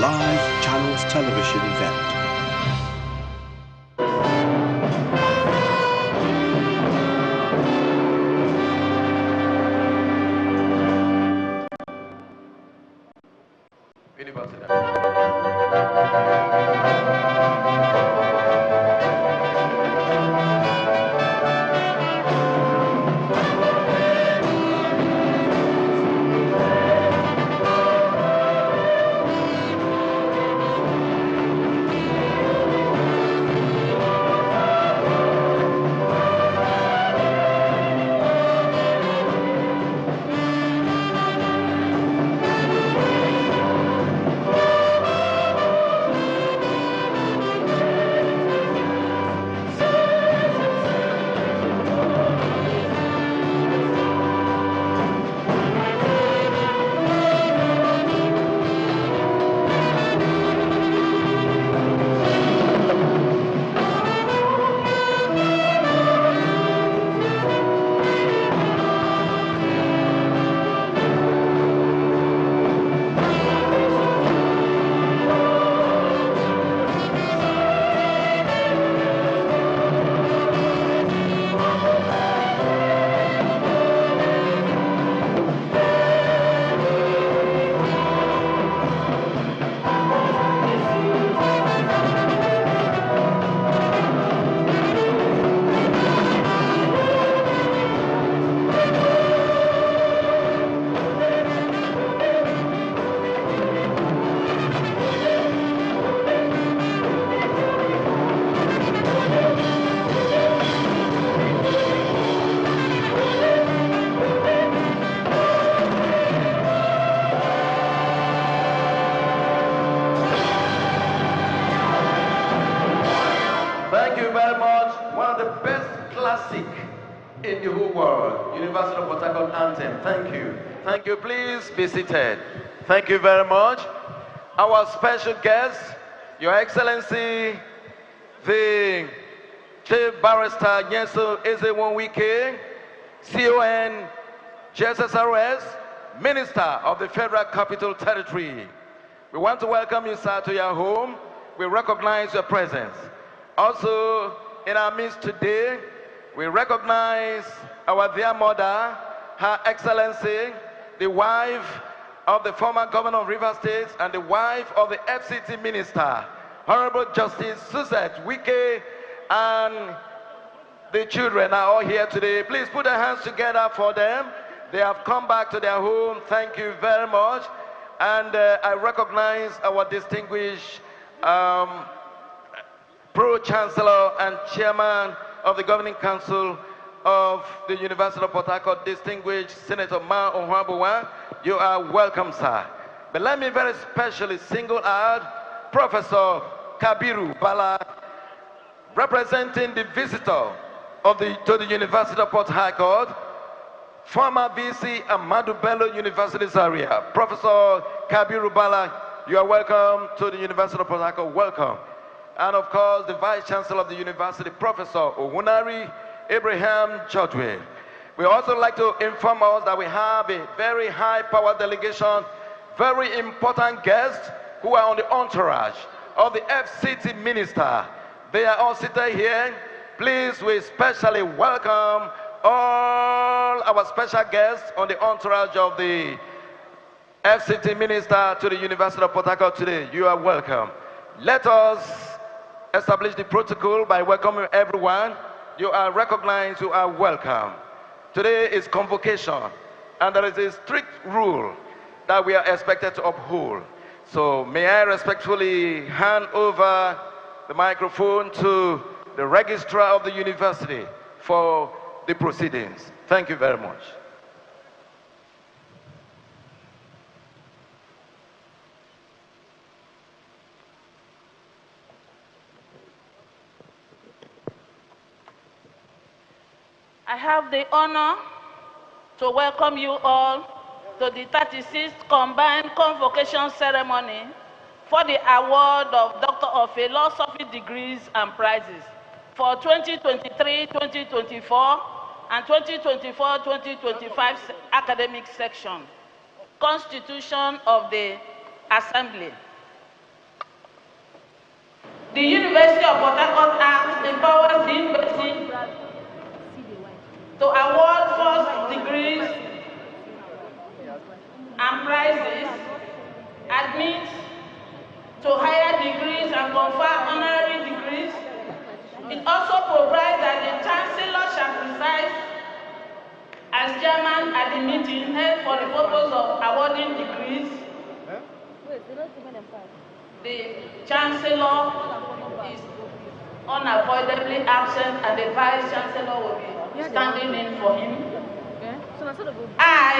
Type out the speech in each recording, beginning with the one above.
live Channels television event. Thank you very much. One of the best classic in the whole world, University of Port Harcourt anthem. Thank you. Thank you. Please be seated. Thank you very much. Our special guest, Your Excellency, the Chief Barrister Nyeso Ezewonwike, CON, JSSRS, Minister of the Federal Capital Territory. We want to welcome you, sir, to your home. We recognize your presence. Also, in our midst today, we recognize our dear mother, Her Excellency, the wife of the former governor of Rivers State and the wife of the FCT Minister, Honorable Justice Suzette Wike, and the children are all here today. Please put your hands together for them. They have come back to their home. Thank you very much. And I recognize our distinguished Pro-Chancellor and Chairman of the Governing Council of the University of Port Harcourt, distinguished Senator Ma Onhuabuwa. You are welcome, sir. But let me very specially single out Professor Kabiru Bala, representing the visitor to the University of Port Harcourt, former VC Ahmadu Bello University Zaria. Professor Kabiru Bala, you are welcome to the University of Port Harcourt. Welcome. And of course, the Vice Chancellor of the University, Professor Ohunari Abraham Jodwe. We also like to inform us that we have a very high-powered delegation, very important guests who are on the entourage of the FCT Minister. They are all seated here. Please, we especially welcome all our special guests on the entourage of the FCT Minister to the University of Port Harcourt today. You are welcome. Let us establish the protocol by welcoming everyone. You are recognized, you are welcome. Today is convocation, and there is a strict rule that we are expected to uphold. So may I respectfully hand over the microphone to the registrar of the university for the proceedings. Thank you very much. I have the honor to welcome you all to the 36th Combined Convocation Ceremony for the award of Doctor of Philosophy degrees and prizes for 2023-2024 and 2024-2025 academic section, Constitution of the Assembly. The University of Port Harcourt Act empowers the university to award first degrees and prizes, admit to higher degrees and confer honorary degrees. It also provides that the Chancellor shall preside as chairman at the meeting held for the purpose of awarding degrees. The Chancellor is unavoidably absent and the Vice Chancellor will be standing in for him. I,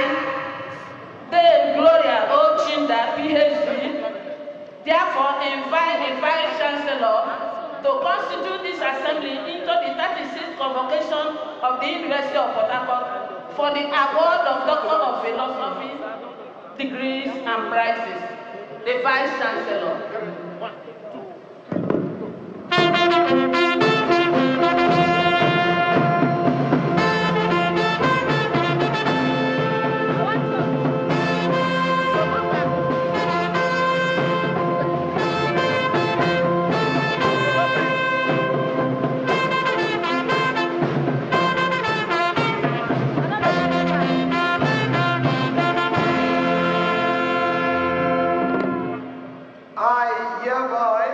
Dame Gloria Ochinda, PhD, therefore invite the Vice Chancellor to constitute this assembly into the 36th convocation of the University of Port Harcourt for the award of Doctor of Philosophy, degrees and prizes. The Vice Chancellor. I hereby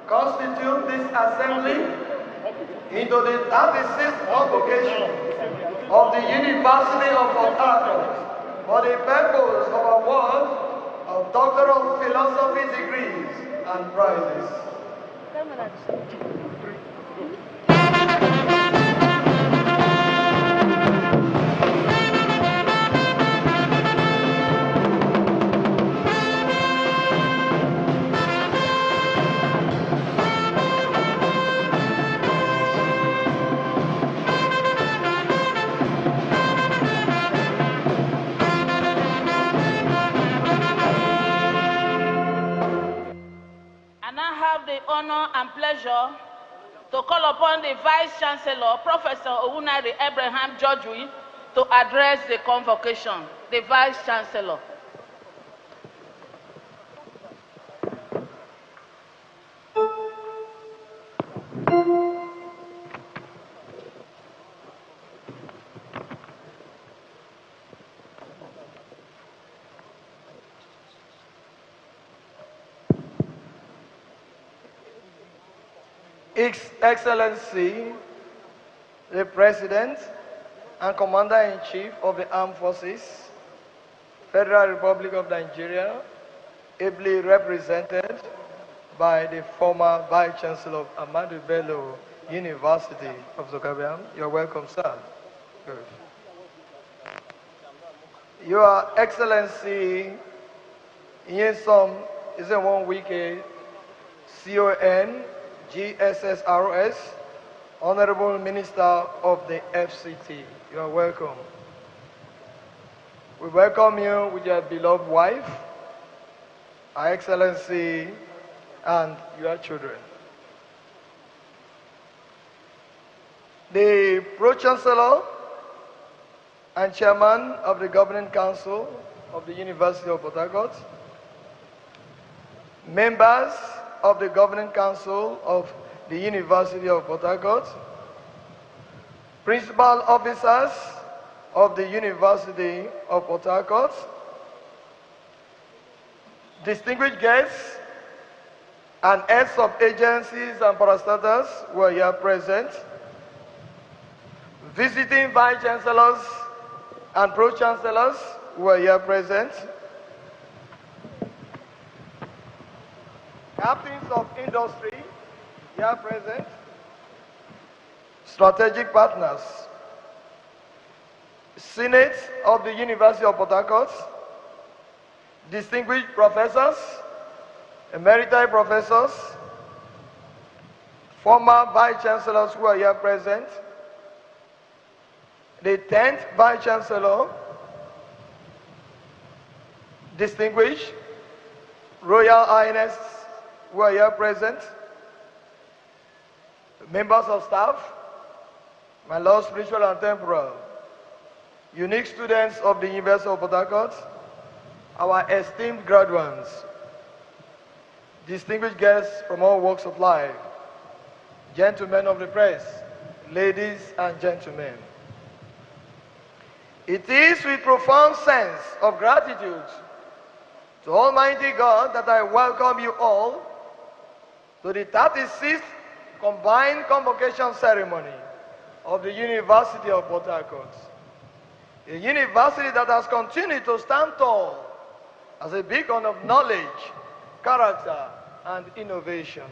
constitute this assembly into the 36th convocation of the University of Port Harcourt for the purpose of award of Doctor of Philosophy degrees and prizes. I now have the honor and pleasure to call upon the Vice Chancellor, Professor Owunari Abraham George, to address the convocation. The Vice Chancellor. His Excellency, the President and Commander-in-Chief of the Armed Forces, Federal Republic of Nigeria, ably represented by the former Vice-Chancellor of Ahmadu Bello University of Zogabiam. You're welcome, sir. Good. Your Excellency, Nyesom is a 1 week CON GSSRS, Honorable Minister of the FCT. You are welcome. We welcome you with your beloved wife, Her Excellency, and your children. The Pro-Chancellor and Chairman of the Governing Council of the University of Port Harcourt, members of the Governing Council of the University of Port Harcourt, principal officers of the University of Port Harcourt, distinguished guests, and heads of agencies and parastatals who are here present, visiting vice-chancellors and pro-chancellors who are here present, captains of industry here present, strategic partners, Senate of the University of Port Harcourt, distinguished professors, emeriti professors, former vice-chancellors who are here present, the 10th vice-chancellor, distinguished Royal Highness who are here present, members of staff, my Lord spiritual and temporal, unique students of the University of Port Harcourt, our esteemed graduates, distinguished guests from all walks of life, gentlemen of the press, ladies and gentlemen. It is with profound sense of gratitude to Almighty God that I welcome you all to the 36th Combined Convocation Ceremony of the University of Port Harcourt, a university that has continued to stand tall as a beacon of knowledge, character, and innovation.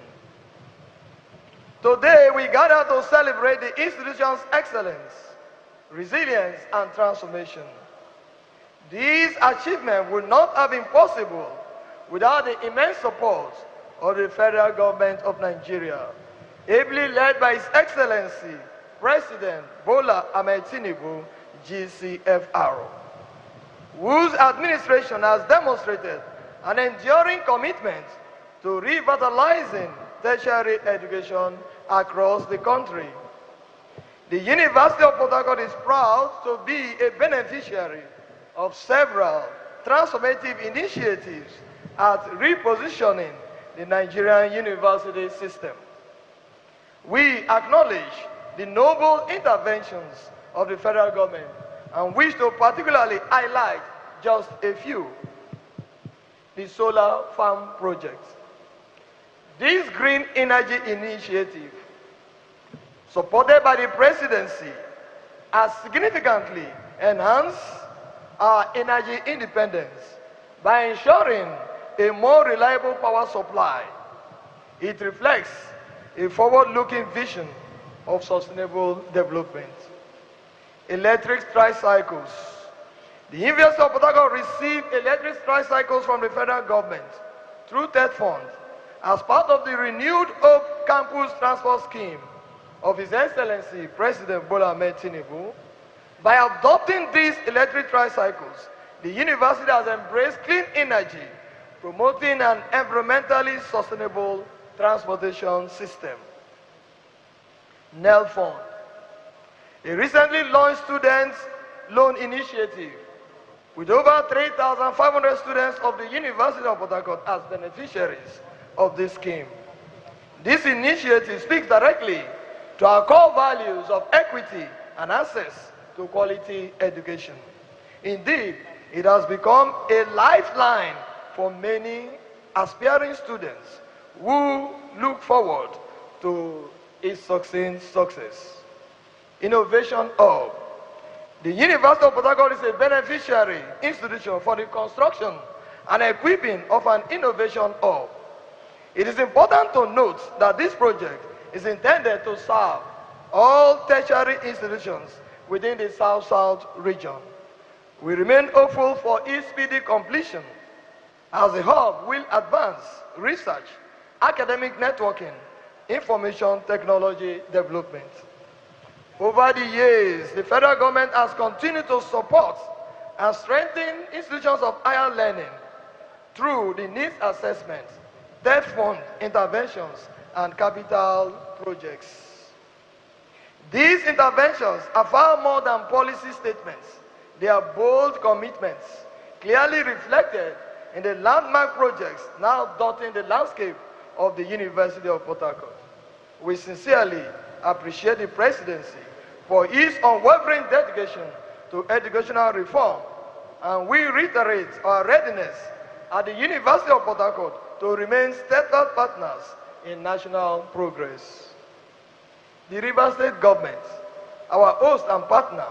Today, we gather to celebrate the institution's excellence, resilience, and transformation. These achievements would not have been possible without the immense support of the federal government of Nigeria, ably led by His Excellency, President Bola Ahmed Tinubu, GCFR, whose administration has demonstrated an enduring commitment to revitalizing tertiary education across the country. The University of Port Harcourt is proud to be a beneficiary of several transformative initiatives at repositioning the Nigerian university system. We acknowledge the noble interventions of the federal government and wish to particularly highlight just a few. The solar farm project. This green energy initiative, supported by the presidency, has significantly enhanced our energy independence by ensuring a more reliable power supply. It reflects a forward-looking vision of sustainable development. Electric tricycles. The University of Port Harcourt received electric tricycles from the federal government through TED Fund as part of the renewed Hope Campus Transport Scheme of His Excellency President Bola Ahmed Tinubu. By adopting these electric tricycles, the university has embraced clean energy, promoting an environmentally sustainable transportation system. NEL Fund, a recently launched student loan initiative with over 3,500 students of the University of Port Harcourt as beneficiaries of this scheme. This initiative speaks directly to our core values of equity and access to quality education. Indeed, it has become a lifeline for many aspiring students who look forward to its sustained success. Innovation Hub. The University of Port Harcourt is a beneficiary institution for the construction and equipping of an innovation hub. It is important to note that this project is intended to serve all tertiary institutions within the South-South region. We remain hopeful for its speedy completion, as the hub will advance research, academic networking, information technology development. Over the years, the federal government has continued to support and strengthen institutions of higher learning through the needs assessment, debt fund interventions, and capital projects. These interventions are far more than policy statements. They are bold commitments, clearly reflected in the landmark projects now dotting the landscape of the University of Port Harcourt. We sincerely appreciate the presidency for its unwavering dedication to educational reform, and we reiterate our readiness at the University of Port Harcourt to remain steadfast partners in national progress. The Rivers State government, our host and partner,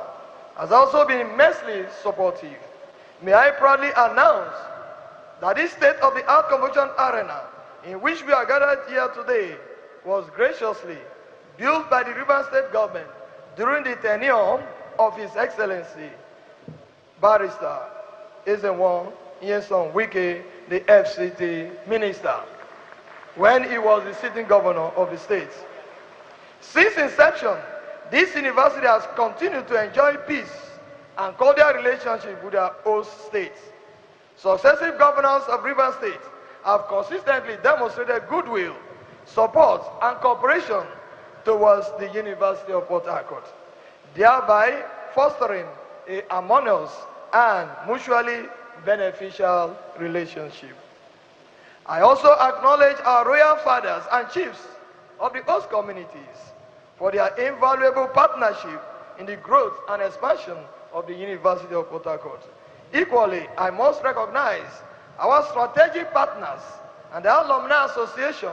has also been immensely supportive. May I proudly announce that this state-of-the-art convention arena in which we are gathered here today was graciously built by the Rivers State government during the tenure of His Excellency Barrister Ezenwo Nyesom Wike, the FCT Minister, when he was the sitting governor of the state. Since inception, this university has continued to enjoy peace and cordial relationship with their host states. Successive governors of Rivers State have consistently demonstrated goodwill, support, and cooperation towards the University of Port Harcourt, thereby fostering a harmonious and mutually beneficial relationship. I also acknowledge our royal fathers and chiefs of the host communities for their invaluable partnership in the growth and expansion of the University of Port Harcourt. Equally, I must recognize our strategic partners and the Alumni Association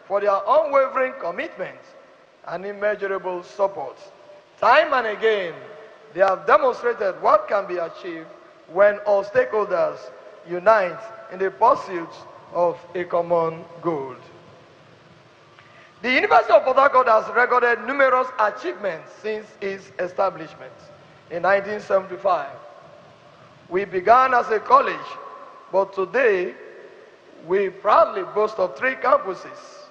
for their unwavering commitment and immeasurable support. Time and again, they have demonstrated what can be achieved when all stakeholders unite in the pursuit of a common goal. The University of Port Harcourt has recorded numerous achievements since its establishment in 1975. We began as a college, but today we proudly boast of 3 campuses: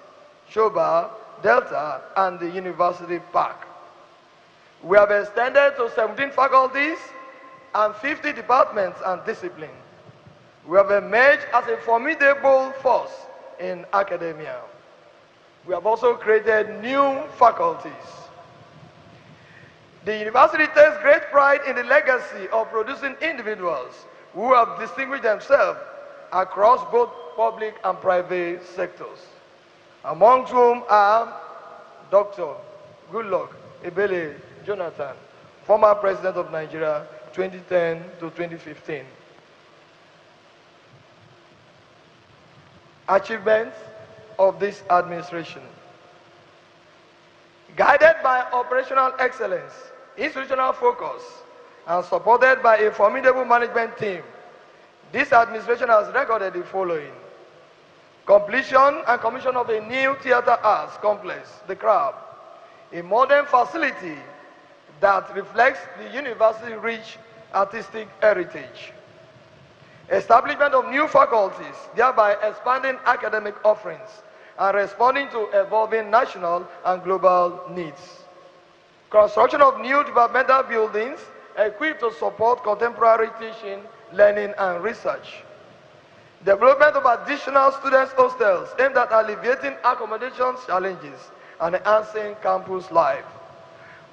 Shoba, Delta, and the University Park. We have extended to 17 faculties and 50 departments and disciplines. We have emerged as a formidable force in academia. We have also created new faculties. The university takes great pride in the legacy of producing individuals who have distinguished themselves across both public and private sectors, amongst whom are Dr. Goodluck Ebele Jonathan, former President of Nigeria, 2010 to 2015. Achievements of this administration. Guided by operational excellence, institutional focus, and supported by a formidable management team, this administration has recorded the following: completion and commission of a new theater arts complex, the Crab, a modern facility that reflects the university's rich artistic heritage. Establishment of new faculties, thereby expanding academic offerings and responding to evolving national and global needs. Construction of new developmental buildings equipped to support contemporary teaching, learning, and research. Development of additional students' hostels aimed at alleviating accommodation challenges and enhancing campus life.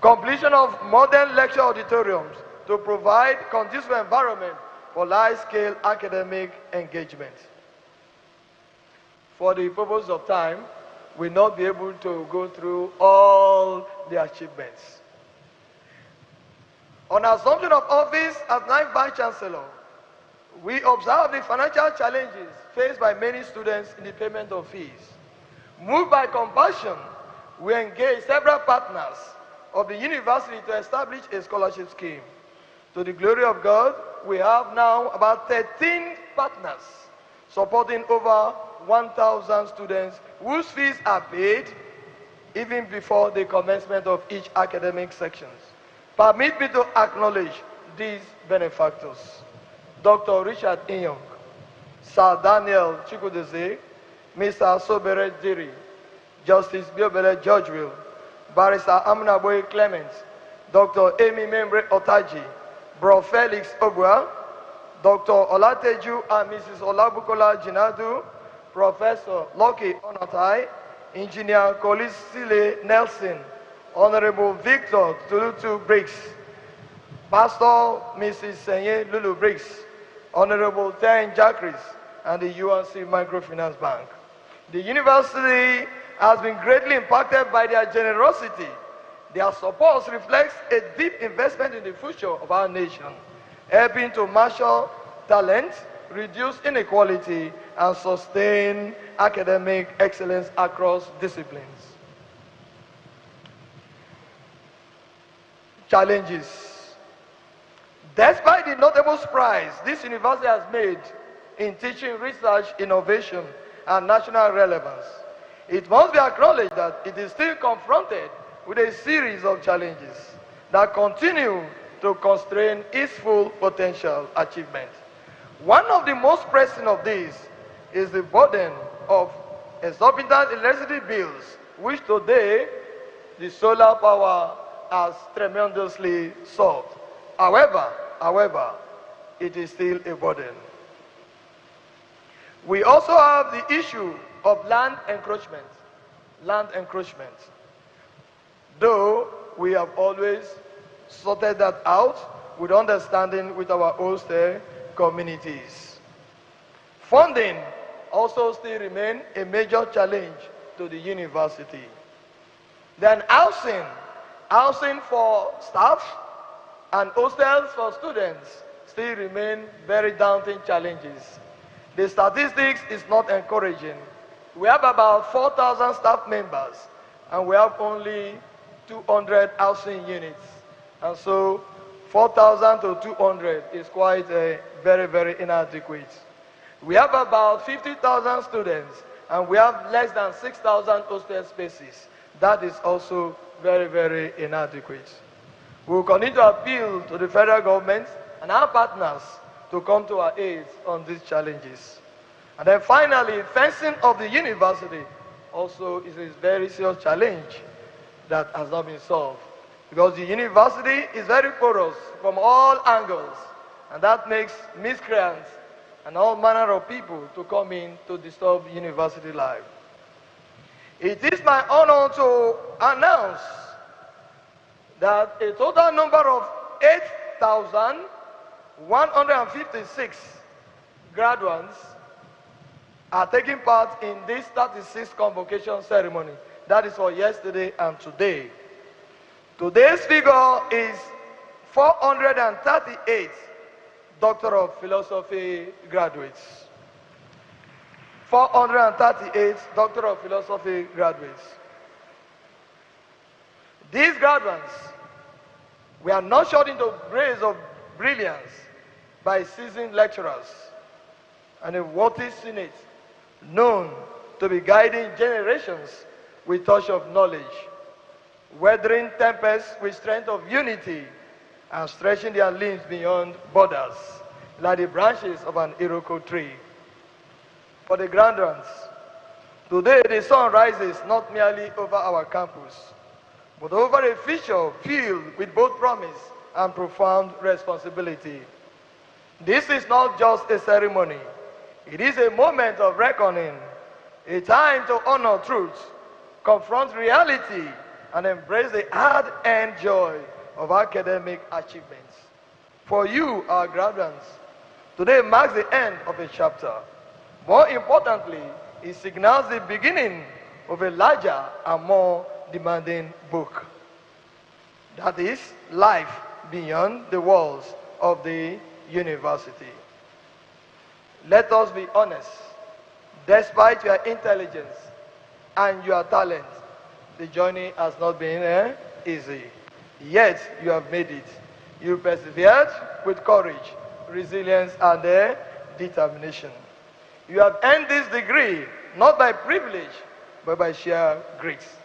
Completion of modern lecture auditoriums to provide conducive environment for large-scale academic engagement. For the purpose of time, we will not be able to go through all the achievements. On assumption of office as ninth Vice Chancellor, we observe the financial challenges faced by many students in the payment of fees. Moved by compassion, we engaged several partners of the university to establish a scholarship scheme. To the glory of God, we have now about 13 partners supporting over 1,000 students whose fees are paid even before the commencement of each academic section. Permit me to acknowledge these benefactors: Dr. Richard Inyong, Sir Daniel Chikudeze, Mr. Sobere Diri, Justice Biobele Georgeville, Barrister Amunaboy Clement, Dr. Amy Membre Otaji, Bro Felix Obua, Dr. Olateju and Mrs. Olabukola Jinadu, Professor Lucky Onatai, Engineer Kolisile Nelson, Honorable Victor Tulutu Briggs, Pastor Mrs. Senye Lulu Briggs, Honorable Ten Jacris, and the UNC Microfinance Bank. The university has been greatly impacted by their generosity. Their support reflects a deep investment in the future of our nation, helping to marshal talent, reduce inequality, and sustain academic excellence across disciplines. Challenges. Despite the notable strides this university has made in teaching, research, innovation, and national relevance, it must be acknowledged that it is still confronted with a series of challenges that continue to constrain its full potential achievement. One of the most pressing of these is the burden of exorbitant electricity bills, which today the solar power has tremendously solved. However, it is still a burden. We also have the issue of land encroachment. Though we have always sorted that out with understanding with our host communities. Funding also still remain a major challenge to the university. Then housing for staff and hostels for students still remain very daunting challenges. The statistics is not encouraging. We have about 4,000 staff members and we have only 200 housing units. And so 4,000 to 200 is quite very, very inadequate. We have about 50,000 students and we have less than 6,000 hostel spaces. That is also very, very inadequate. We will continue to appeal to the federal government and our partners to come to our aid on these challenges. And then finally, fencing of the university also is a very serious challenge that has not been solved. Because the university is very porous from all angles, and that makes miscreants and all manner of people to come in to disturb university life. It is my honor to announce that a total number of 8,156 graduates are taking part in this 36th convocation ceremony. That is for yesterday and today. Today's figure is 438 Doctor of Philosophy graduates. 438 Doctor of Philosophy graduates. These graduates were nurtured into grace of brilliance by seasoned lecturers and a worthy senate known to be guiding generations with touch of knowledge, weathering tempests with strength of unity, and stretching their limbs beyond borders, like the branches of an iroko tree. For the graduates, today the sun rises not merely over our campus, but over a future filled with both promise and profound responsibility. This is not just a ceremony. It is a moment of reckoning, a time to honor truth, confront reality, and embrace the hard-earned joy of academic achievements. For you, our graduates, today marks the end of a chapter. More importantly, it signals the beginning of a larger and more demanding book. That is life beyond the walls of the university. Let us be honest. Despite your intelligence and your talent, the journey has not been easy. Yet you have made it. You persevered with courage, resilience, and determination. You have earned this degree not by privilege, but by sheer grace.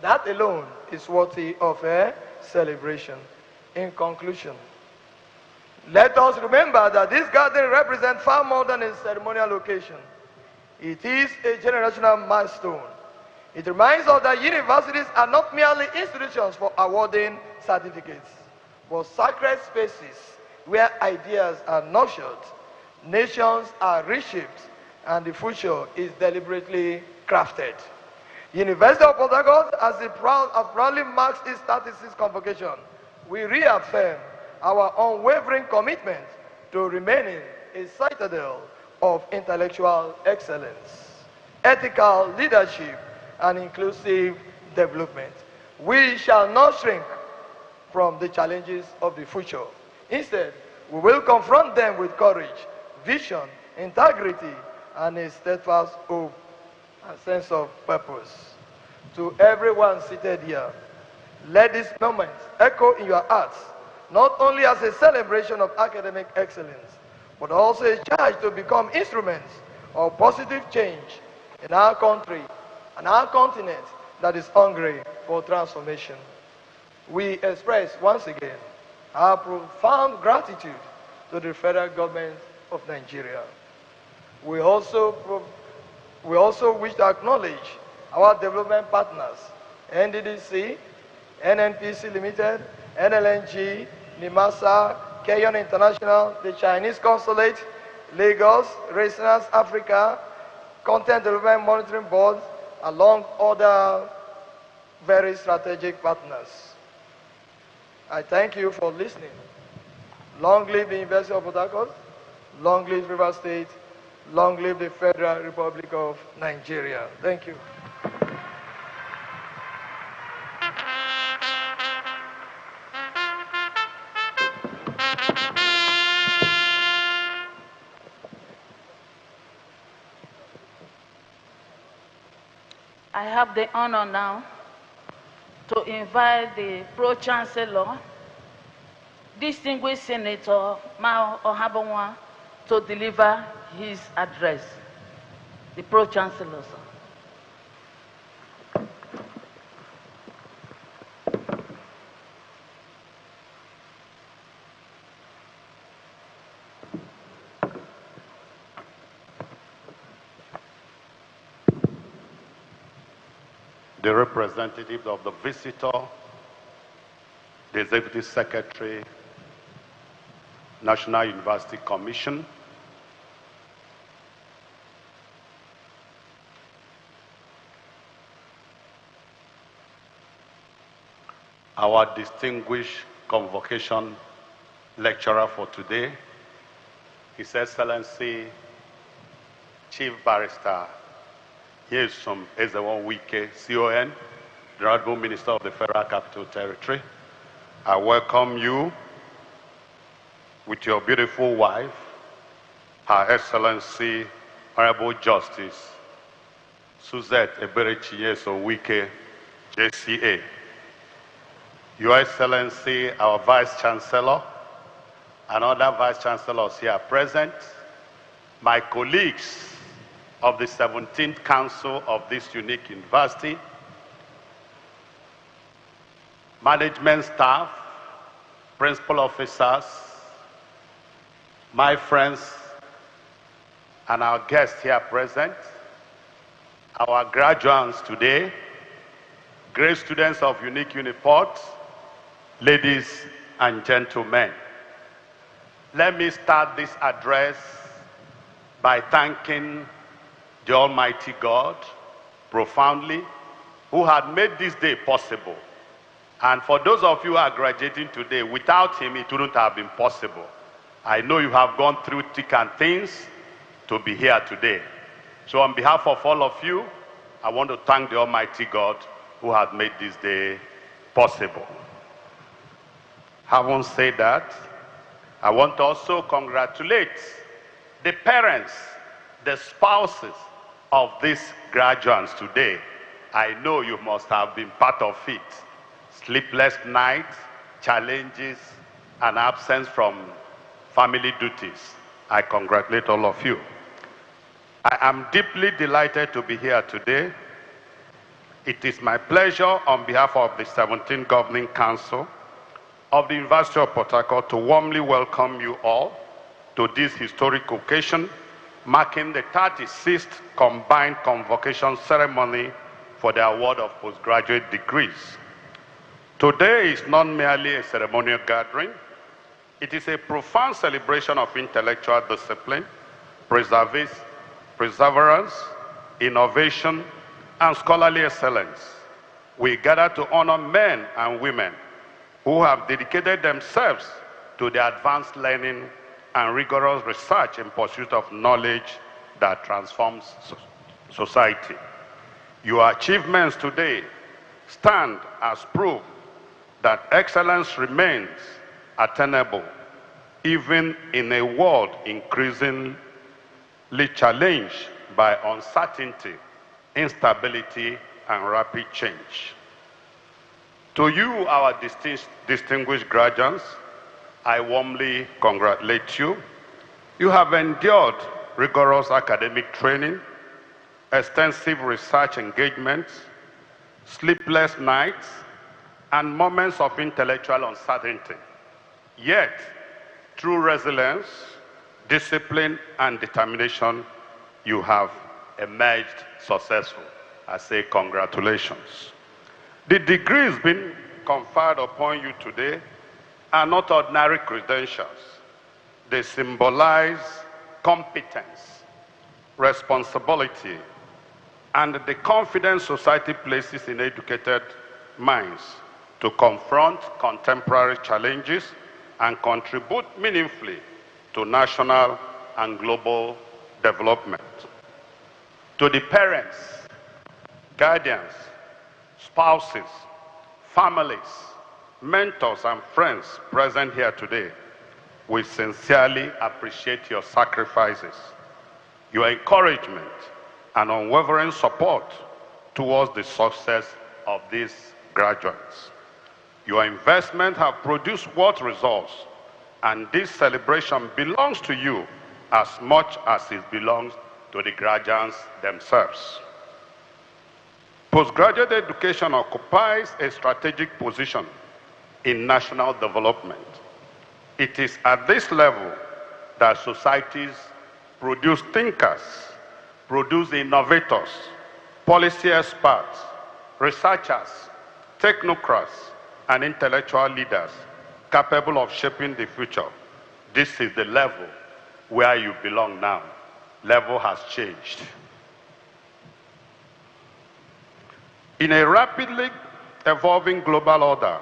That alone is worthy of a celebration. In conclusion, let us remember that this gathering represents far more than a ceremonial occasion. It is a generational milestone. It reminds us that universities are not merely institutions for awarding certificates, but sacred spaces where ideas are nurtured, nations are reshaped, and the future is deliberately crafted. University of Port Harcourt, as proudly marks its 36th convocation, we reaffirm our unwavering commitment to remaining a citadel of intellectual excellence, ethical leadership, and inclusive development. We shall not shrink from the challenges of the future. Instead, we will confront them with courage, vision, integrity, and a steadfast hope and sense of purpose. To everyone seated here, let this moment echo in your hearts, not only as a celebration of academic excellence, but also a charge to become instruments of positive change in our country and our continent that is hungry for transformation. We express once again our profound gratitude to the federal government of Nigeria. We also wish to acknowledge our development partners, NDDC, NNPC Limited, NLNG, NIMASA, Kenyon International, the Chinese Consulate, Lagos, Renaissance Africa, Content Development Monitoring Board, along other very strategic partners. I thank you for listening. Long live the University of Port Harcourt, long live River State, Long live the Federal Republic of Nigeria. Thank you. I have the honor now to invite the Pro-Chancellor, distinguished Senator Mao Ohabonwa, to deliver his address. The Pro-Chancellor, sir. The representative of the visitor, the Executive Secretary, National University Commission, our distinguished convocation lecturer for today, His Excellency Chief Barrister Nyesom Ezewon Wike, CON, the Honorable Minister of the Federal Capital Territory. I welcome you with your beautiful wife, Her Excellency Honorable Justice Suzette Eberechi Nyesom Wike, JCA. Your Excellency, our Vice Chancellor, and other Vice Chancellors here present, my colleagues of the 17th Council of this unique university, management staff, principal officers, my friends, and our guests here present, our graduates today, great students of unique UNIPORT, ladies and gentlemen. Let me start this address by thanking the Almighty God profoundly, who had made this day possible. And for those of you who are graduating today, without him it wouldn't have been possible. I know you have gone through thick and thins to be here today. So on behalf of all of you, I want to thank the Almighty God who has made this day possible. Having said that, I want to also congratulate the parents, the spouses of these graduates today. I know you must have been part of it. Sleepless nights, challenges, and absence from family duties. I congratulate all of you. I am deeply delighted to be here today. It is my pleasure on behalf of the 17th Governing Council of the University of Port Harcourt to warmly welcome you all to this historic occasion, marking the 36th combined convocation ceremony for the award of postgraduate degrees. Today is not merely a ceremonial gathering, it is a profound celebration of intellectual discipline, perseverance, innovation, and scholarly excellence. We gather to honor men and women who have dedicated themselves to the advanced learning and rigorous research in pursuit of knowledge that transforms society. Your achievements today stand as proof that excellence remains attainable even in a world increasingly challenged by uncertainty, instability, and rapid change. To you, our distinguished graduates, I warmly congratulate you. You have endured rigorous academic training, extensive research engagements, sleepless nights, and moments of intellectual uncertainty. Yet, through resilience, discipline, and determination, you have emerged successful. I say congratulations. The degrees being conferred upon you today are not ordinary credentials. They symbolize competence, responsibility, and the confidence society places in educated minds to confront contemporary challenges and contribute meaningfully to national and global development. To the parents, guardians, spouses, families, mentors, and friends present here today, we sincerely appreciate your sacrifices, your encouragement, and unwavering support towards the success of these graduates. Your investment have produced what results, and this celebration belongs to you as much as it belongs to the graduates themselves. Postgraduate education occupies a strategic position in national development. It is at this level that societies produce thinkers, produce innovators, policy experts, researchers, technocrats, and intellectual leaders capable of shaping the future. This is the level where you belong now. Level has changed. In a rapidly evolving global order,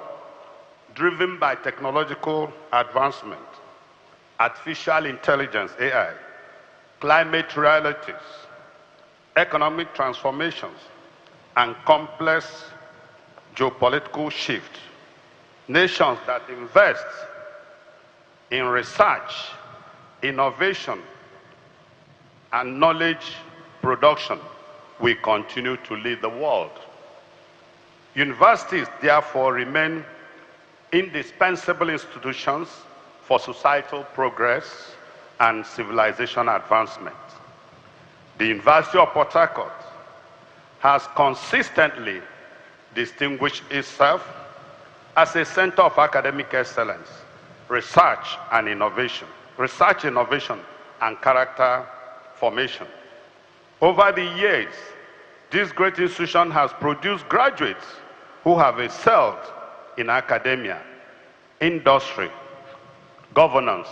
driven by technological advancement, artificial intelligence, AI, climate realities, economic transformations, and complex geopolitical shifts, nations that invest in research, innovation, and knowledge production will continue to lead the world. Universities, therefore, remain indispensable institutions for societal progress and civilization advancement. The University of Port Harcourt has consistently distinguished itself as a center of academic excellence, research, innovation, and character formation. Over the years, this great institution has produced graduates who have excelled in academia, industry, governance,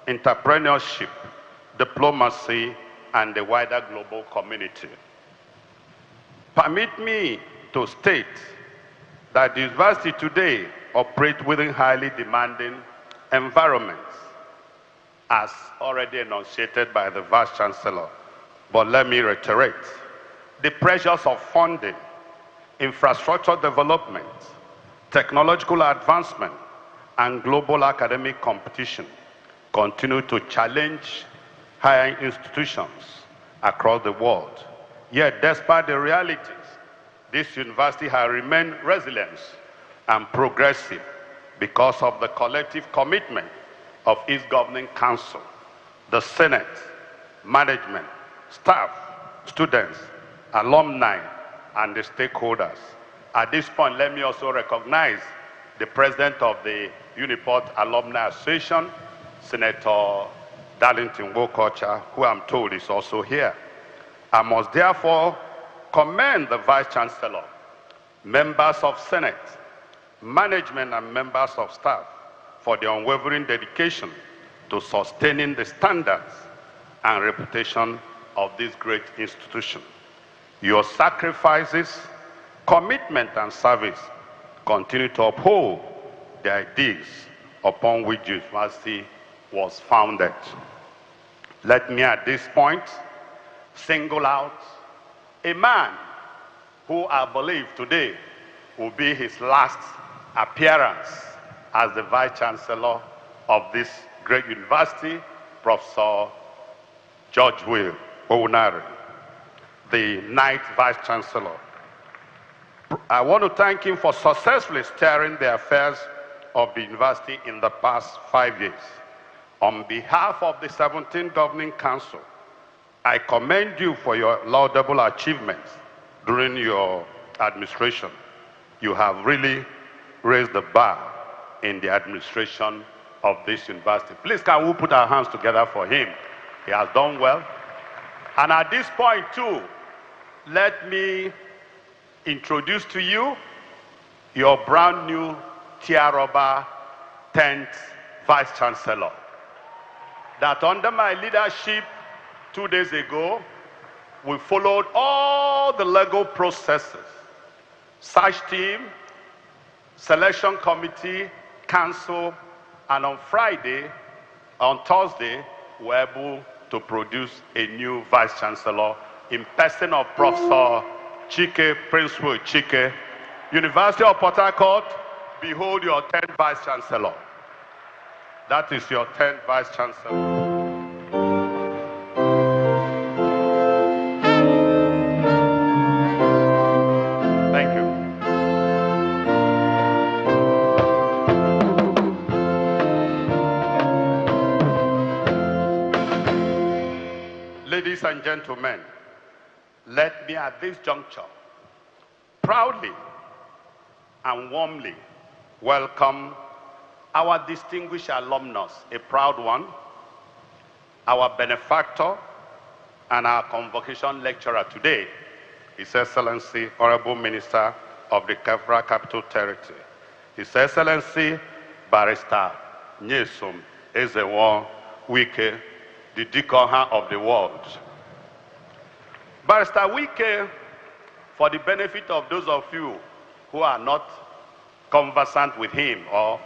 entrepreneurship, diplomacy, and the wider global community. Permit me to state that the university today operates within highly demanding environments, as already enunciated by the Vice Chancellor. But let me reiterate, the pressures of funding, infrastructure development, technological advancement, and global academic competition continue to challenge higher institutions across the world. Yet, despite the realities, this university has remained resilient and progressive because of the collective commitment of its governing council, the Senate, management, staff, students, alumni, and the stakeholders. At this point, let me also recognize the president of the UNIPORT Alumni Association, Senator Darlington Wokocha, who I'm told is also here. I must therefore commend the Vice Chancellor, members of Senate, management, and members of staff for their unwavering dedication to sustaining the standards and reputation of this great institution. Your sacrifices, commitment, and service continue to uphold the ideals upon which the university was founded. Let me at this point single out a man who I believe today will be his last appearance as the Vice Chancellor of this great university, Professor George Will Ounari, the 9th Vice Chancellor. I want to thank him for successfully steering the affairs of the university in the past 5 years. On behalf of the 17th Governing Council, I commend you for your laudable achievements during your administration. You have really raised the bar in the administration of this university. Please, can we put our hands together for him? He has done well. And at this point, too, let me introduce to you your brand new Tiaroba 10th Vice Chancellor. That under my leadership 2 days ago, we followed all the legal processes. Search team, selection committee, council, and on Thursday, we were able to produce a new Vice Chancellor in person of Professor Chike, Principal Chike. University of Port Harcourt, behold your 10th Vice Chancellor. That is your 10th Vice Chancellor. Thank you. Ladies and gentlemen, let me at this juncture proudly and warmly welcome our distinguished alumnus, a proud one, our benefactor and our convocation lecturer today, His Excellency, Honorable Minister of the Federal Capital Territory, His Excellency, Barrister Nyesom Ezewon Wike, the Dikoha of the world. Barrister Wike, for the benefit of those of you who are not conversant with him or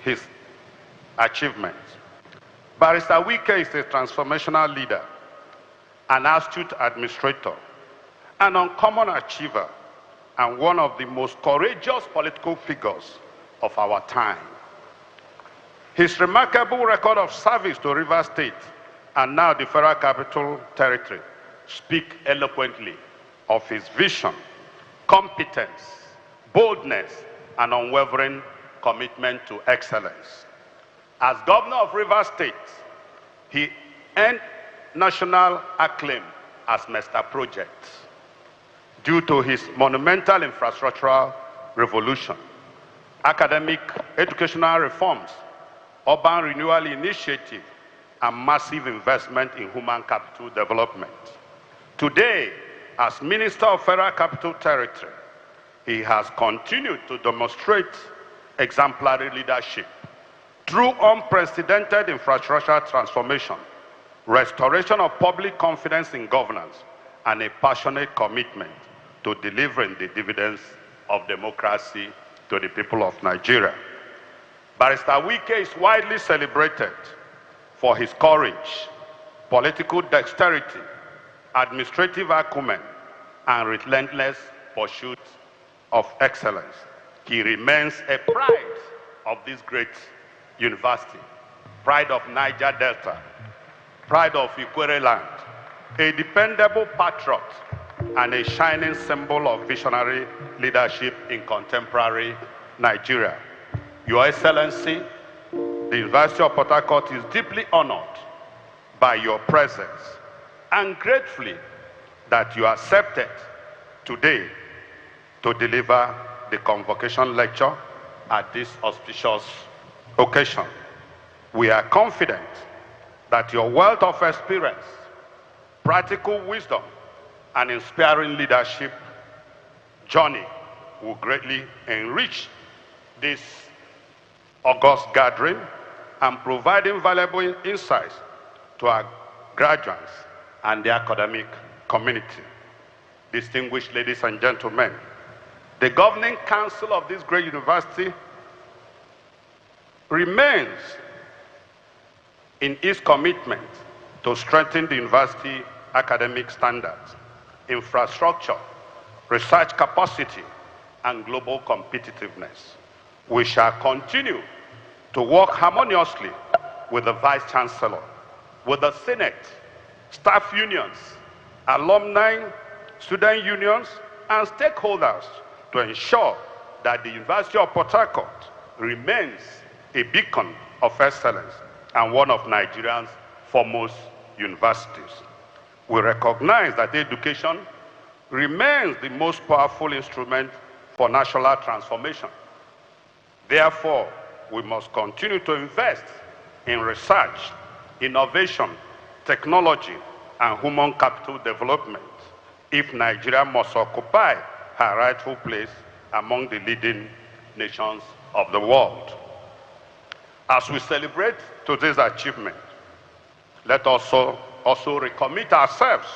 his achievements, Barrister Wike is a transformational leader, an astute administrator, an uncommon achiever, and one of the most courageous political figures of our time. His remarkable record of service to Rivers State and now the Federal Capital Territory speak eloquently of his vision, competence, boldness, and unwavering commitment to excellence. As governor of Rivers State, he earned national acclaim as Mr. Project due to his monumental infrastructural revolution, academic educational reforms, urban renewal initiative, and massive investment in human capital development. Today, as Minister of Federal Capital Territory, he has continued to demonstrate exemplary leadership through unprecedented infrastructural transformation, restoration of public confidence in governance, and a passionate commitment to delivering the dividends of democracy to the people of Nigeria. Barrister Wike is widely celebrated for his courage, political dexterity, administrative acumen, and relentless pursuit of excellence. He remains a pride of this great university, pride of Niger Delta, pride of Ikwere land, a dependable patriot, and a shining symbol of visionary leadership in contemporary Nigeria. Your Excellency, the University of Port Harcourt is deeply honored by your presence and gratefully that you accepted today to deliver the convocation lecture at this auspicious occasion. We are confident that your wealth of experience, practical wisdom, and inspiring leadership journey will greatly enrich this august gathering and provide invaluable insights to our graduates and the academic community. Distinguished ladies and gentlemen, the governing council of this great university remains in its commitment to strengthen the university academic standards, infrastructure, research capacity, and global competitiveness. We shall continue to work harmoniously with the Vice Chancellor, with the Senate, staff unions, alumni, student unions, and stakeholders to ensure that the University of Port Harcourt remains a beacon of excellence and one of Nigeria's foremost universities. We recognize that education remains the most powerful instrument for national transformation. Therefore, we must continue to invest in research, innovation, technology, and human capital development if Nigeria must occupy her rightful place among the leading nations of the world. As we celebrate today's achievement, let us also recommit ourselves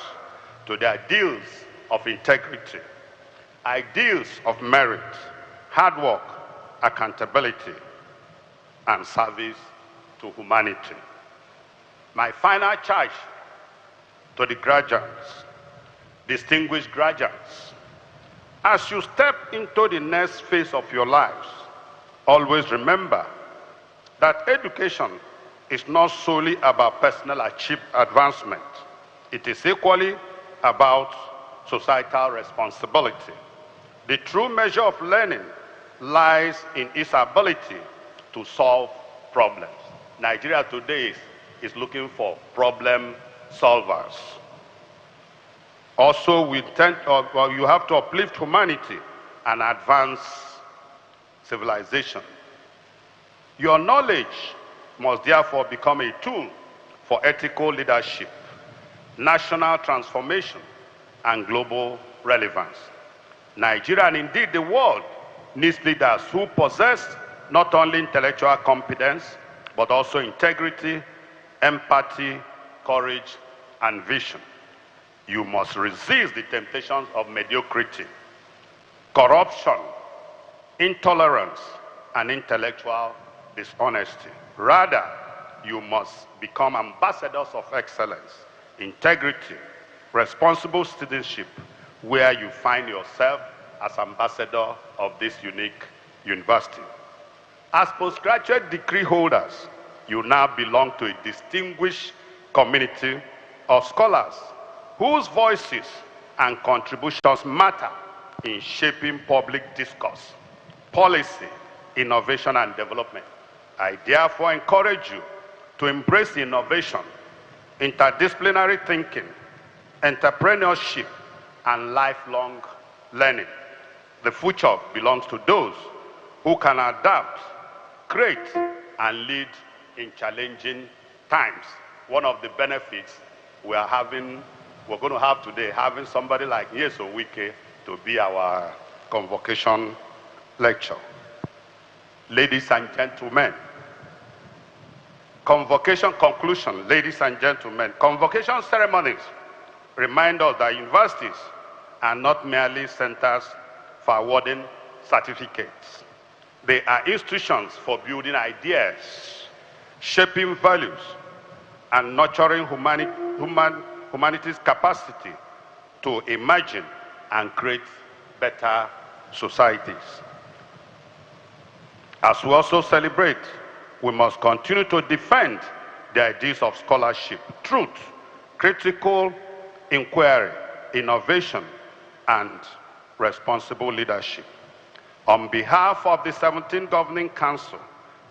to the ideals of integrity, ideals of merit, hard work, accountability, and service to humanity. My final charge to the graduates, distinguished graduates, as you step into the next phase of your lives, always remember that education is not solely about personal advancement. It is equally about societal responsibility. The true measure of learning lies in its ability to solve problems. Nigeria today is looking for problem solvers. Also, you have to uplift humanity and advance civilization. Your knowledge must therefore become a tool for ethical leadership, national transformation, and global relevance. Nigeria, and indeed the world, needs leaders who possess not only intellectual competence, but also integrity, empathy, courage, and vision. You must resist the temptations of mediocrity, corruption, intolerance, and intellectual dishonesty. Rather, you must become ambassadors of excellence, integrity, responsible citizenship, where you find yourself as ambassador of this unique university. As postgraduate degree holders, you now belong to a distinguished community of scholars whose voices and contributions matter in shaping public discourse, policy, innovation, and development. I therefore encourage you to embrace innovation, interdisciplinary thinking, entrepreneurship, and lifelong learning. The future belongs to those who can adapt, create, and lead in challenging times. One of the benefits we're going to have today, having somebody like Nyeso Wike to be our convocation lecture. Ladies and gentlemen, convocation conclusion, ladies and gentlemen, convocation ceremonies remind us that universities are not merely centers for awarding certificates. They are institutions for building ideas, shaping values, and nurturing humanity's capacity to imagine and create better societies. As we also celebrate, we must continue to defend the ideas of scholarship, truth, critical inquiry, innovation, and responsible leadership. On behalf of the 17th Governing Council,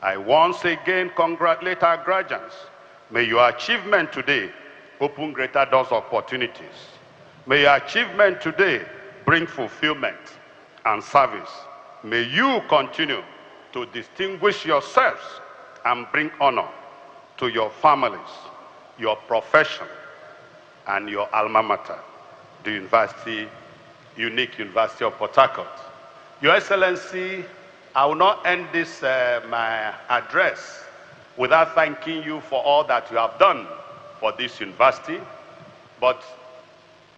I once again congratulate our graduates. May your achievement today open greater doors of opportunities. May your achievement today bring fulfillment and service. May you continue to distinguish yourselves and bring honor to your families, your profession, and your alma mater, the unique University of Port Harcourt. Your Excellency, I will not end this my address without thanking you for all that you have done for this university, but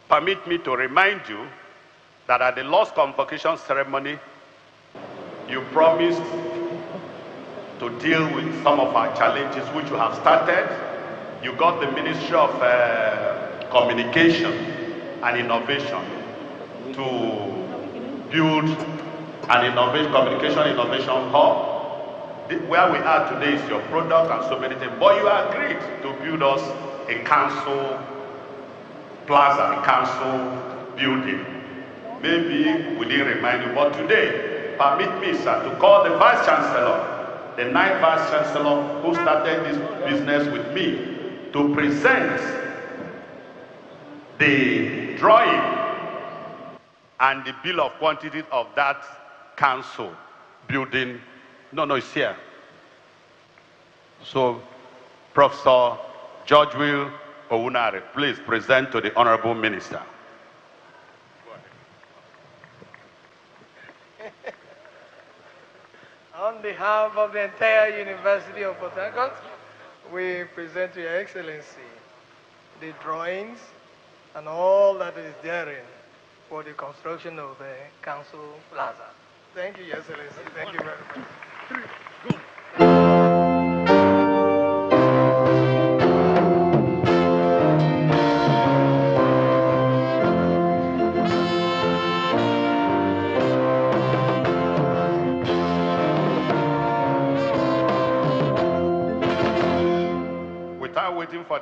permit me to remind you that at the last convocation ceremony, you promised to deal with some of our challenges which you have started. You got the Ministry of Communication and Innovation to build an communication innovation hub. Where we are today is your product and so many things. But you agreed to build us a council plaza, a council building. Maybe we didn't remind you, but today, permit me, sir, to call the Vice Chancellor, the 9th Vice Chancellor who started this business with me, to present the drawing and the bill of quantities of that council building. No, it's here. So, Professor George Will Owunare, please present to the Honorable Minister. On behalf of the entire University of Port Harcourt, we present to Your Excellency the drawings and all that is therein for the construction of the Council Plaza. Thank you, Your Excellency. Thank you very much.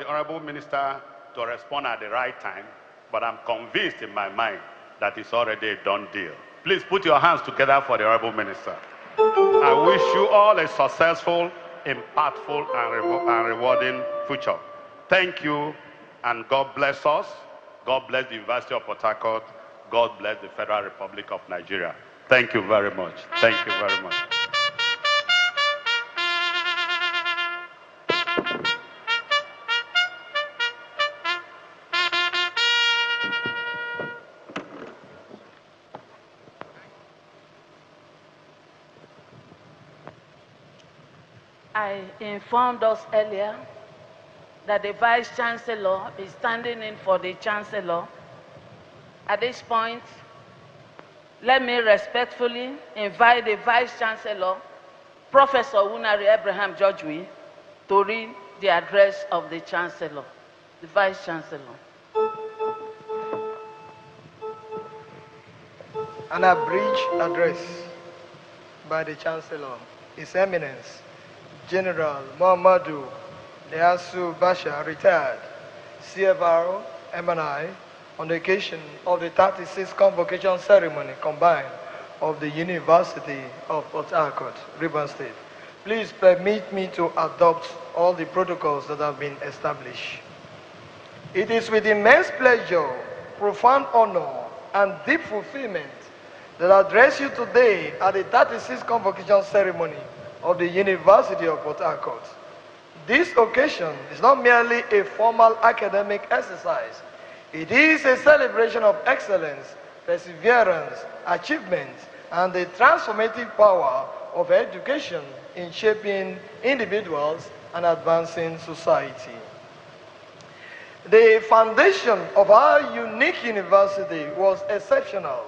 the Honorable Minister to respond at the right time, but I'm convinced in my mind that it's already a done deal. Please put your hands together for the Honorable Minister. I wish you all a successful, impactful, and rewarding future. Thank you, and God bless us. God bless the University of Port Harcourt. God bless the Federal Republic of Nigeria. Thank you very much. Thank you very much. I informed us earlier that the Vice Chancellor is standing in for the Chancellor. At this point, let me respectfully invite the Vice Chancellor, Professor Wunari Abraham Georgewi, to read the address of the Chancellor. The Vice Chancellor. An abridged address by the Chancellor, His Eminence, General Muhammadu Niasu Basha, retired, CFR, MNI, on the occasion of the 36th Convocation Ceremony combined of the University of Port Harcourt, Rivers State. Please permit me to adopt all the protocols that have been established. It is with immense pleasure, profound honor, and deep fulfillment that I address you today at the 36th Convocation Ceremony of the University of Port Harcourt. This occasion is not merely a formal academic exercise. It is a celebration of excellence, perseverance, achievement, and the transformative power of education in shaping individuals and advancing society. The foundation of our unique university was exceptional,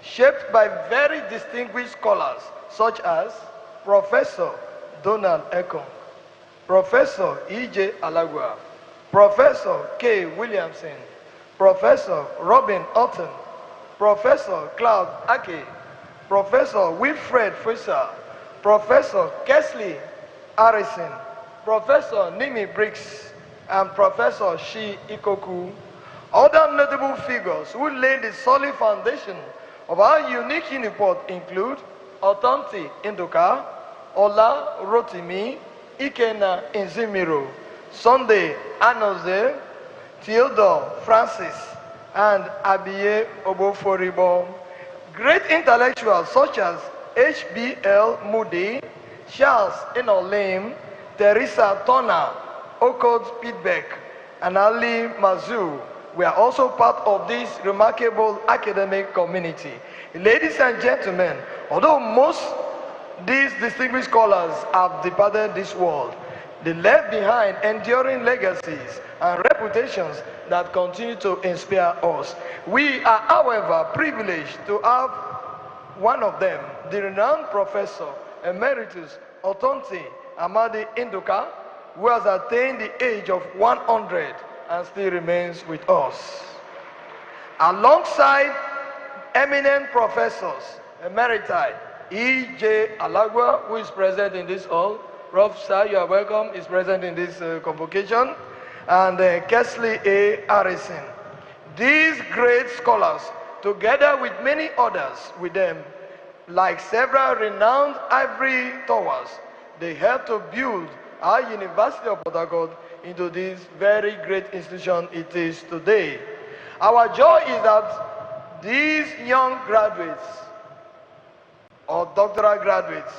shaped by very distinguished scholars such as Professor Donald Ekong, Professor E.J. Alagwa, Professor K. Williamson, Professor Robin Otten, Professor Claude Ake, Professor Wilfred Fisher, Professor Kesley Harrison, Professor Nimi Briggs, and Professor Shi Ikoku. Other notable figures who laid the solid foundation of our unique UNIPORT include Otonti Indoka, Ola Rotimi, Ikena Inzimiro, Sunday Anoze, Theodore Francis, and Abiye Oboforibo. Great intellectuals such as H.B.L. Moody, Charles Inolim, Teresa Turner, Okot Pitbeck, and Ali Mazou were also part of this remarkable academic community. Ladies and gentlemen, although most these distinguished scholars have departed this world, they left behind enduring legacies and reputations that continue to inspire us. We are, however, privileged to have one of them, the renowned Professor Emeritus Otonti Amadi Induka, who has attained the age of 100 and still remains with us. Alongside eminent professors, emeriti, E.J. Alagwa, who is present in this hall, Prof. Sir, you are welcome, is present in this convocation, and Kesley A. Harrison. These great scholars, together with many others with them, like several renowned ivory towers, they helped to build our University of Port Harcourt into this very great institution it is today. Our joy is that these young graduates or doctoral graduates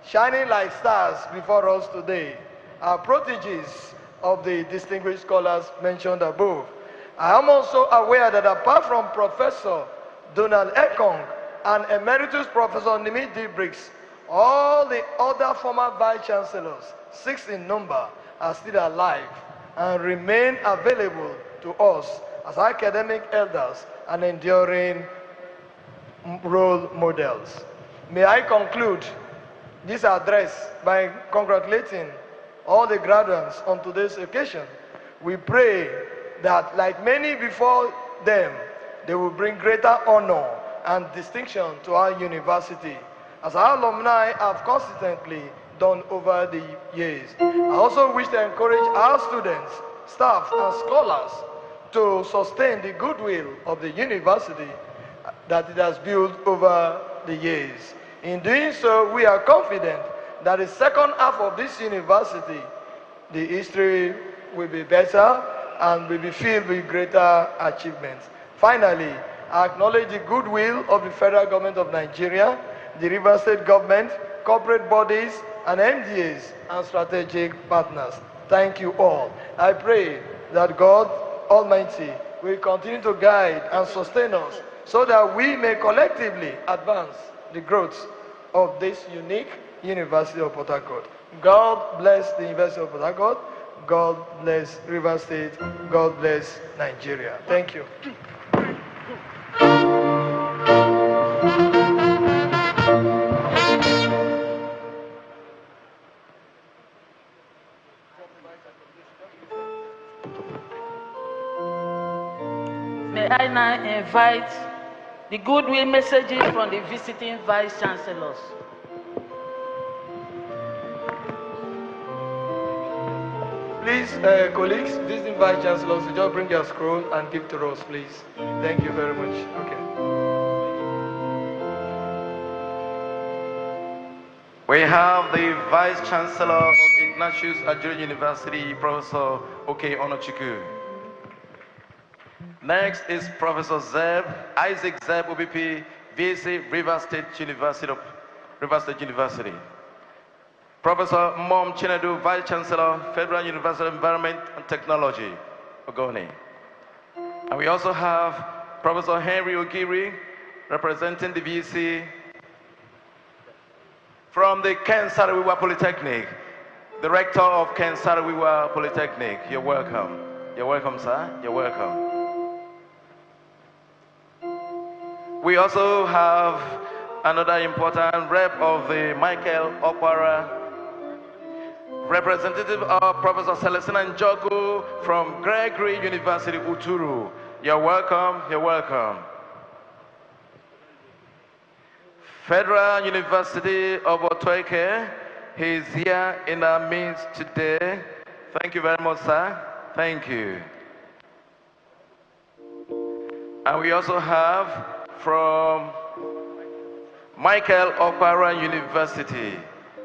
shining like stars before us today are proteges of the distinguished scholars mentioned above. I am also aware that apart from Professor Donald Ekong and Emeritus Professor Nimi D. Briggs, all the other former Vice Chancellors, 6 in number, are still alive and remain available to us as academic elders and enduring role models. May I conclude this address by congratulating all the graduates on today's occasion. We pray that, like many before them, they will bring greater honor and distinction to our university, as our alumni have consistently done over the years. I also wish to encourage our students staff, and scholars to sustain the goodwill of the university that it has built over the years. In doing so, we are confident that the second half of this university, the history will be better and will be filled with greater achievements. Finally, I acknowledge the goodwill of the federal government of Nigeria, the Rivers State government, corporate bodies, and MDAs and strategic partners. Thank you all. I pray that God Almighty will continue to guide and sustain us so that we may collectively advance the growth of this unique University of Port Harcourt. God bless the University of Port Harcourt. God bless Rivers State. God bless Nigeria. Thank you. May I now invite the goodwill messages from the visiting Vice Chancellors. Please, colleagues, visiting Vice Chancellors, just bring your scroll and give to us, please. Thank you very much. Okay. We have the Vice Chancellor of Ignatius Ajuri University, Professor Oke Onochukwu. Next is Professor Zeb, Isaac Zeb, OBP, VC, Rivers State University. Professor Mom Chinedu, Vice Chancellor, Federal University of Environment and Technology, Ogoni. And we also have Professor Henry Ogiri, representing the VC from the Ken Saro-Wiwa Polytechnic, the rector of Ken Saro-Wiwa Polytechnic. You're welcome. You're welcome, sir. You're welcome. We also have another important rep of the Michael Opara, representative of Professor Celestina Njoku from Gregory University, Uturu. You're welcome. You're welcome. Federal University of Otoike, he's here in our midst today. Thank you very much, sir. Thank you. And we also have from Michael Opara University,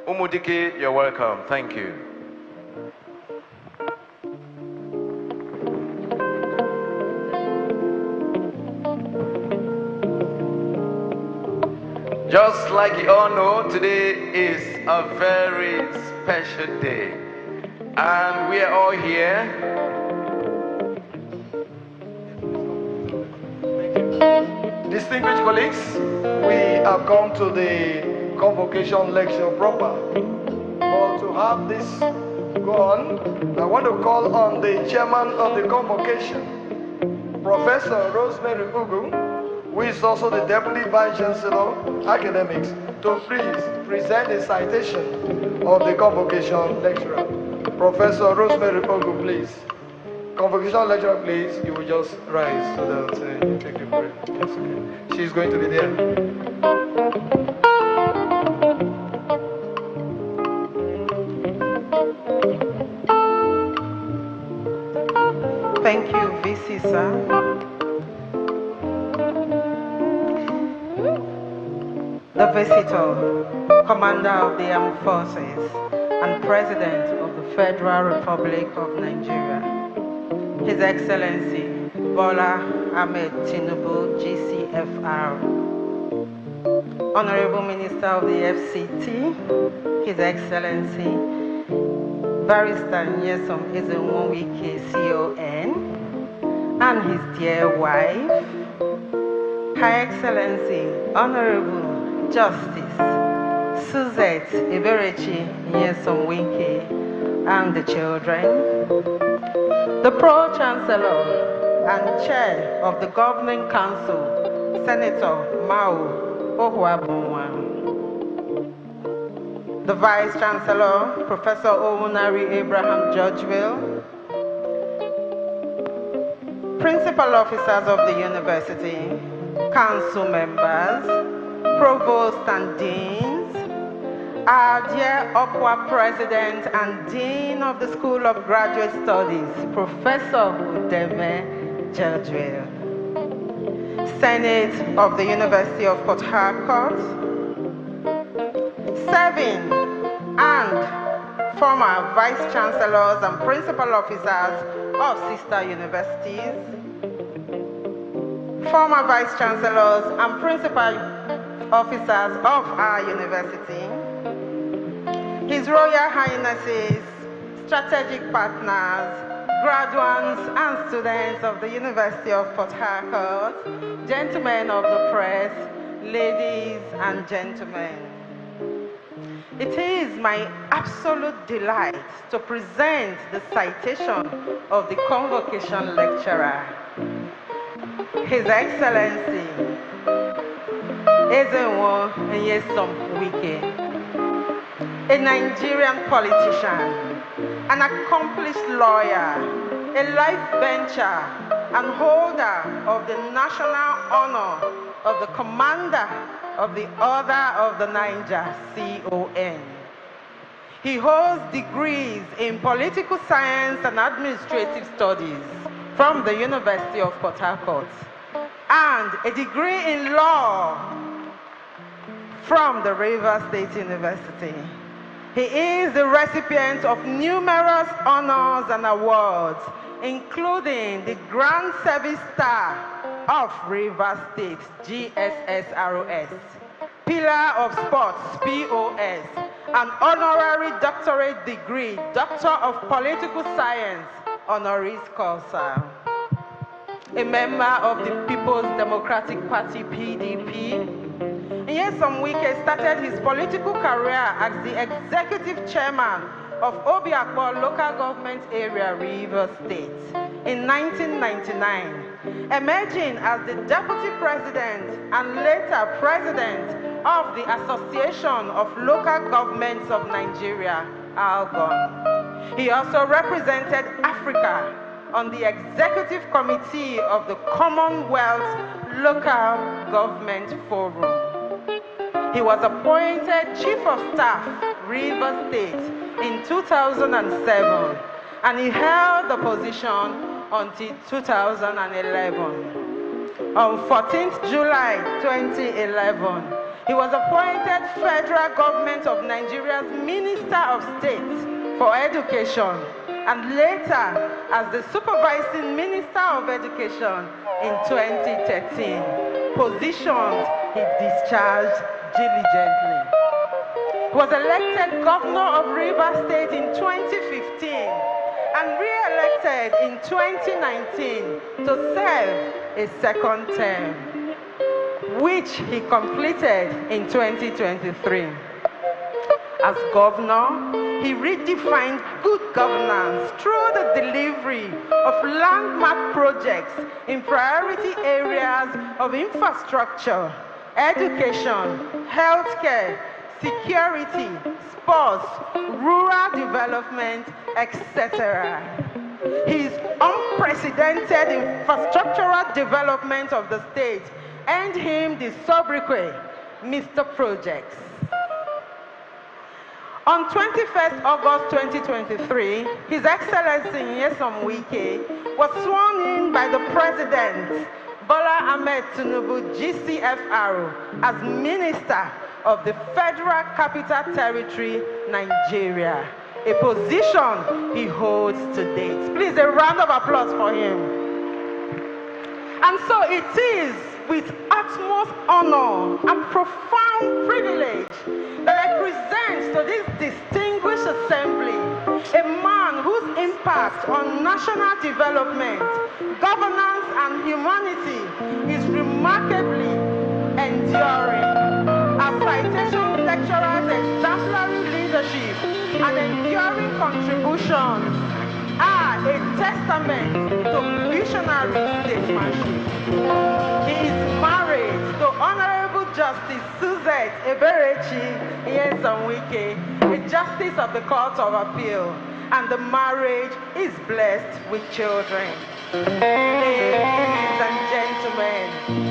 Umudike, you're welcome. Thank you. Just like you all know, today is a very special day. And we are all here. Distinguished colleagues, we have come to the convocation lecture proper. But to have this go on, I want to call on the chairman of the convocation, Professor Rosemary Ugu, who is also the Deputy Vice Chancellor, Academics, to please present the citation of the convocation lecturer. Professor Rosemary Ugu, please. Convocation lecturer, please. You will just rise so that you take the break. Yes, okay. She's going to be there. Thank you, VC, sir. The Visitor, Commander of the Armed Forces and President of the Federal Republic of Nigeria, His Excellency Bola Ahmed Tinubu, GCFR, Honorable Minister of the FCT, His Excellency Barrister Nyesom Ezenwonwike CON, and his dear wife, Her Excellency Honorable Justice Suzette Eberechi Nyesom-Wike, and the children, the Pro-Chancellor and Chair of the Governing Council, Senator Mao Ohuabunwa, the Vice Chancellor, Professor Owunari Abraham Georgeville, Principal Officers of the University, Council members, Provost and Deans, our dear Upward President and Dean of the School of Graduate Studies, Professor Udeme Jadwin, Senate of the University of Port Harcourt, serving and former Vice Chancellors and Principal Officers of sister universities, former Vice Chancellors and Principal Officers of our university, His Royal Highnesses, strategic partners, graduates and students of the University of Port Harcourt, gentlemen of the press, ladies and gentlemen. It is my absolute delight to present the citation of the Convocation lecturer, His Excellency Ezenwo Nyesom Wike, a Nigerian politician, an accomplished lawyer, a life bencher, and holder of the national honor of the Commander of the Order of the Niger, CON. He holds degrees in political science and administrative studies from the University of Port Harcourt and a degree in law from the Rivers State University. He is the recipient of numerous honors and awards, including the Grand Service Star of Rivers State, GSSROS, Pillar of Sports, POS, an honorary doctorate degree, Doctor of Political Science, honoris causa. A member of the People's Democratic Party, PDP, Nyesom Wike started his political career as the executive chairman of Obiakpo Local Government Area, Rivers State, in 1999, emerging as the deputy president and later president of the Association of Local Governments of Nigeria, ALGON. He also represented Africa on the executive committee of the Commonwealth Local Government Forum. He was appointed Chief of Staff, Rivers State, in 2007, and he held the position until 2011. On 14th July 2011, he was appointed Federal Government of Nigeria's Minister of State for Education, and later as the Supervising Minister of Education in 2013, positions he discharged diligently. He was elected Governor of Rivers State in 2015 and re-elected in 2019 to serve a second term, which he completed in 2023. As governor, he redefined good governance through the delivery of landmark projects in priority areas of infrastructure, education, healthcare, security, sports, rural development, etc. His unprecedented infrastructural development of the state earned him the sobriquet, Mr. Projects. On 21st August 2023, His Excellency Nyesom Wike was sworn in by the President, Bola Ahmed Tinubu, GCFR, as Minister of the Federal Capital Territory, Nigeria, a position he holds to date. Please, a round of applause for him. And so it is with utmost honor and profound privilege that I present to this distinguished assembly a man whose impact on national development, governance, and humanity is remarkably enduring. Our citation lecturer's exemplary leadership and enduring contributions are a testament to visionary statesmanship. He is married to Honorable Justice Suzette Eberechi Nyesom Wike, a justice of the Court of Appeal, and the marriage is blessed with children. Ladies and gentlemen,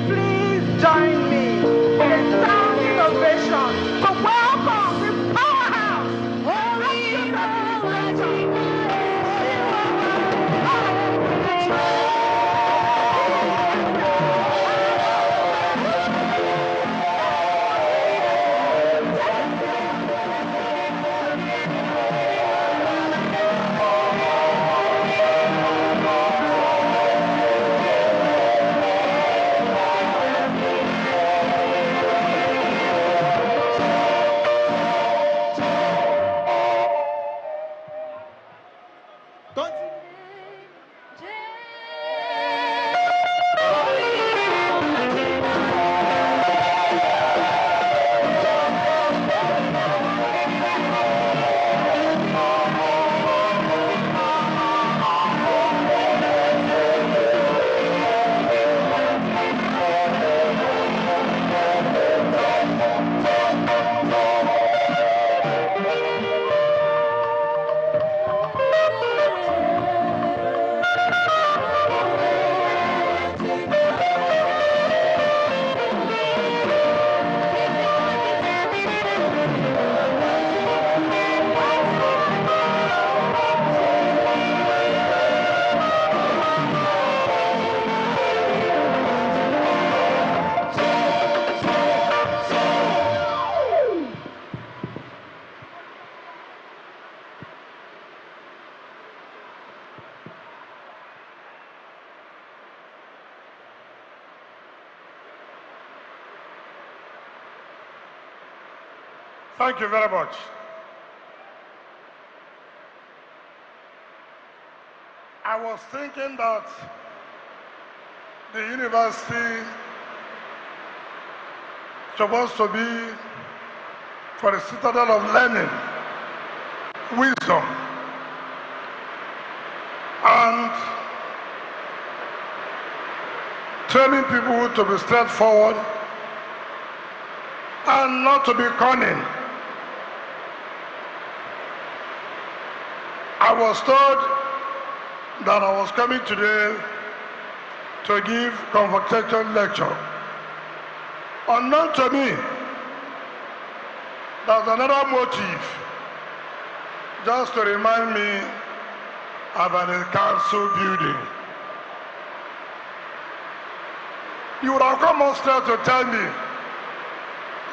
please join me in a sounding ovation to welcome the Thank you very much. I was thinking that the university supposed to be for a citadel of learning, wisdom, and training people to be straightforward and not to be cunning. I was told that I was coming today to give convocation lecture. Unknown to me, there's another motive, just to remind me about the council building. You would have come upstairs to tell me,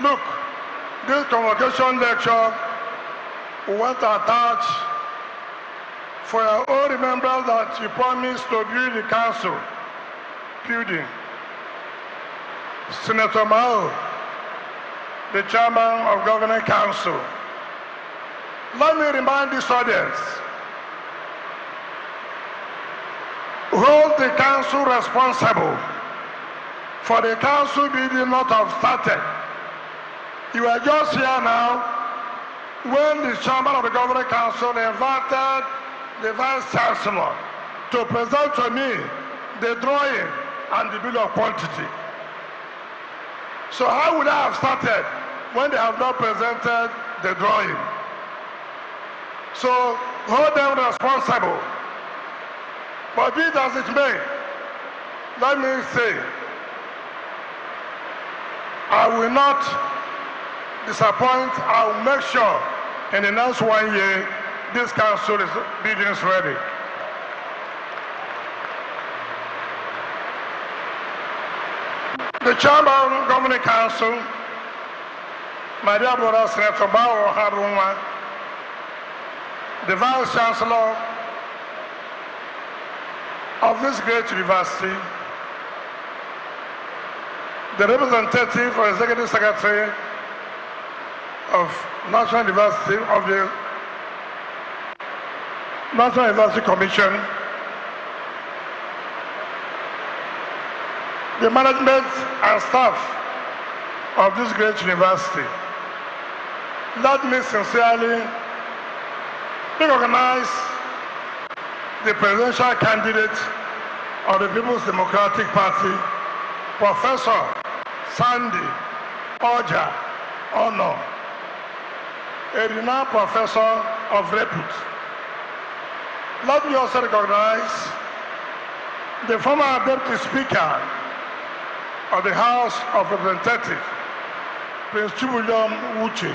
look, this convocation lecture we want to attach for your own remembrance that you promised to build the council building. Senator Mao, the chairman of Governing Council. Let me remind this audience, hold the council responsible for the council building not have started. You are just here now when the chairman of the Governing Council invited the Vice Chancellor to present to me the drawing and the bill of quantity. So how would I have started when they have not presented the drawing? So hold them responsible. But be it as it may, let me say, I will not disappoint. I will make sure in the next 1 year this council building is ready. The chairman of Governing Council, my dear brother Senator Bao Harunwa, the Vice Chancellor of this great university, the representative or Executive Secretary of National University of the National University Commission, the management and staff of this great university. Let me sincerely recognize the presidential candidate of the People's Democratic Party, Professor Sandy Oja Ono, a renowned professor of repute. Let me also recognize the former Deputy Speaker of the House of Representatives, Prince Chibuliom Uche.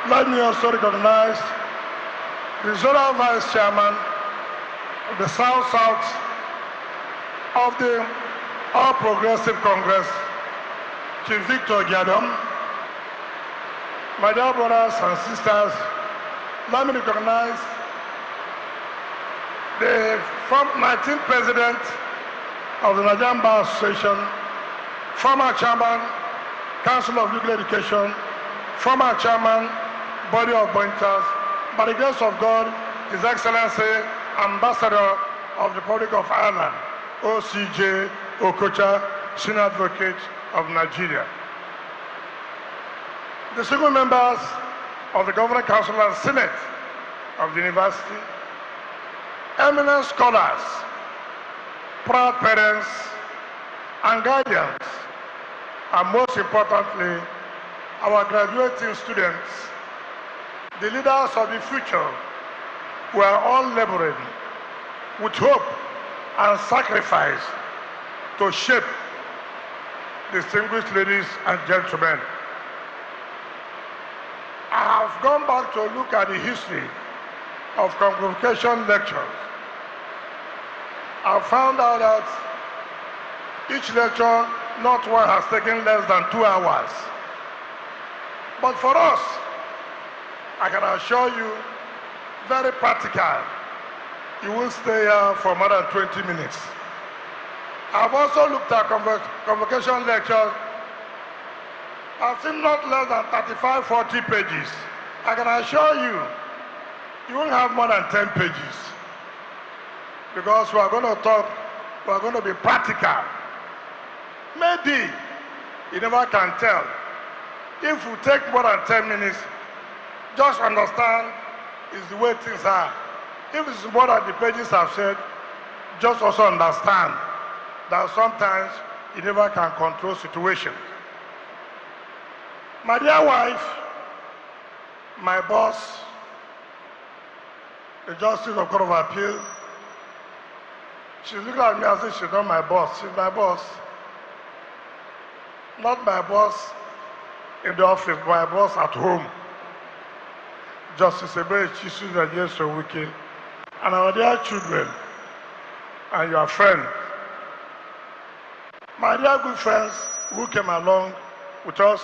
Let me also recognize the Zonal Vice Chairman of the South-South of the All Progressive Congress, Chief Victor Giadom. My dear brothers and sisters, let me recognize the 19th President of the Nigerian Bar Association, former Chairman, Council of Legal Education, former Chairman, Body of Pointers, by the grace of God, His Excellency, Ambassador of the Republic of Ireland, OCJ Okocha, Senior Advocate of Nigeria. The single members of the Governing Council and Senate of the University, eminent scholars, proud parents and guardians, and most importantly, our graduating students, the leaders of the future, who are all laboring with hope and sacrifice to shape distinguished ladies and gentlemen. I have gone back to look at the history of convocation lectures. I found out that each lecture, not one, has taken less than 2 hours. But for us, I can assure you, very practical. You will stay here for more than 20 minutes. I've also looked at convocation lectures I've seen not less than 35, 40 pages. I can assure you, you won't have more than 10 pages. Because we are going to talk, we are going to be practical. Maybe, you never can tell. If we take more than 10 minutes, just understand is the way things are. If it's more than the pages have said, just also understand that sometimes you never can control situations. My dear wife, my boss, the Justice of Court of Appeal, she's looking at me and says she's not my boss. She's my boss. Not my boss in the office, my boss at home. Justice Ebere Chisu and Yeso Wiki, and our dear children, and your friends. My dear good friends who came along with us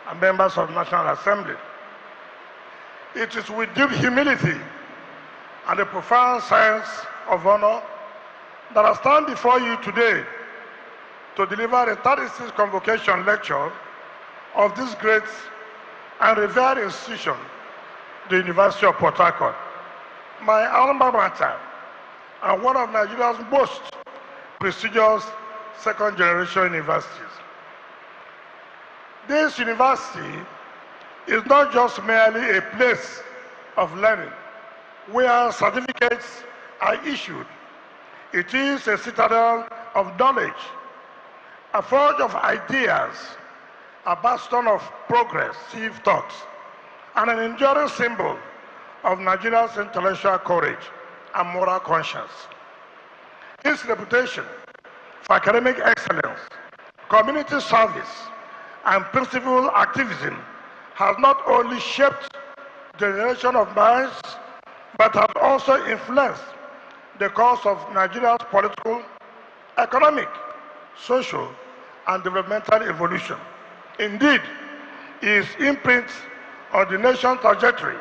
and members of the National Assembly. It is with deep humility and a profound sense of honor that I stand before you today to deliver the 36th Convocation lecture of this great and revered institution, the University of Port Harcourt, my alma mater, and one of Nigeria's most prestigious second-generation universities. This university is not just merely a place of learning where certificates are issued. It is a citadel of knowledge, a forge of ideas, a bastion of progressive thoughts, and an enduring symbol of Nigeria's intellectual courage and moral conscience. Its reputation for academic excellence, community service, and principled activism has not only shaped the generation of minds, but has also influenced the course of Nigeria's political, economic, social, and developmental evolution. Indeed, its imprint on the nation's trajectory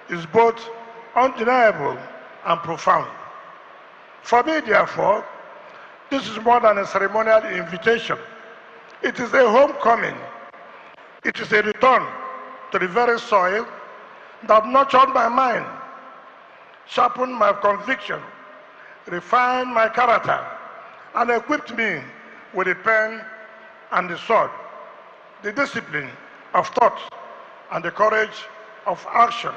is both undeniable and profound. For me, therefore, this is more than a ceremonial invitation. It is a homecoming. It is a return to the very soil that nurtured my mind, sharpened my conviction, refined my character, and equipped me with the pen and the sword, the discipline of thought, and the courage of action,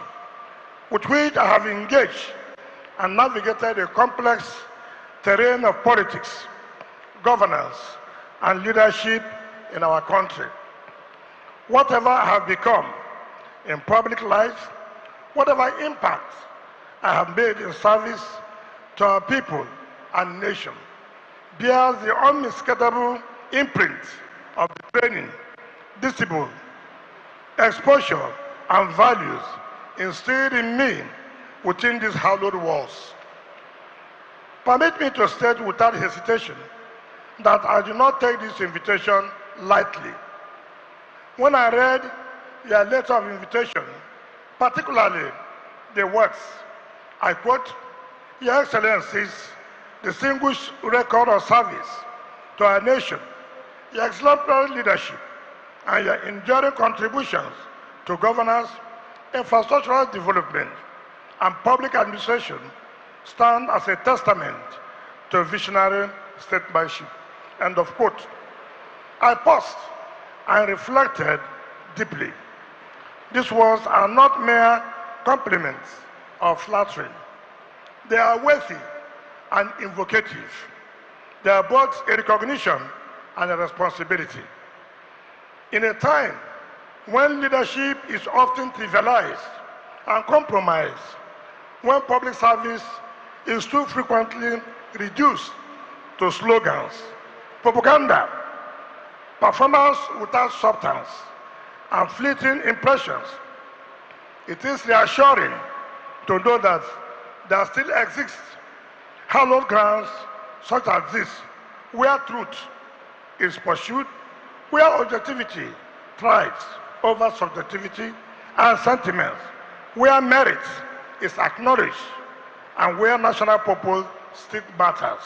with which I have engaged and navigated a complex terrain of politics, governance, and leadership in our country. Whatever I have become in public life, whatever impact I have made in service to our people and nation, bears the unmistakable imprint of the training, discipline, exposure, and values instilled in me within these hallowed walls. Permit me to state without hesitation that I do not take this invitation lightly. When I read your letter of invitation, particularly the words, I quote, "Your Excellency's distinguished record of service to our nation, your exemplary leadership, and your enduring contributions to governance, infrastructural development, and public administration stand as a testament to visionary statesmanship." End of quote. I paused and reflected deeply. These words are not mere compliments or flattery. They are weighty and invocative. They are both a recognition and a responsibility. In a time when leadership is often trivialized and compromised, when public service is too frequently reduced to slogans, propaganda, performance without substance, and fleeting impressions, it is reassuring to know that there still exists hallowed grounds such as this, where truth is pursued, where objectivity thrives over subjectivity and sentiments, where merit is acknowledged, and where national purpose still matters.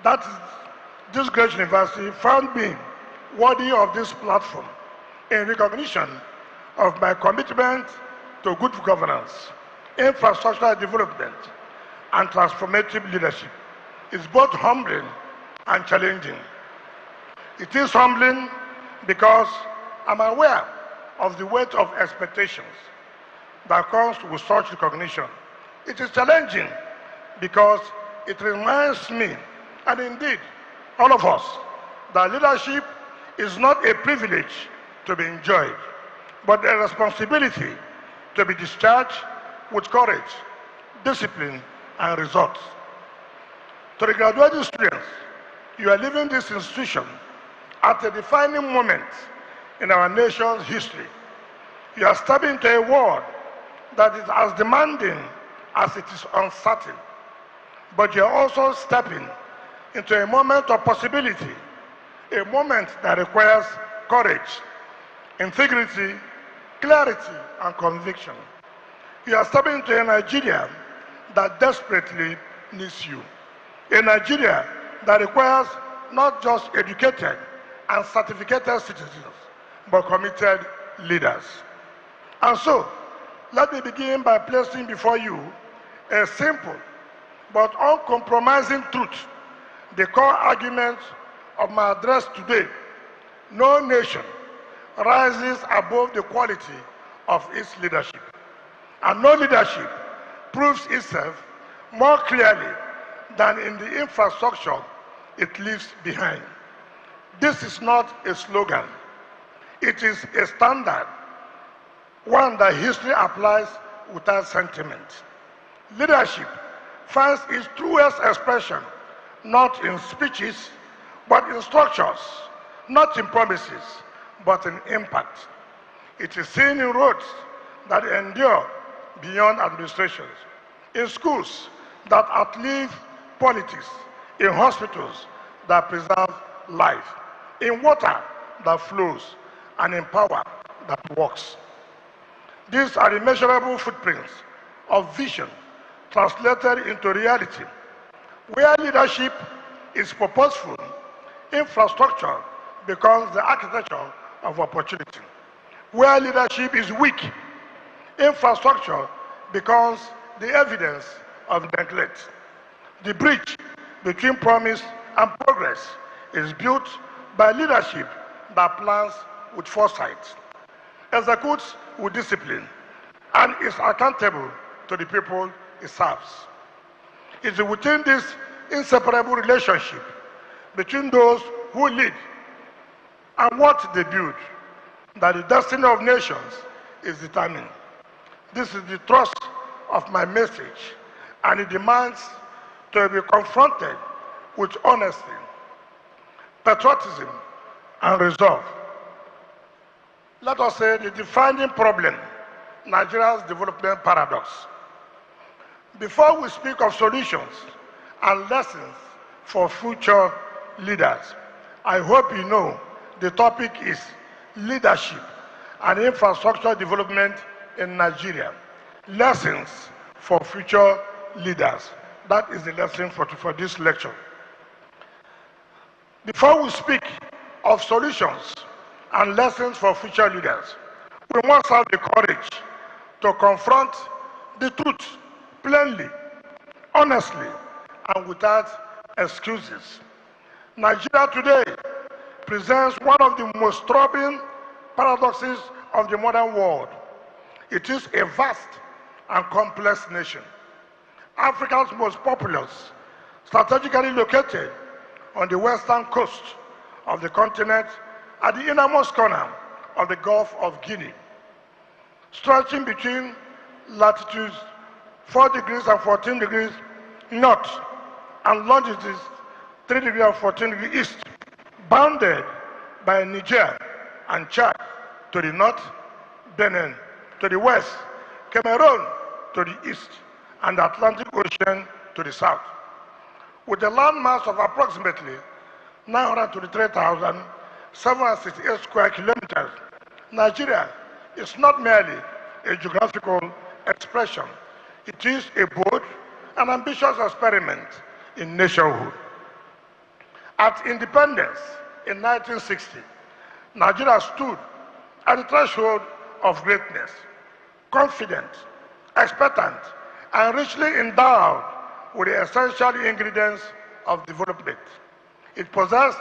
That is, this great university found me worthy of this platform in recognition of my commitment to good governance, infrastructural development, and transformative leadership is both humbling and challenging. It is humbling because I'm aware of the weight of expectations that comes with such recognition. It is challenging because it reminds me, and indeed all of us, that leadership is not a privilege to be enjoyed, but a responsibility to be discharged with courage, discipline, and results. To the graduating students, you are leaving this institution at a defining moment in our nation's history. You are stepping into a world that is as demanding as it is uncertain. But you are also stepping into a moment of possibility, a moment that requires courage, integrity, clarity, and conviction. You are stepping into a Nigeria that desperately needs you. A Nigeria that requires not just educated and certificated citizens, but committed leaders. And so, let me begin by placing before you a simple but uncompromising truth, the core argument of my address today. No nation rises above the quality of its leadership, and no leadership proves itself more clearly than in the infrastructure it leaves behind. This is not a slogan. It is a standard, one that history applies without sentiment. Leadership finds its truest expression not in speeches, but in structures, not in promises, but in impact. It is seen in roads that endure beyond administrations, in schools that outlive politics, in hospitals that preserve life, in water that flows, and in power that works. These are immeasurable footprints of vision translated into reality. Where leadership is purposeful, infrastructure becomes the architecture of opportunity. Where leadership is weak, infrastructure becomes the evidence of neglect. The bridge between promise and progress is built by leadership that plans with foresight, executes with discipline, and is accountable to the people it serves. It is within this inseparable relationship between those who lead and what they build that the destiny of nations is determined. This is the thrust of my message, and it demands to be confronted with honesty, patriotism, and resolve. Let us say the defining problem, Nigeria's development paradox. Before we speak of solutions and lessons for future leaders, I hope you know the topic is leadership and infrastructure development in Nigeria. Lessons for future leaders. That is the lesson for this lecture. Before we speak of solutions and lessons for future leaders, we must have the courage to confront the truth plainly, honestly, and without excuses. Nigeria today presents one of the most troubling paradoxes of the modern world. It is a vast and complex nation, Africa's most populous, strategically located on the western coast of the continent at the innermost corner of the Gulf of Guinea, stretching between latitudes 4 degrees and 14 degrees north and longitudes 3 degrees and 14 degrees east, bounded by Niger and Chad to the north, Benin to the west, Cameroon to the east, and the Atlantic Ocean to the south. With a landmass of approximately 923,768 square kilometers, Nigeria is not merely a geographical expression. It is a bold and ambitious experiment in nationhood. At independence in 1960, Nigeria stood at the threshold of greatness, confident, expectant, and richly endowed with the essential ingredients of development. It possessed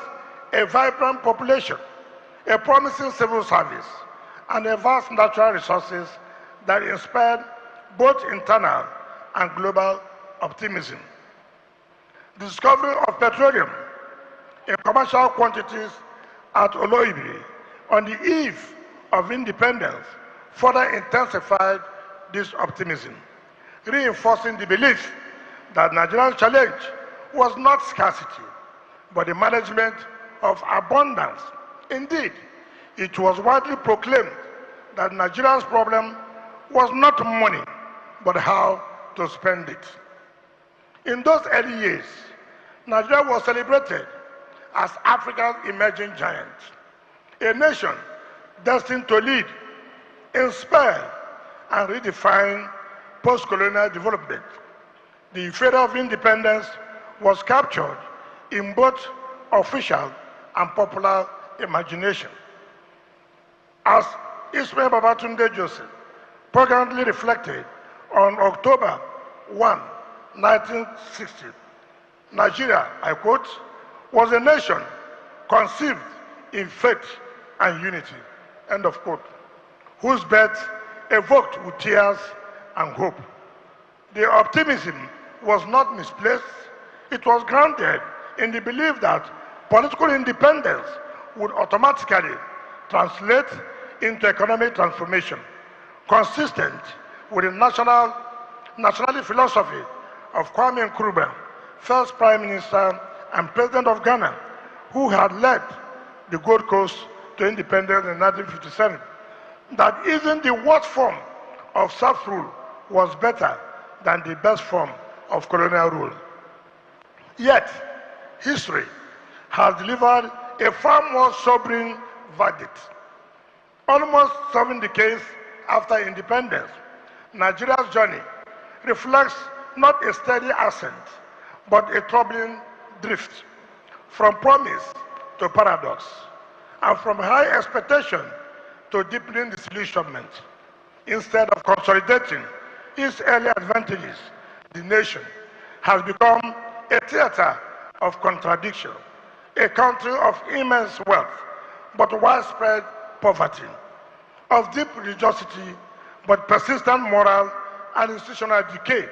a vibrant population, a promising civil service, and a vast natural resources that inspired both internal and global optimism. The discovery of petroleum in commercial quantities at Oloibiri on the eve of independence further intensified this optimism, reinforcing the belief that Nigeria's challenge was not scarcity, but the management of abundance. Indeed, it was widely proclaimed that Nigeria's problem was not money, but how to spend it. In those early years, Nigeria was celebrated as Africa's emerging giant, a nation destined to lead, inspire, and redefine post-colonial development. The fate of independence was captured in both official and popular imagination. As Ismail Babatunde Joseph poignantly reflected on October 1, 1960, Nigeria, I quote, was a nation conceived in faith and unity, end of quote, whose birth evoked with tears and hope. The optimism was not misplaced. It was grounded in the belief that political independence would automatically translate into economic transformation, consistent with the nationalist philosophy of Kwame Nkrumah, first Prime Minister and President of Ghana, who had led the Gold Coast to independence in 1957, that even the worst form of self-rule was better than the best form of colonial rule. Yet, history has delivered a far more sobering verdict. Almost 7 decades after independence, Nigeria's journey reflects not a steady ascent, but a troubling drift from promise to paradox, and from high expectation to deepening disillusionment. Instead of consolidating its early advantages, the nation has become a theater of contradiction, a country of immense wealth, but widespread poverty, of deep religiosity, but persistent moral and institutional decay,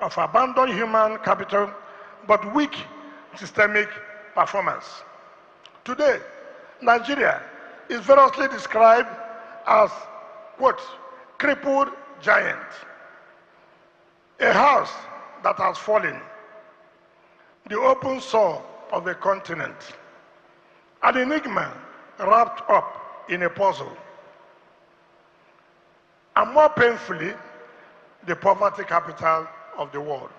of abandoned human capital, but weak systemic performance. Today, Nigeria is variously described as, quote, crippled giant, a house that has fallen, the open sore of a continent, an enigma wrapped up in a puzzle, and more painfully, the poverty capital of the world.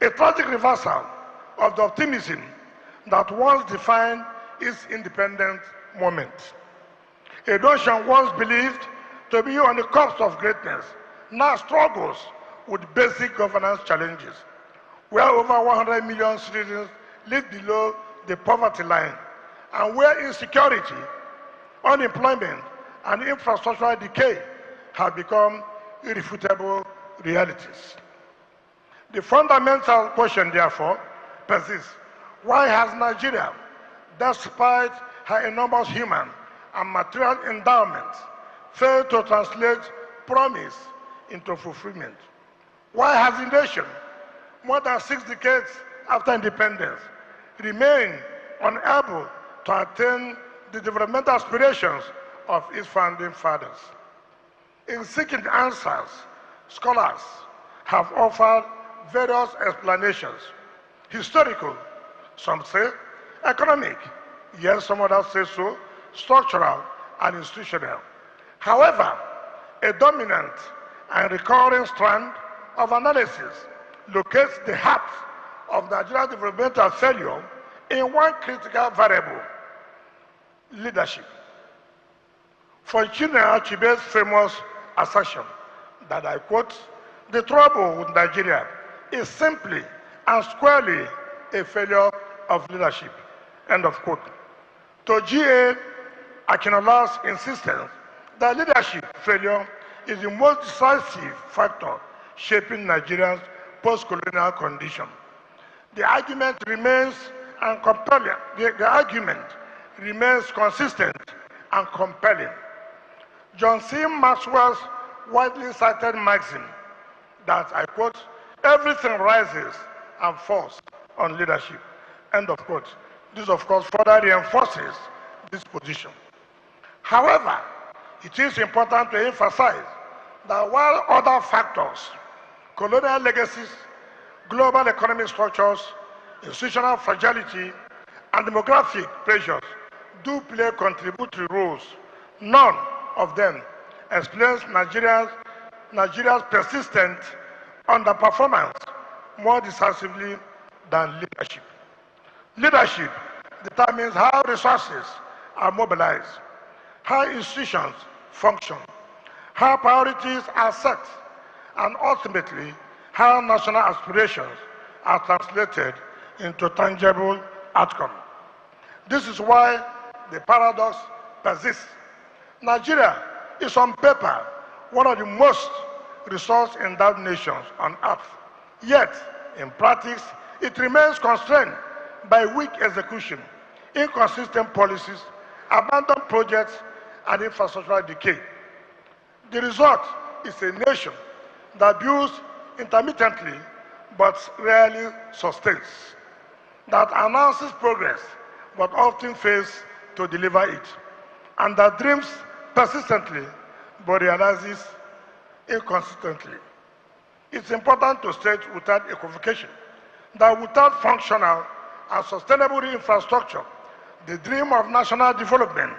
A tragic reversal of the optimism that once defined its independent moment. A nation once believed to be on the cusp of greatness now struggles with basic governance challenges, where over 100 million citizens live below the poverty line, and where insecurity, unemployment, and infrastructural decay have become irrefutable realities. The fundamental question, therefore, persists. Why has Nigeria, despite her enormous human and material endowments, failed to translate promise into fulfillment? Why has the nation, more than 6 decades after independence, remained unable to attain the developmental aspirations of its founding fathers? In seeking answers, scholars have offered various explanations. Historical, some say; economic, yes, some others say so; structural and institutional. However, a dominant and recurring strand of analysis locates the heart of Nigeria's developmental failure in one critical variable: leadership. For Chinua Achebe's famous assertion that, I quote, "The trouble with Nigeria is simply and squarely a failure of leadership," end of quote. To G.A. Akinola's insistence that leadership failure is the most decisive factor shaping Nigeria's post-colonial condition. The argument remains and compelling. The argument remains consistent and compelling. John C. Maxwell's widely cited maxim that, I quote, everything rises and falls on leadership, end of quote. This, of course, further reinforces this position. However, it is important to emphasize that while other factors, colonial legacies, global economic structures, institutional fragility, and demographic pressures do play contributory roles, none of them explains Nigeria's persistent underperformance more decisively than leadership. Leadership determines how resources are mobilized, how institutions function, how priorities are set, and ultimately how national aspirations are translated into tangible outcome. This is why the paradox persists. Nigeria is on paper one of the most resource-endowed nations on earth. Yet, in practice, it remains constrained by weak execution, inconsistent policies, abandoned projects, and infrastructural decay. The result is a nation that builds intermittently but rarely sustains, that announces progress but often fails to deliver it, and that dreams persistently but realizes inconsistently. It's important to state without equivocation that without functional and sustainable infrastructure, the dream of national development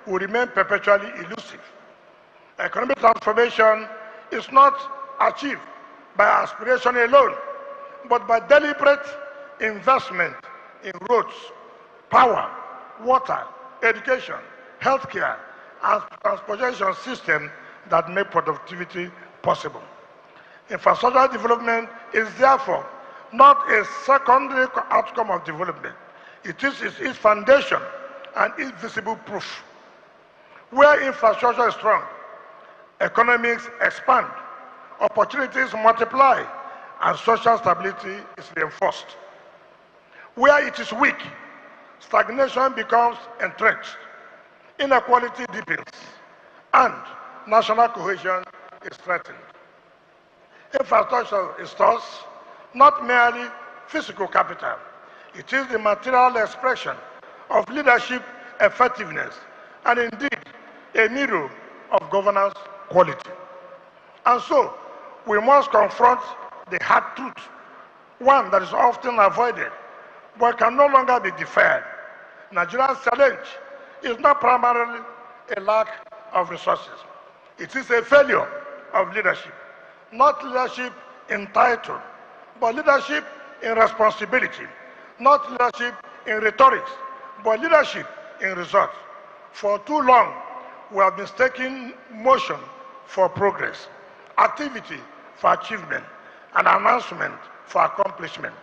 will remain perpetually elusive. Economic transformation is not achieved by aspiration alone, but by deliberate investment in roads, power, water, education, healthcare, and transportation systems that make productivity possible. Infrastructure development is therefore not a secondary outcome of development. It is its foundation and its visible proof. Where infrastructure is strong, economies expand, opportunities multiply, and social stability is reinforced. Where it is weak, stagnation becomes entrenched, inequality deepens, and national cohesion is threatened. Infrastructure is thus not merely physical capital, it is the material expression of leadership effectiveness and indeed a mirror of governance quality. And so, we must confront the hard truth, one that is often avoided, but can no longer be deferred. Nigeria's challenge is not primarily a lack of resources. It is a failure of leadership. Not leadership in title, but leadership in responsibility. Not leadership in rhetoric, but leadership in results. For too long, we have mistaken motion for progress, activity for achievement, and announcement for accomplishment.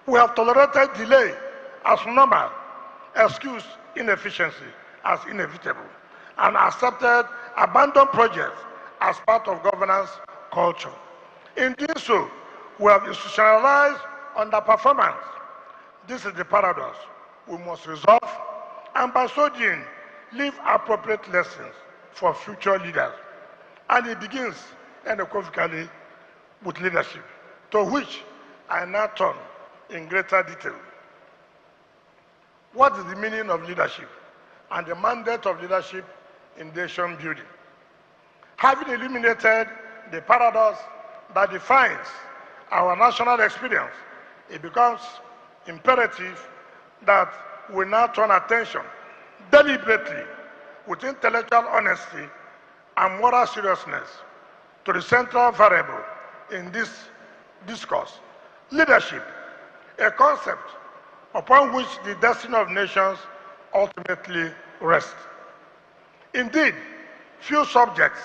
We have tolerated delay as normal, excused inefficiency as inevitable, and accepted abandoned projects as part of governance culture. In doing so, we have institutionalized underperformance. This is the paradox we must resolve, and by so doing, leave appropriate lessons for future leaders. And it begins unequivocally with leadership, to which I now turn in greater detail. What is the meaning of leadership and the mandate of leadership in nation building? Having eliminated the paradox that defines our national experience, it becomes imperative that we now turn attention deliberately, with intellectual honesty and moral seriousness, to the central variable in this discourse: leadership, a concept upon which the destiny of nations ultimately rests. Indeed, few subjects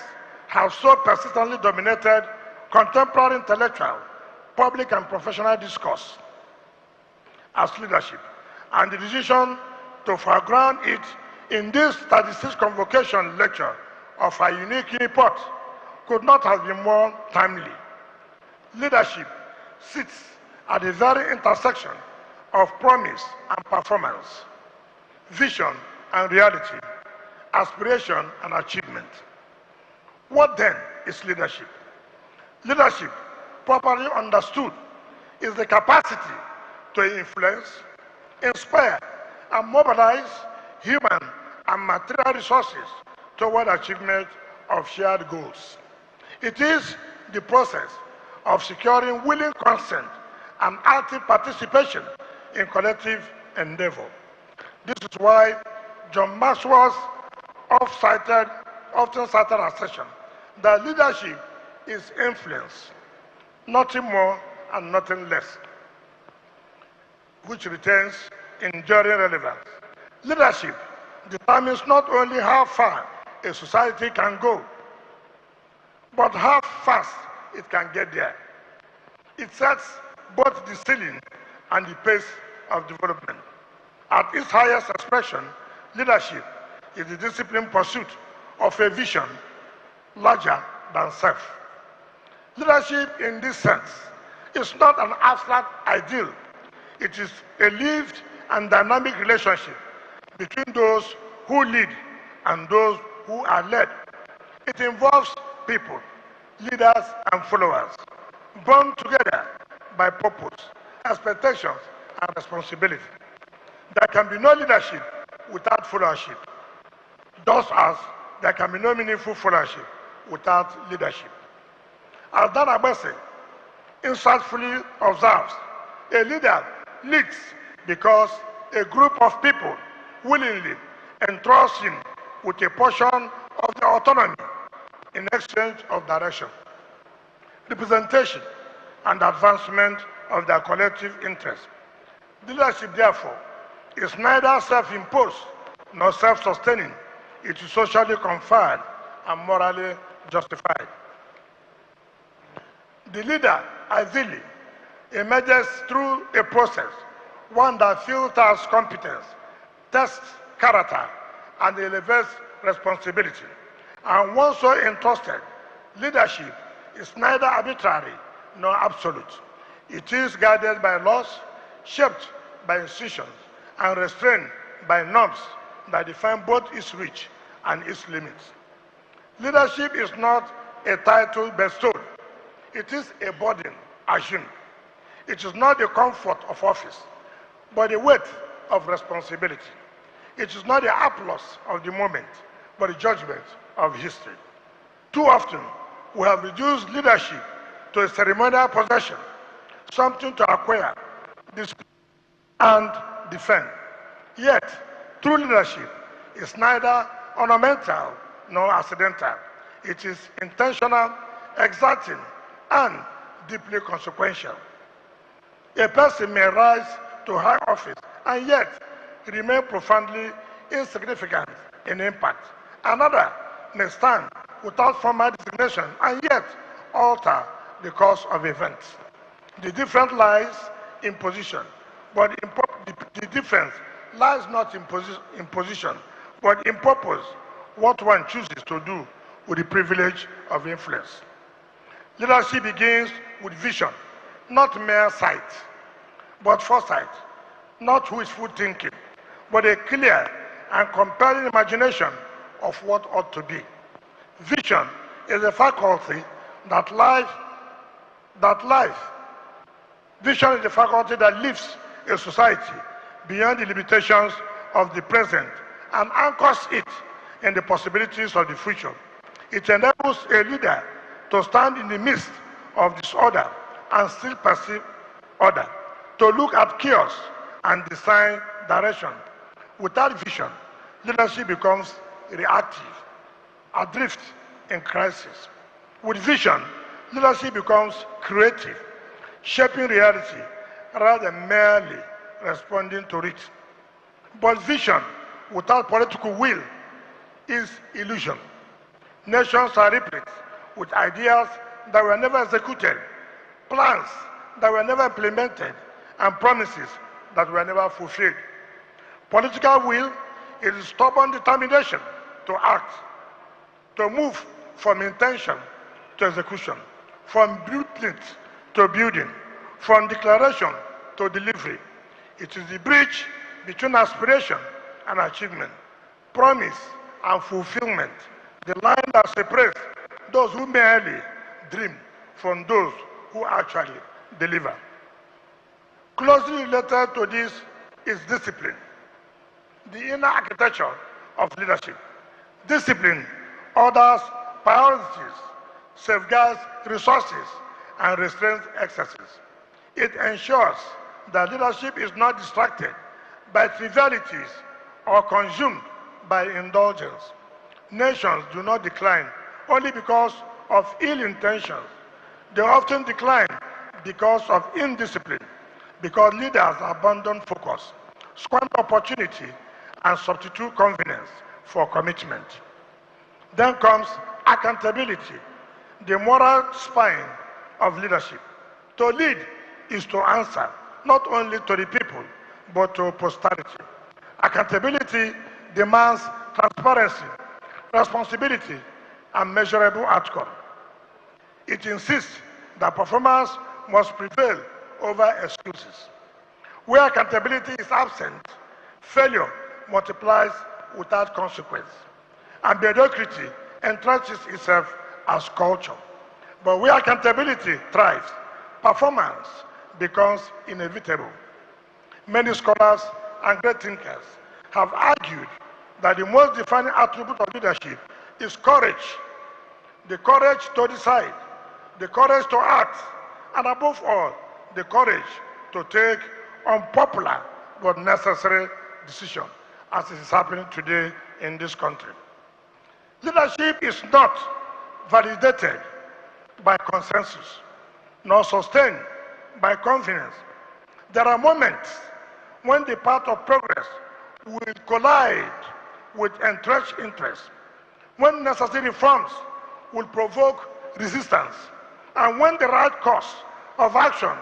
have so persistently dominated contemporary intellectual, public and professional discourse as leadership, and the decision to foreground it in this 36th convocation lecture of our unique UNIPORT could not have been more timely. Leadership sits at the very intersection of promise and performance, vision and reality, aspiration and achievement. What then is leadership? Leadership, properly understood, is the capacity to influence, inspire, and mobilize human and material resources toward achievement of shared goals. It is the process of securing willing consent and active participation in collective endeavor. This is why John Maxwell's often cited assertion that leadership is influence, nothing more and nothing less, which retains enduring relevance. Leadership determines not only how far a society can go, but how fast it can get there. It sets both the ceiling and the pace of development. At its highest expression, leadership is the disciplined pursuit of a vision larger than self. Leadership in this sense is not an abstract ideal. It is a lived and dynamic relationship between those who lead and those who are led. It involves people, leaders and followers, bound together by purpose, expectations, and responsibility. There can be no leadership without followership, just as there can be no meaningful followership without leadership. As Dan Agbese insightfully observes, a leader leads because a group of people willingly entrusts him with a portion of their autonomy in exchange of direction, representation, and advancement of their collective interests. Leadership, therefore, is neither self-imposed nor self-sustaining. It is socially conferred and morally justified. The leader, ideally, emerges through a process, one that filters competence, tests character, and elevates responsibility. And once so entrusted, leadership is neither arbitrary nor absolute. It is guided by laws, shaped by institutions, and restrained by norms that define both its reach and its limits. Leadership is not a title bestowed. It is a burden assumed. It is not the comfort of office, but the weight of responsibility. It is not the applause of the moment, but the judgment of history. Too often, we have reduced leadership to a ceremonial possession, something to acquire, display, and defend. Yet, true leadership is neither ornamental nor accidental. It is intentional, exacting, and deeply consequential. A person may rise to high office and yet remain profoundly insignificant in impact. Another may stand without formal designation and yet alter the course of events. The difference lies in position, but the difference lies not in position, but in purpose, what one chooses to do with the privilege of influence. Leadership begins with vision, not mere sight, but foresight, not wishful thinking, but a clear and compelling imagination of what ought to be. Vision is a faculty Vision is the faculty that lifts a society beyond the limitations of the present and anchors it in the possibilities of the future. It enables a leader to stand in the midst of disorder and still perceive order, to look at chaos and design direction. Without vision, leadership becomes reactive, adrift in crisis. With vision, leadership becomes creative, shaping reality rather than merely responding to it. But vision without political will is illusion. Nations are replete with ideas that were never executed, plans that were never implemented, and promises that were never fulfilled. Political will it is stubborn determination to act, to move from intention to execution, from blueprint to building, from declaration to delivery. It is the bridge between aspiration and achievement, promise and fulfillment, the line that separates those who merely dream from those who actually deliver. Closely related to this is discipline, the inner architecture of leadership. Discipline orders priorities, safeguards resources, and restrains excesses. It ensures that leadership is not distracted by trivialities or consumed by indulgence. Nations do not decline only because of ill intentions. They often decline because of indiscipline, because leaders abandon focus, squander opportunity, and substitute convenience for commitment. Then comes accountability, the moral spine of leadership. To lead is to answer, not only to the people, but to posterity. Accountability demands transparency, responsibility, and measurable outcome. It insists that performance must prevail over excuses. Where accountability is absent, failure multiplies without consequence, and mediocrity entrenches itself as culture. But where accountability thrives, performance becomes inevitable. Many scholars and great thinkers have argued that the most defining attribute of leadership is courage. The courage to decide, the courage to act, and above all, the courage to take unpopular but necessary decisions, as it is happening today in this country. Leadership is not validated by consensus, nor sustained by confidence. There are moments when the path of progress will collide with entrenched interests, when necessary reforms will provoke resistance, and when the right course of action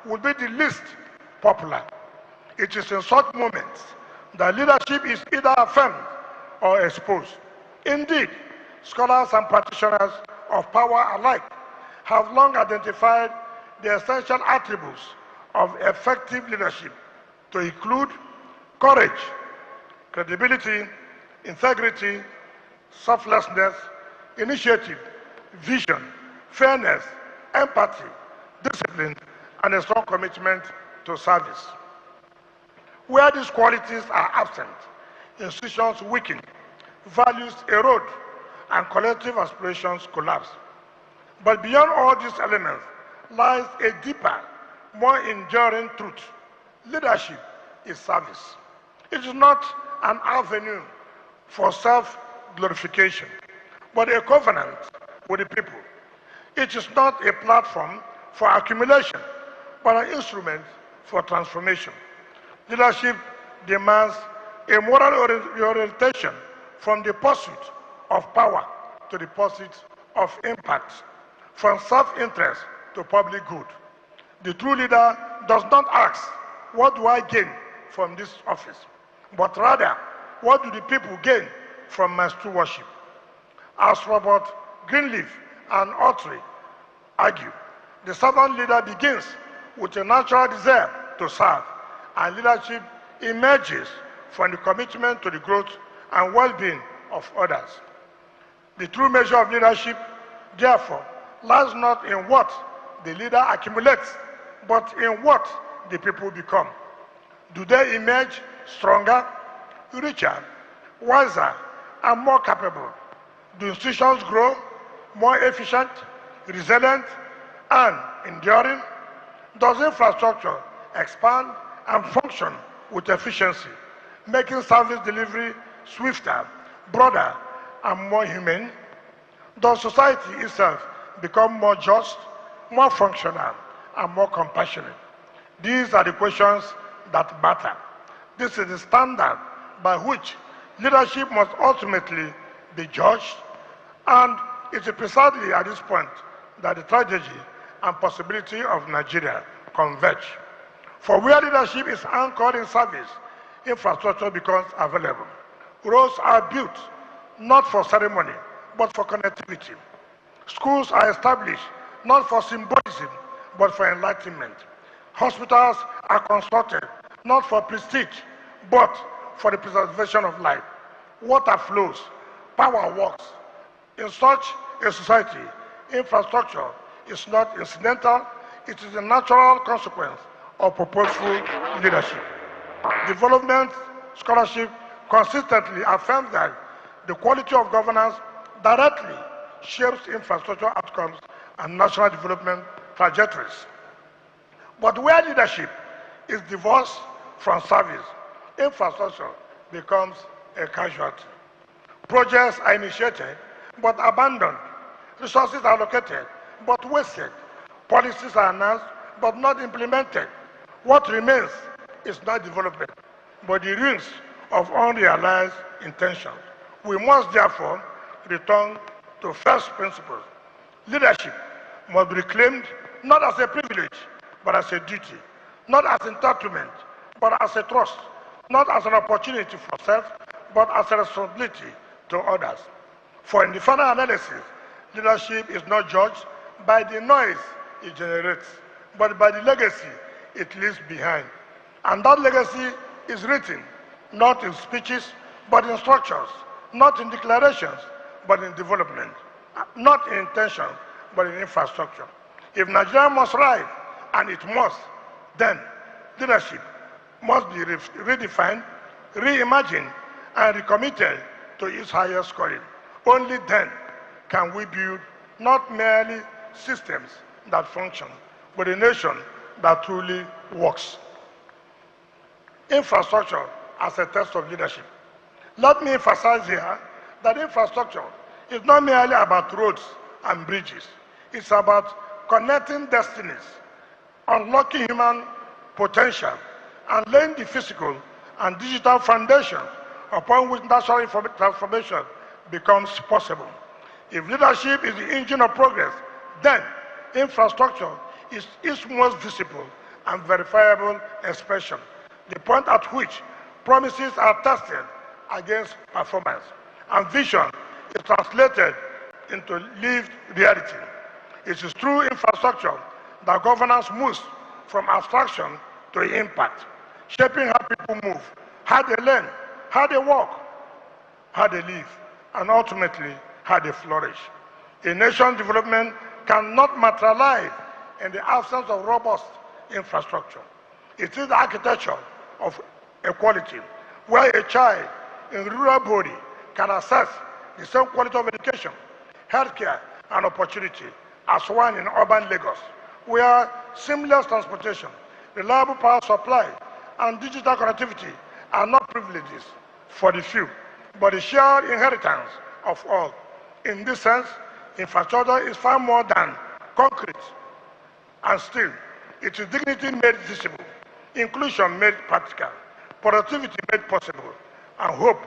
will be the least popular. It is in such moments that leadership is either affirmed or exposed. Indeed, scholars and practitioners of power alike have long identified the essential attributes of effective leadership to include courage, credibility, integrity, selflessness, initiative, vision, fairness, empathy, discipline, and a strong commitment to service. Where these qualities are absent, institutions weaken, values erode, and collective aspirations collapse. But beyond all these elements lies a deeper, more enduring truth. Leadership is service. It is not an avenue for self-glorification, but a covenant with the people. It is not a platform for accumulation, but an instrument for transformation. Leadership demands a moral orientation from the pursuit of power to the pursuit of impact, from self-interest to public good. The true leader does not ask, what do I gain from this office? But rather, what do the people gain from my stewardship? As Robert Greenleaf and Autry argue, the servant leader begins with a natural desire to serve, and leadership emerges from the commitment to the growth and well-being of others. The true measure of leadership, therefore, lies not in what the leader accumulates, but in what the people become. Do they emerge stronger, richer, wiser, and more capable? Do institutions grow more efficient, resilient, and enduring? Does infrastructure expand and function with efficiency, making service delivery swifter, broader, and more humane? Does society itself become more just, more functional, and more compassionate? These are the questions that matter. This is the standard by which leadership must ultimately be judged, and it is precisely at this point that the tragedy and possibility of Nigeria converge. For where leadership is anchored in service, infrastructure becomes available. Roads are built not for ceremony, but for connectivity. Schools are established not for symbolism, but for enlightenment. Hospitals are constructed not for prestige, but for the preservation of life. Water flows, power works. In such a society, infrastructure is not incidental, it is a natural consequence of purposeful leadership. Development scholarship consistently affirms that the quality of governance directly shapes infrastructure outcomes and national development trajectories. But where leadership is divorced from service, infrastructure becomes a casualty. Projects are initiated but abandoned. Resources are allocated but wasted. Policies are announced but not implemented. What remains is not development, but the ruins of unrealized intentions. We must therefore return to first principles. Leadership must be reclaimed not as a privilege, but as a duty, not as entitlement, but as a trust, not as an opportunity for self, but as a responsibility to others. For in the final analysis, leadership is not judged by the noise it generates, but by the legacy it leaves behind. And that legacy is written not in speeches, but in structures, not in declarations, but in development, not in intention, but in infrastructure. If Nigeria must rise, and it must, then leadership must be redefined, reimagined, and recommitted to its highest calling. Only then can we build not merely systems that function, but a nation that truly works. Infrastructure as a test of leadership. Let me emphasize here that infrastructure is not merely about roads and bridges. It's about connecting destinies, unlocking human potential, and laying the physical and digital foundations upon which national transformation becomes possible. If leadership is the engine of progress, then infrastructure is its most visible and verifiable expression, the point at which promises are tested against performance, and vision is translated into lived reality. It is through infrastructure that governance moves from abstraction to impact, shaping how people move, how they learn, how they work, how they live, and ultimately how they flourish. A nation's development cannot materialize in the absence of robust infrastructure. It is the architecture of equality, where a child in rural body can access the same quality of education, healthcare, and opportunity as one in urban Lagos, where seamless transportation, reliable power supply, and digital connectivity are not privileges for the few, but a shared inheritance of all. In this sense, infrastructure is far more than concrete and steel. It is dignity made visible, inclusion made practical, productivity made possible, and hope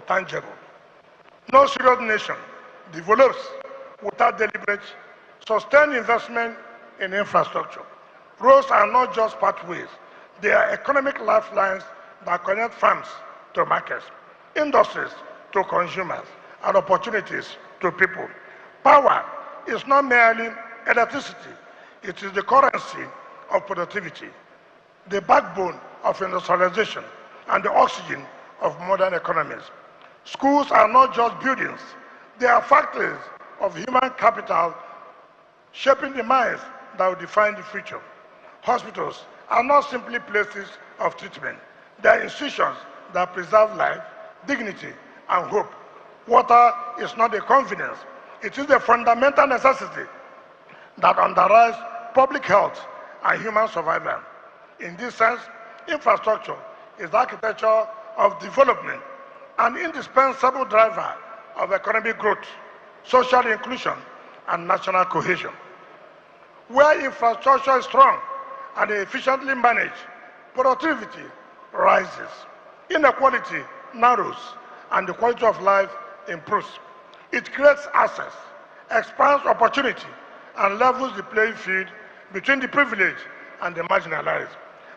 tangible. No serious nation develops without deliberate, sustained investment in infrastructure. Roads are not just pathways, they are economic lifelines that connect farms to markets, industries to consumers, and opportunities to people. Power is not merely electricity, it is the currency of productivity, the backbone of industrialization, and the oxygen of modern economies. Schools are not just buildings, they are factories of human capital shaping the minds that will define the future. Hospitals are not simply places of treatment, they are institutions that preserve life, dignity, and hope. Water is not a convenience, it is a fundamental necessity that underlies public health and human survival. In this sense, infrastructure is the architecture of development, an indispensable driver of economic growth, social inclusion, and national cohesion. Where infrastructure is strong and efficiently managed, productivity rises, inequality narrows, and the quality of life improves. It creates access, expands opportunity, and levels the playing field between the privileged and the marginalized.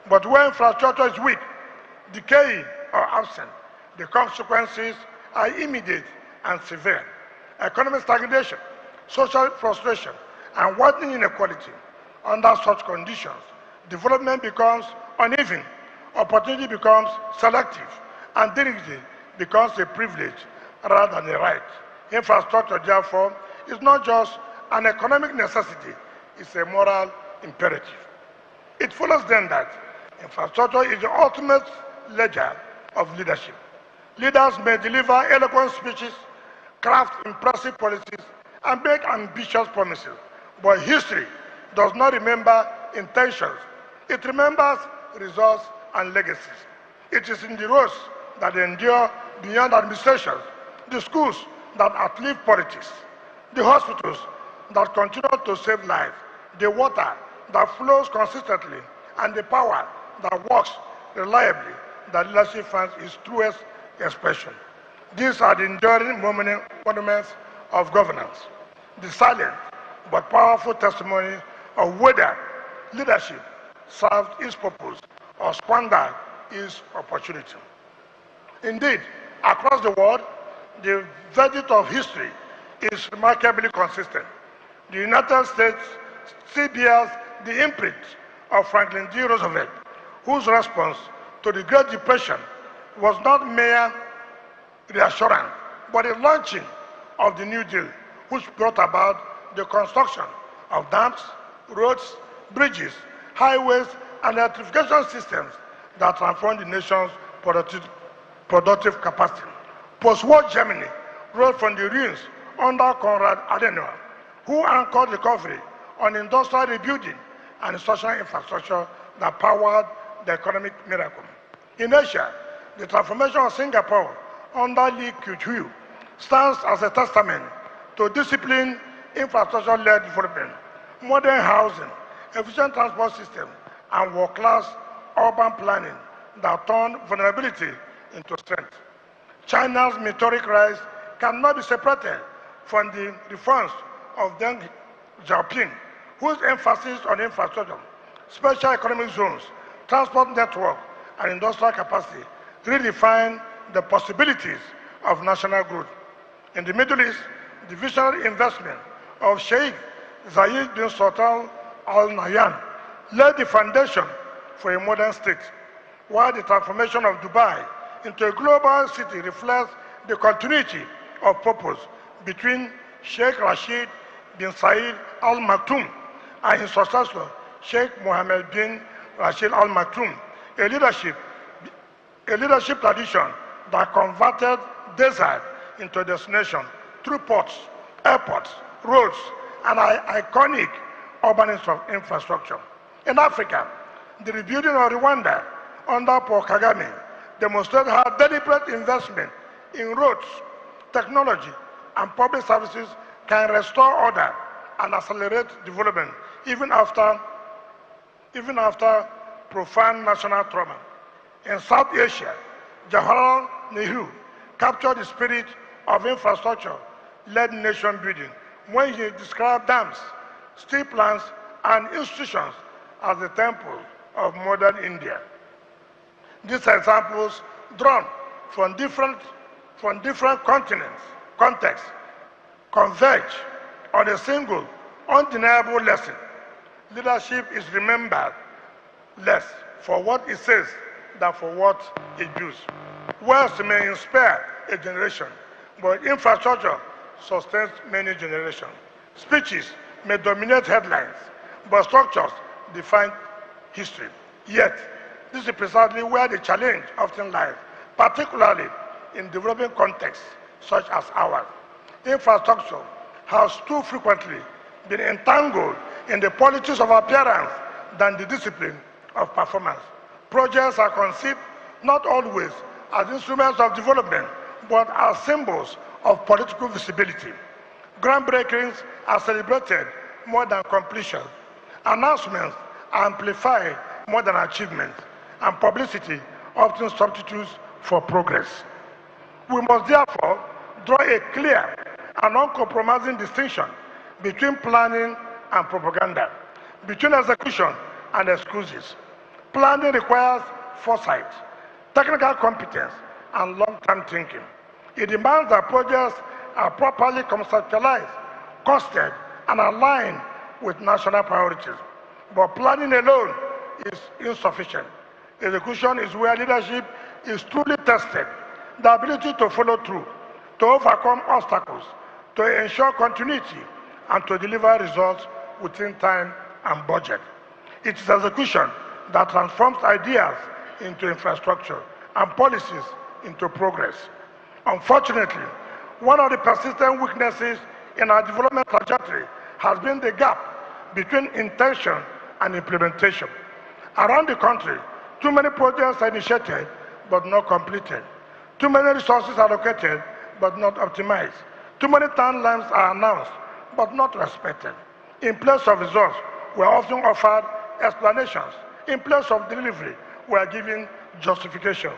But where infrastructure is weak, decaying, or absent, The consequences are immediate and severe. Economic stagnation, social frustration, and widening inequality. Under such conditions, development becomes uneven, opportunity becomes selective, and dignity becomes a privilege rather than a right. Infrastructure, therefore, is not just an economic necessity, it's a moral imperative. It follows then that infrastructure is the ultimate ledger of leadership. Leaders may deliver eloquent speeches, craft impressive policies, and make ambitious promises, but history does not remember intentions. It remembers results and legacies. It is in the roads that endure beyond administrations, the schools that outlive politics, the hospitals that continue to save lives, the water that flows consistently, and the power that works reliably that leadership finds its truest expression. These are the enduring monuments of governance, the silent but powerful testimony of whether leadership served its purpose or squandered its opportunity. Indeed, across the world, the verdict of history is remarkably consistent. The United States still bears the imprint of Franklin D. Roosevelt, whose response to the Great Depression was not mere reassurance, but a launching of the New Deal, which brought about the construction of dams, roads, bridges, highways, and electrification systems that transformed the nation's productive capacity. Post-war Germany rose from the ruins under Konrad Adenauer, who anchored recovery on industrial rebuilding and social infrastructure that powered the economic miracle. In Asia, the transformation of Singapore under Lee Kuan Yew stands as a testament to disciplined infrastructure-led development, modern housing, efficient transport system, and world-class urban planning that turn vulnerability into strength. China's meteoric rise cannot be separated from the reforms of Deng Xiaoping, whose emphasis on infrastructure, special economic zones, transport network, and industrial capacity redefine the possibilities of national growth. In the Middle East, the visionary investment of Sheikh Zayed bin Sultan Al Nahyan laid the foundation for a modern state, while the transformation of Dubai into a global city reflects the continuity of purpose between Sheikh Rashid bin Zayed Al Maktoum and his successor, Sheikh Mohammed bin Rashid Al Maktoum, a leadership tradition that converted desert into destination through ports, airports, roads, and iconic urban infrastructure. In Africa, the rebuilding of Rwanda under Paul Kagame demonstrated how deliberate investment in roads, technology, and public services can restore order and accelerate development even after profound national trauma. In South Asia, Jawaharlal Nehru captured the spirit of infrastructure-led nation building when he described dams, steel plants, and institutions as the temple of modern India. These examples, drawn from different contexts, converge on a single, undeniable lesson. Leadership is remembered less for what it says than for what it does. Words may inspire a generation, but infrastructure sustains many generations. Speeches may dominate headlines, but structures define history. Yet, this is precisely where the challenge often lies, particularly in developing contexts such as ours. Infrastructure has too frequently been entangled in the politics of appearance than the discipline of performance. Projects are conceived not always as instruments of development, but as symbols of political visibility. Groundbreakings are celebrated more than completion. Announcements are amplified more than achievements, and publicity often substitutes for progress. We must therefore draw a clear and uncompromising distinction between planning and propaganda, between execution and excuses. Planning requires foresight, technical competence, and long-term thinking. It demands that projects are properly conceptualized, costed, and aligned with national priorities. But planning alone is insufficient. Execution is where leadership is truly tested. The ability to follow through, to overcome obstacles, to ensure continuity, and to deliver results within time and budget. It is execution that transforms ideas into infrastructure and policies into progress. Unfortunately, one of the persistent weaknesses in our development trajectory has been the gap between intention and implementation. Around the country, too many projects are initiated but not completed. Too many resources are allocated but not optimized. Too many timelines are announced but not respected. In place of results, we are often offered explanations. In place of delivery, we are given justification.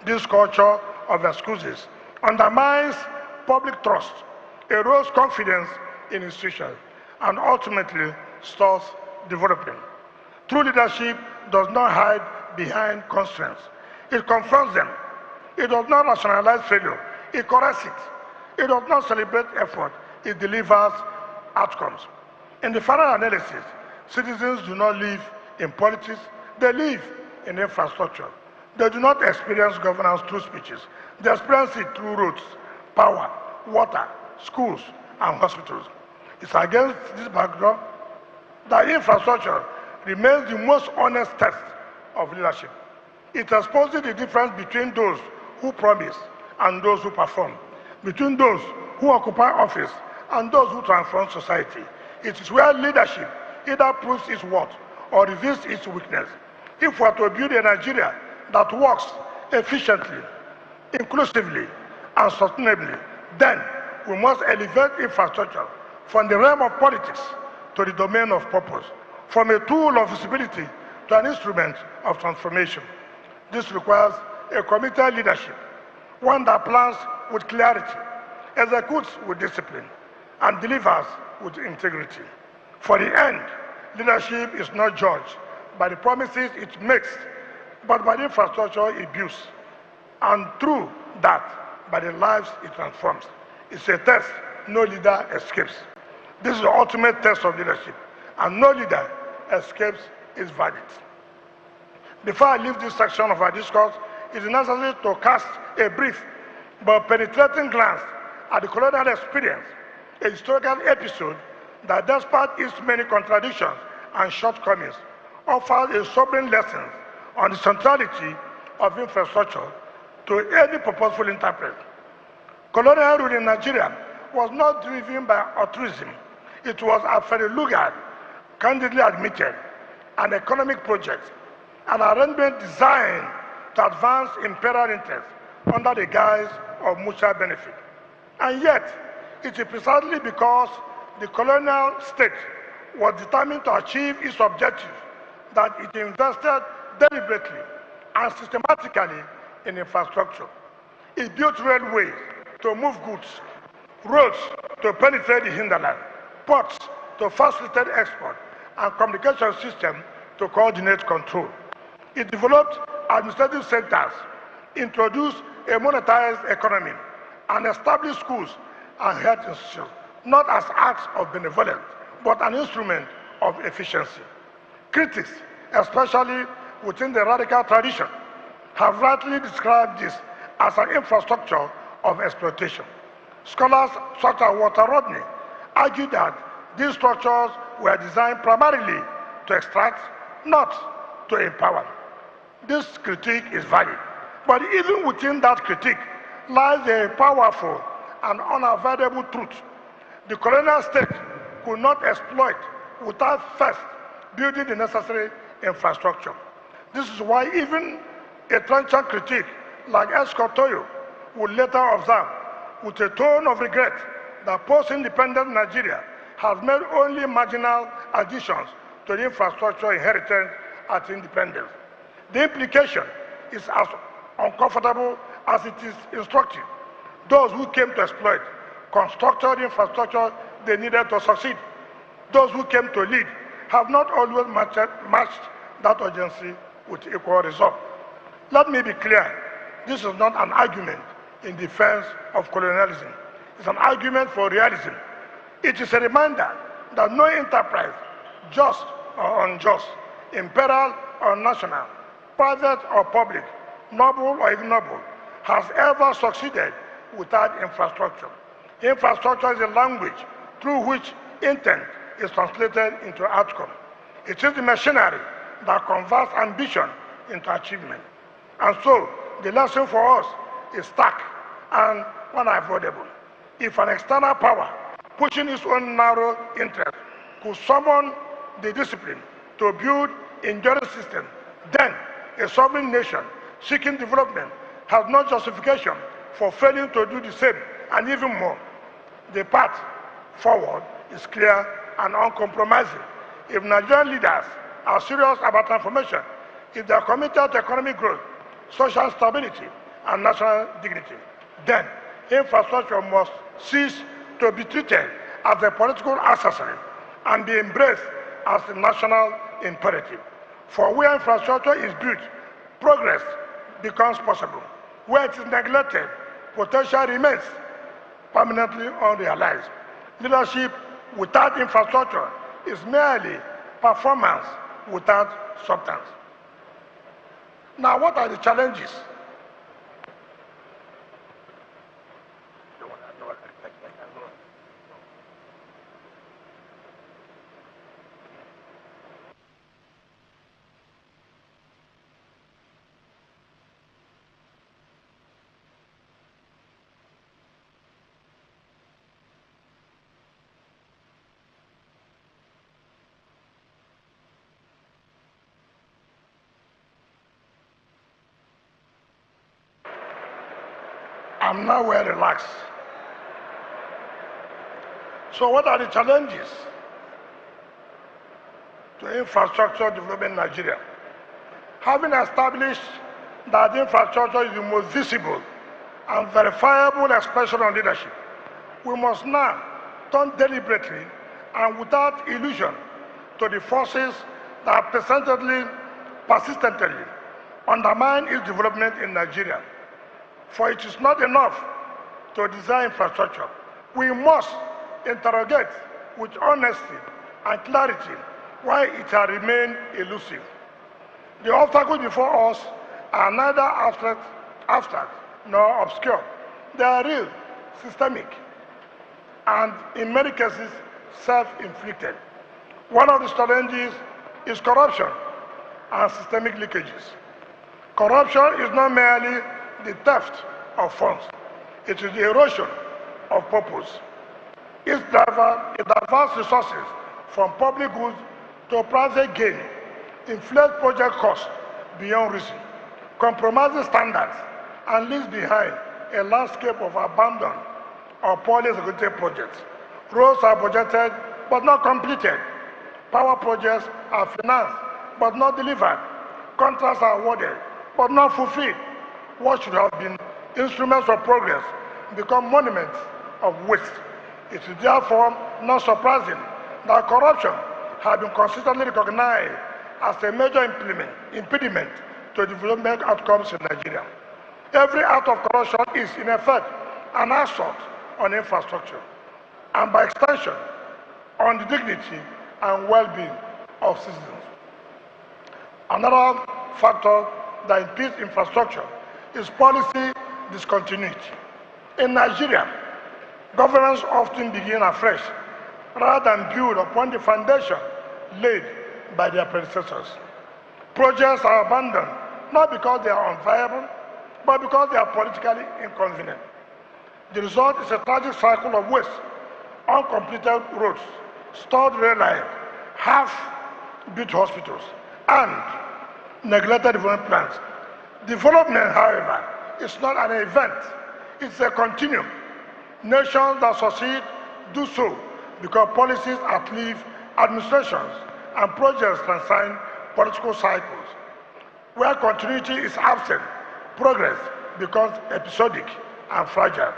This culture of excuses undermines public trust, erodes confidence in institutions, and ultimately stalls development. True leadership does not hide behind constraints. It confronts them. It does not rationalize failure. It corrects it. It does not celebrate effort. It delivers outcomes. In the final analysis, citizens do not live in politics. They live in infrastructure. They do not experience governance through speeches. They experience it through roads, power, water, schools, and hospitals. It's against this backdrop that infrastructure remains the most honest test of leadership. It exposes the difference between those who promise and those who perform, between those who occupy office and those who transform society. It is where leadership either proves its worth or reveals its weakness. If we are to build a Nigeria that works efficiently, inclusively, and sustainably, then we must elevate infrastructure from the realm of politics to the domain of purpose, from a tool of visibility to an instrument of transformation. This requires a committed leadership, one that plans with clarity, executes with discipline, and delivers with integrity. For the end, leadership is not judged by the promises it makes, but by the infrastructure it builds, and through that, by the lives it transforms. It's a test no leader escapes. This is the ultimate test of leadership, and no leader escapes its verdict. Before I leave this section of our discourse, it is necessary to cast a brief but penetrating glance at the colonial experience, a historical episode that, despite its many contradictions and shortcomings, offers a sobering lesson on the centrality of infrastructure to any purposeful interpret. Colonial rule in Nigeria was not driven by altruism. It was, as Ferry Lugard candidly admitted, an economic project, an arrangement designed to advance imperial interests under the guise of mutual benefit. And yet, it is precisely because the colonial state was determined to achieve its objectives that it invested deliberately and systematically in infrastructure. It built railways to move goods, roads to penetrate the hinterland, ports to facilitate export, and communication systems to coordinate control. It developed administrative centers, introduced a monetized economy, and established schools and health institutions, not as acts of benevolence, but an instrument of efficiency. Critics, especially within the radical tradition, have rightly described this as an infrastructure of exploitation. Scholars such as Walter Rodney argue that these structures were designed primarily to extract, not to empower. This critique is valid, but even within that critique lies a powerful and unavoidable truth. The colonial state could not exploit without first building the necessary infrastructure. This is why even a trenchant critique like Escott Toyo would later observe with a tone of regret that post-independent Nigeria has made only marginal additions to the infrastructure inherited at independence. The implication is as uncomfortable as it is instructive. Those who came to exploit constructed the infrastructure they needed to succeed. Those who came to lead have not always matched that urgency with equal resolve. Let me be clear. this is not an argument in defense of colonialism. It's an argument for realism. It is a reminder that no enterprise, just or unjust, imperial or national, private or public, noble or ignoble, has ever succeeded without infrastructure. Infrastructure is a language through which intent is translated into outcome. It is the machinery that converts ambition into achievement. And so, the lesson for us is stark and unavoidable. If an external power, pushing its own narrow interest, could summon the discipline to build enduring system, then a sovereign nation seeking development has no justification for failing to do the same, and even more. The path forward is clear and uncompromising. If Nigerian leaders are serious about transformation, if they are committed to economic growth, social stability, and national dignity, then infrastructure must cease to be treated as a political accessory and be embraced as a national imperative. For where infrastructure is built, progress becomes possible. Where it is neglected, potential remains permanently unrealized. Leadership without infrastructure is merely performance without substance. Now, what are the challenges? I'm now well relaxed. So what are the challenges to infrastructure development in Nigeria? Having established that infrastructure is the most visible and verifiable expression of leadership, we must now turn deliberately and without illusion to the forces that persistently undermine its development in Nigeria. For it is not enough to design infrastructure. We must interrogate with honesty and clarity why it has remained elusive. The obstacles before us are neither abstract nor obscure. They are real, systemic, and in many cases, self-inflicted. One of the challenges is corruption and systemic leakages. Corruption is not merely the theft of funds. It is the erosion of purpose. It diverts resources from public goods to private gain, inflates project costs beyond reason, compromises standards, and leaves behind a landscape of abandoned or poorly executed projects. Roads are budgeted but not completed. Power projects are financed but not delivered. Contracts are awarded but not fulfilled. What should have been instruments of progress become monuments of waste. It is therefore not surprising that corruption has been consistently recognized as a major impediment to development outcomes in Nigeria. Every act of corruption is, in effect, an assault on infrastructure, and by extension, on the dignity and well-being of citizens. Another factor that impedes infrastructure is policy discontinuity. In Nigeria, governments often begin afresh rather than build upon the foundation laid by their predecessors. Projects are abandoned not because they are unviable, but because they are politically inconvenient. The result is a tragic cycle of waste, uncompleted roads, stalled rail lines, half-built hospitals, and neglected development plans. Development, however, is not an event, it's a continuum. Nations that succeed do so because policies outlive administrations and projects transcend political cycles. Where continuity is absent, progress becomes episodic and fragile.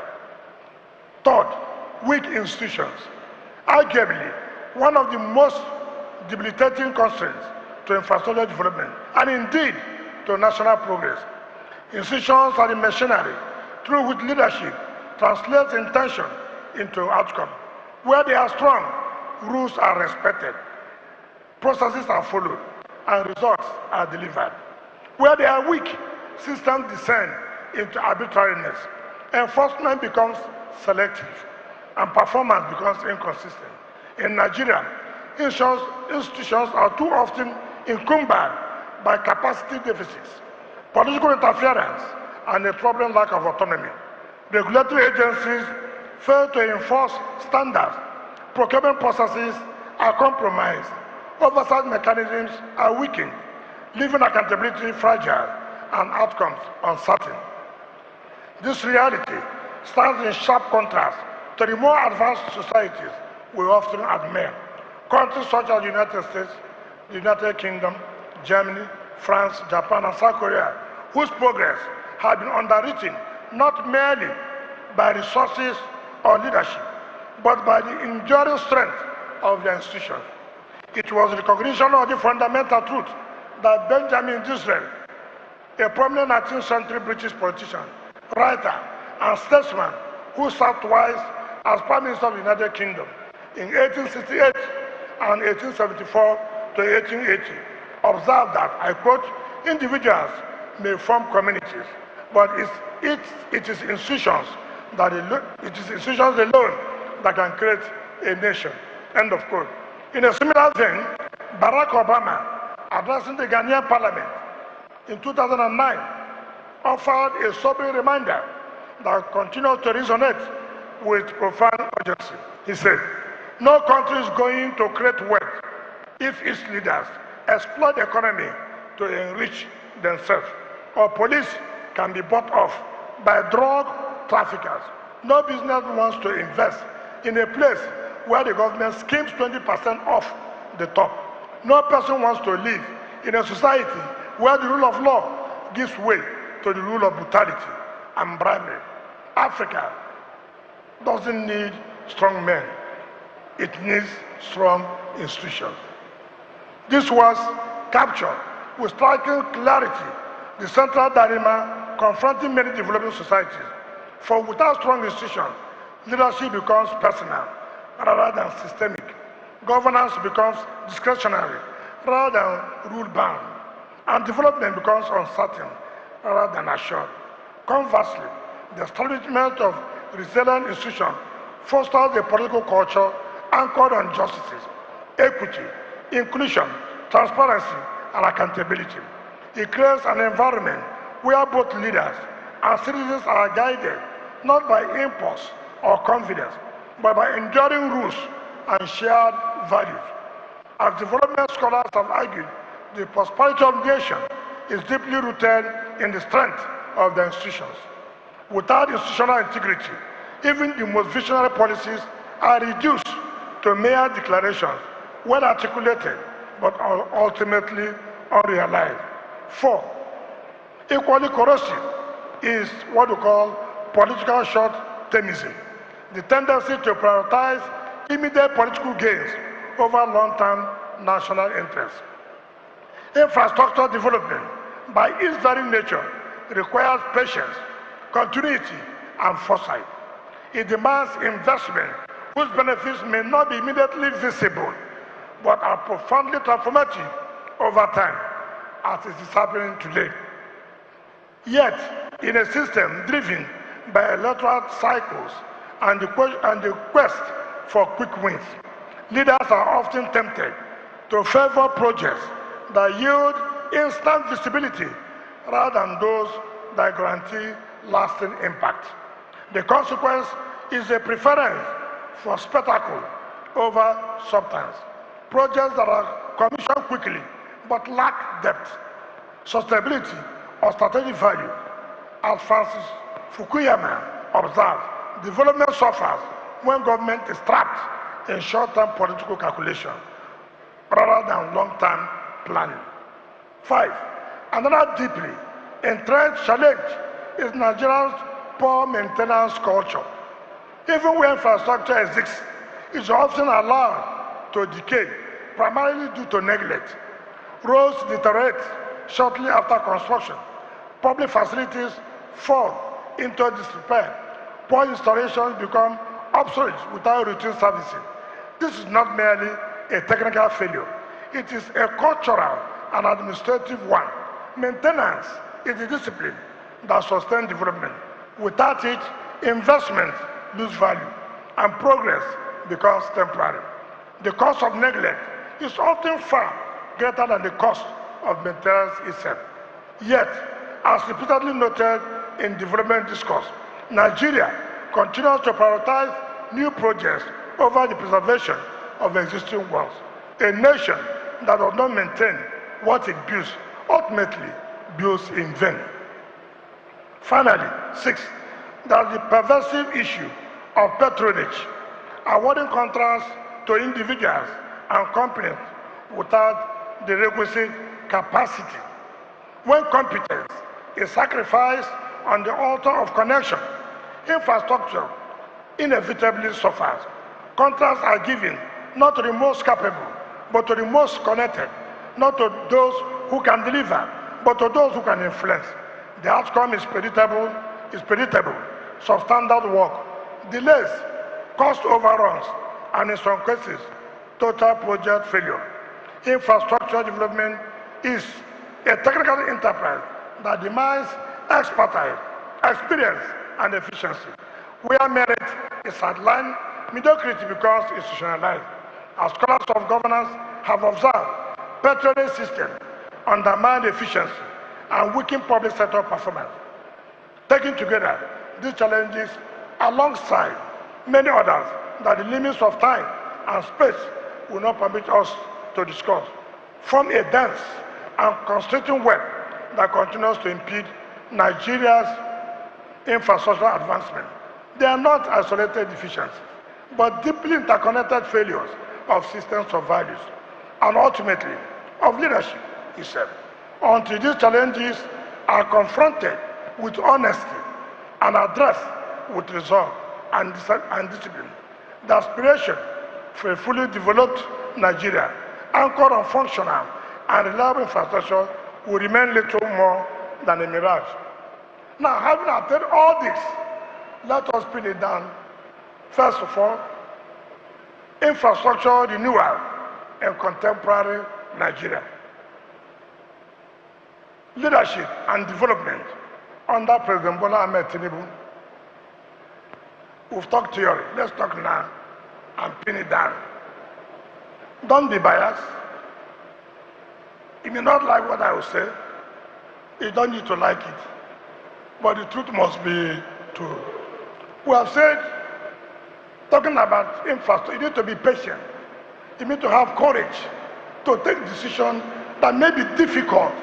Third, weak institutions. Arguably, one of the most debilitating constraints to infrastructure development, and indeed to national progress, Institutions are the machinery through which leadership translates intention into outcome. Where they are strong, rules are respected, processes are followed, and results are delivered. Where they are weak, systems descend into arbitrariness. Enforcement becomes selective, and performance becomes inconsistent. In Nigeria, institutions are too often encumbered by capacity deficits, political interference, and a troubling lack of autonomy. Regulatory agencies fail to enforce standards, procurement processes are compromised, oversight mechanisms are weakened, leaving accountability fragile and outcomes uncertain. This reality stands in sharp contrast to the more advanced societies we often admire. Countries such as the United States, the United Kingdom, Germany, France, Japan, and South Korea, whose progress had been underwritten not merely by resources or leadership, but by the enduring strength of their institutions. It was recognition of the fundamental truth that Benjamin Disraeli, a prominent 19th century British politician, writer, and statesman who served twice as Prime Minister of the United Kingdom in 1868 and 1874 to 1880, observed that, I quote, individuals may form communities, but it is institutions alone that can create a nation, end of quote. In a similar vein, Barack Obama, addressing the Ghanaian parliament in 2009, offered a sobering reminder that continues to resonate with profound urgency. He said, no country is going to create wealth if its leaders exploit the economy to enrich themselves, or police can be bought off by drug traffickers. No business wants to invest in a place where the government skims 20% off the top. No person wants to live in a society where the rule of law gives way to the rule of brutality and bribery. Africa doesn't need strong men. It needs strong institutions. This was captured with striking clarity the central dilemma confronting many developing societies. For without strong institutions, leadership becomes personal rather than systemic. Governance becomes discretionary rather than rule-bound. And development becomes uncertain rather than assured. Conversely, the establishment of resilient institutions fosters a political culture anchored on justice, equity, inclusion, transparency, and accountability. It creates an environment where both leaders and citizens are guided not by impulse or confidence, but by enduring rules and shared values. As development scholars have argued, the prosperity of the nation is deeply rooted in the strength of the institutions. Without institutional integrity, even the most visionary policies are reduced to mere declarations, well articulated, but ultimately unrealized. 4. Equally corrosive is what we call political short-termism, the tendency to prioritize immediate political gains over long-term national interests. Infrastructure development, by its very nature, requires patience, continuity, and foresight. It demands investment whose benefits may not be immediately visible, but are profoundly transformative over time, as it is happening today. Yet, in a system driven by electoral cycles and the quest for quick wins, leaders are often tempted to favor projects that yield instant visibility rather than those that guarantee lasting impact. The consequence is a preference for spectacle over substance. Projects that are commissioned quickly but lack depth, sustainability, or strategic value. As Francis Fukuyama observed, development suffers when government is trapped in short-term political calculation rather than long-term planning. 5. Another deeply entrenched challenge is Nigeria's poor maintenance culture. Even where infrastructure exists, it is often allowed to decay, primarily due to neglect. Roads deteriorate shortly after construction. Public facilities fall into disrepair. Poor installations become obsolete without routine servicing. This is not merely a technical failure. It is a cultural and administrative one. Maintenance is the discipline that sustains development. Without it, investment lose value and progress becomes temporary. The cost of neglect is often far greater than the cost of maintenance itself. Yet, as repeatedly noted in development discourse, Nigeria continues to prioritize new projects over the preservation of existing ones. A nation that does not maintain what it builds ultimately builds in vain. Finally, 6, there's the pervasive issue of patronage, awarding contracts to individuals and companies without the requisite capacity. When competence is sacrificed on the altar of connection, infrastructure inevitably suffers. Contracts are given not to the most capable, but to the most connected, not to those who can deliver, but to those who can influence. The outcome is predictable, substandard work, delays, cost overruns, and in some cases, total project failure. Infrastructure development is a technical enterprise that demands expertise, experience, and efficiency. Where merit is sidelined, mediocrity becomes institutionalized. As scholars of governance have observed, patronage systems undermine efficiency and weaken public sector performance. Taken together, these challenges, alongside many others that the limits of time and space will not permit us to discuss, form a dense and constricting web that continues to impede Nigeria's infrastructure advancement. They are not isolated deficiencies, but deeply interconnected failures of systems of values, and ultimately of leadership itself. Until these challenges are confronted with honesty and addressed with resolve and discipline, the aspiration for a fully developed Nigeria, anchored on functional and reliable infrastructure, will remain little more than a mirage. Now, having attained all this, let us pin it down. First of all, infrastructure renewal in contemporary Nigeria. Leadership and development under President Bola Ahmed Tinubu. We've talked theory. Let's talk now and pin it down. Don't be biased. You may not like what I will say. You don't need to like it. But the truth must be true. We have said, talking about infrastructure, you need to be patient. You need to have courage to take decisions that may be difficult,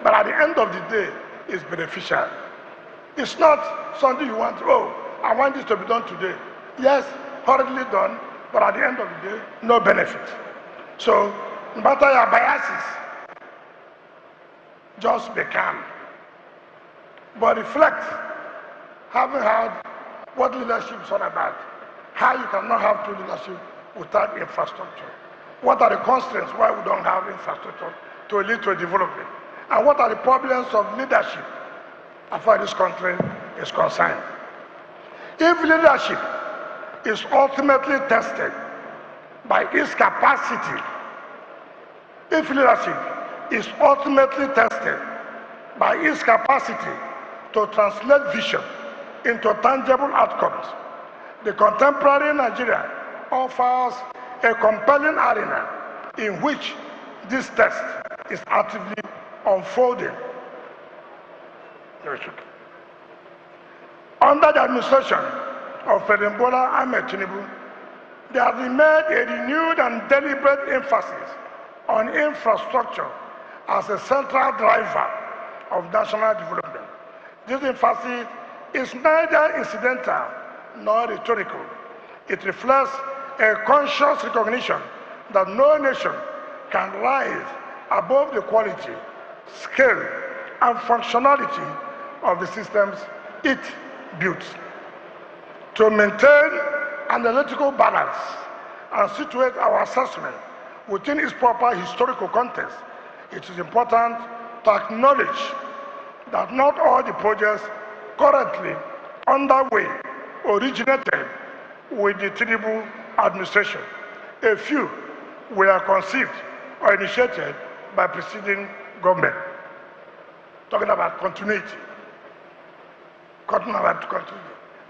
but at the end of the day, it's beneficial. It's not something you want, oh, I want this to be done today. Yes, hurriedly done, but at the end of the day, no benefit. So, no matter your biases, just be calm. But reflect, having heard what leadership is all about, how you cannot have true leadership without infrastructure. What are the constraints why we don't have infrastructure to lead to development? And what are the problems of leadership as far as this country is concerned? If leadership is ultimately tested by its capacity, if leadership is ultimately tested by its capacity to translate vision into tangible outcomes, the contemporary Nigeria offers a compelling arena in which this test is actively unfolding. Under the administration of President Bola Ahmed Tinubu, there has been made a renewed and deliberate emphasis on infrastructure as a central driver of national development. This emphasis is neither incidental nor rhetorical. It reflects a conscious recognition that no nation can rise above the quality, scale, and functionality of the systems it builds. To maintain an analytical balance and situate our assessment within its proper historical context, it is important to acknowledge that not all the projects currently underway originated with the Tinubu administration. A few were conceived or initiated by preceding government. Talking about continuity.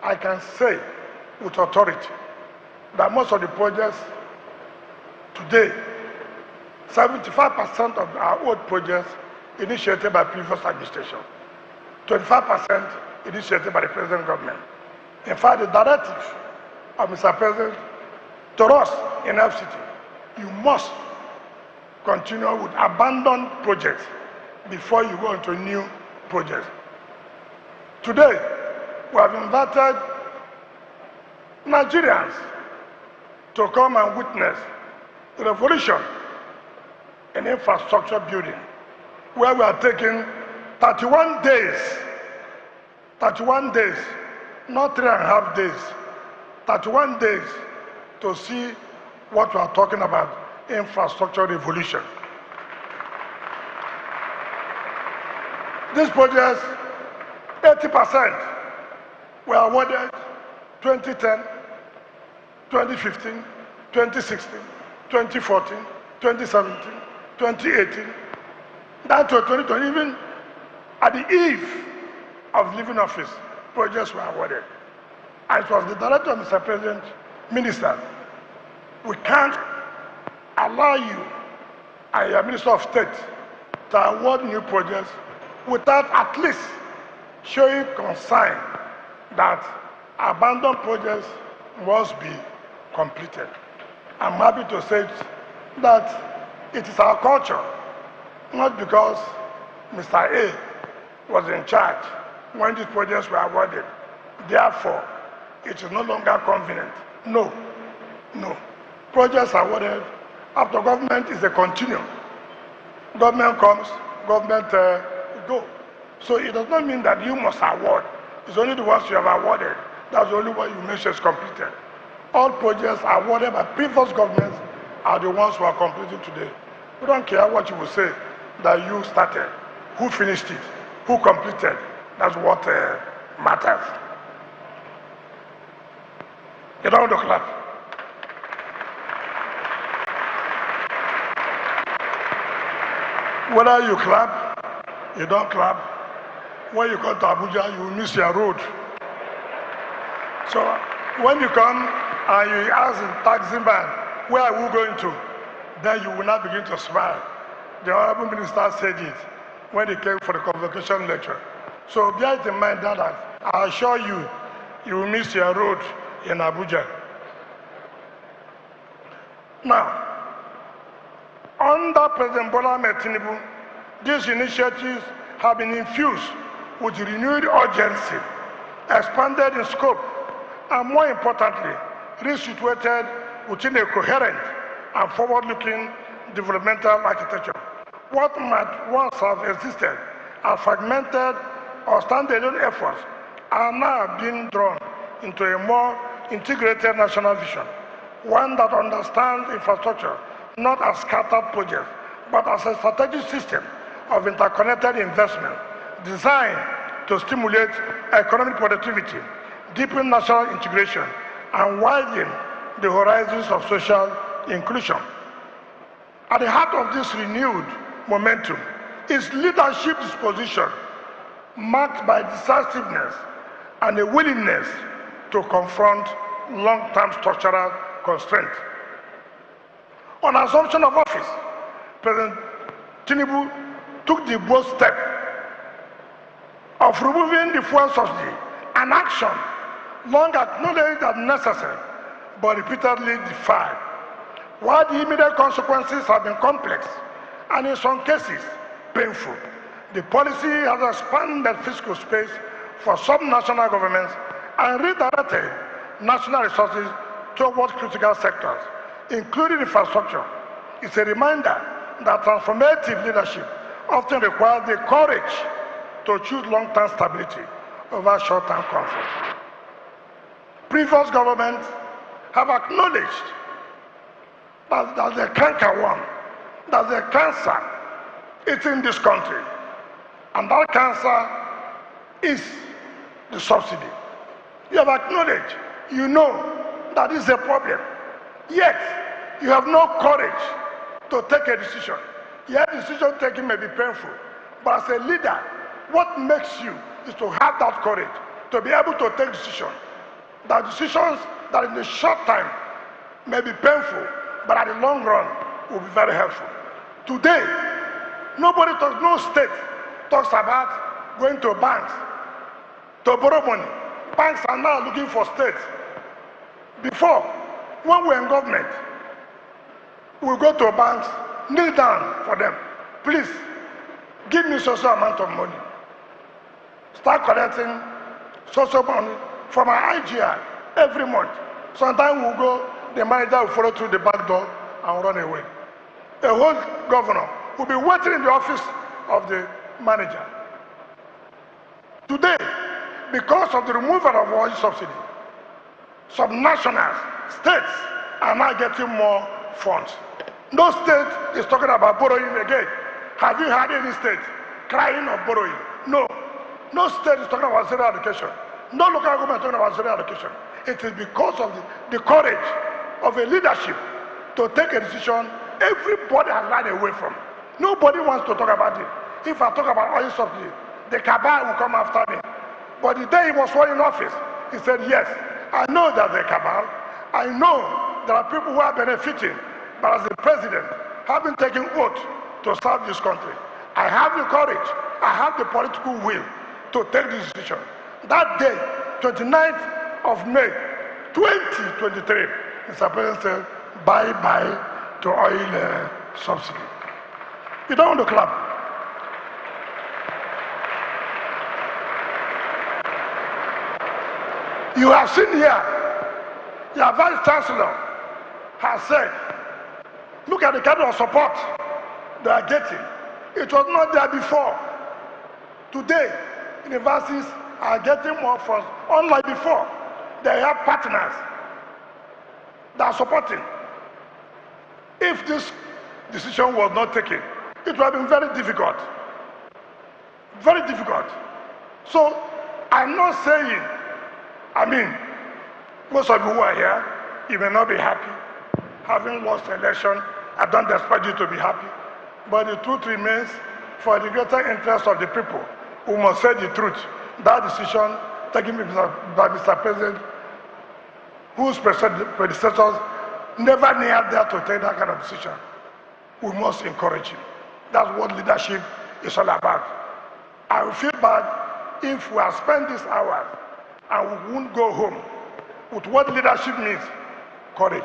I can say with authority that most of the projects today, 75% of our old projects initiated by previous administration, 25% initiated by the present government. In fact, the directive of Mr. President to us in FCT, you must continue with abandoned projects before you go into new projects. Today, we have invited Nigerians to come and witness the revolution in infrastructure building, where we are taking 31 days, not 3.5 days, 31 days to see what we are talking about, infrastructure revolution. These projects, 80% were awarded 2010, 2015, 2016, 2014, 2017, 2018, down to 2020, even at the eve of leaving office, projects were awarded. And it was the director of Mr. President, Minister, we can't allow you and your Minister of State to award new projects without at least showing concern that abandoned projects must be completed. I'm happy to say that it is our culture, not because Mr. A was in charge when these projects were awarded. Therefore, it is no longer convenient. No. Projects are awarded after government is a continuum. Government comes, government go. So it does not mean that you must award. It's only the ones you have awarded. That's the only one you make sure is completed. All projects awarded by previous governments are the ones who are completing today. We don't care what you will say that you started, who finished it, who completed. That's what matters. You don't want to clap. Whether you clap, you don't clap. When you come to Abuja, you will miss your road. So when you come and you ask the taxi man, where are we going to? Then you will not begin to smile. The Honorable Minister said it when he came for the convocation lecture. So bear it in mind that I assure you, you will miss your road in Abuja. Now, under President Bola Ahmed Tinubu, these initiatives have been infused with renewed urgency, expanded in scope, and more importantly, resituated within a coherent and forward-looking developmental architecture. What might once have existed as fragmented or standalone efforts are now being drawn into a more integrated national vision, one that understands infrastructure not as scattered projects, but as a strategic system of interconnected investment designed to stimulate economic productivity, deepen national integration, and widen the horizons of social inclusion. At the heart of this renewed momentum is leadership disposition marked by decisiveness and a willingness to confront long-term structural constraints. On assumption of office, President Tinubu took the bold step of removing the fuel subsidy, an action long acknowledged as necessary but repeatedly defied. While the immediate consequences have been complex and in some cases painful, the policy has expanded fiscal space for sub-national governments and redirected national resources towards critical sectors, including infrastructure. It's a reminder that transformative leadership often requires the courage to choose long-term stability over short-term comfort. Previous governments have acknowledged that the canker one, that the cancer is in this country, And that cancer is the subsidy. You have acknowledged, you know that is a problem. Yet, you have no courage to take a decision. Yet, decision taking may be painful. But as a leader, what makes you is to have that courage, to be able to take decisions. The decisions that in the short time may be painful, but at the long run will be very helpful. Today, nobody talks, no state talks about going to banks to borrow money. Banks are now looking for states. Before, when we were in government, we go to banks, kneel down for them. Please, give me social amount of money. Start collecting social money from our IGR every month. Sometimes we'll go, the manager will follow through the back door and run away. A whole governor will be waiting in the office of the manager. Today, because of the removal of oil subsidy, subnationals, states are now getting more funds. No state is talking about borrowing again. Have you had any state crying of borrowing? No. No state is talking about zero allocation. No local government is talking about zero allocation. It is because of the courage of a leadership to take a decision everybody has run away from. Nobody wants to talk about it. If I talk about oil subsidy, the cabal will come after me. But the day he was sworn in office, he said, yes, I know that the cabal, I know there are people who are benefiting, but as the president, having taken oath to serve this country, I have the courage, I have the political will to take this decision. That day, 29th of May, 2023, Mr. President said, bye-bye to oil subsidy. You don't want to clap. You have seen here, your Vice Chancellor has said, look at the kind of support they are getting. It was not there before. Today, universities are getting more funds. Unlike before, they have partners that are supporting. If this decision was not taken, it would have been very difficult. Very difficult. So, I'm not saying, most of you who are here, you may not be happy. Having lost the election, I don't expect you to be happy. But the truth remains, for the greater interest of the people, who must say the truth. That decision taken by Mr. President, whose predecessors never near there to take that kind of decision. We must encourage him. That's what leadership is all about. I will feel bad if we have spent this hour and we won't go home with what leadership means, courage.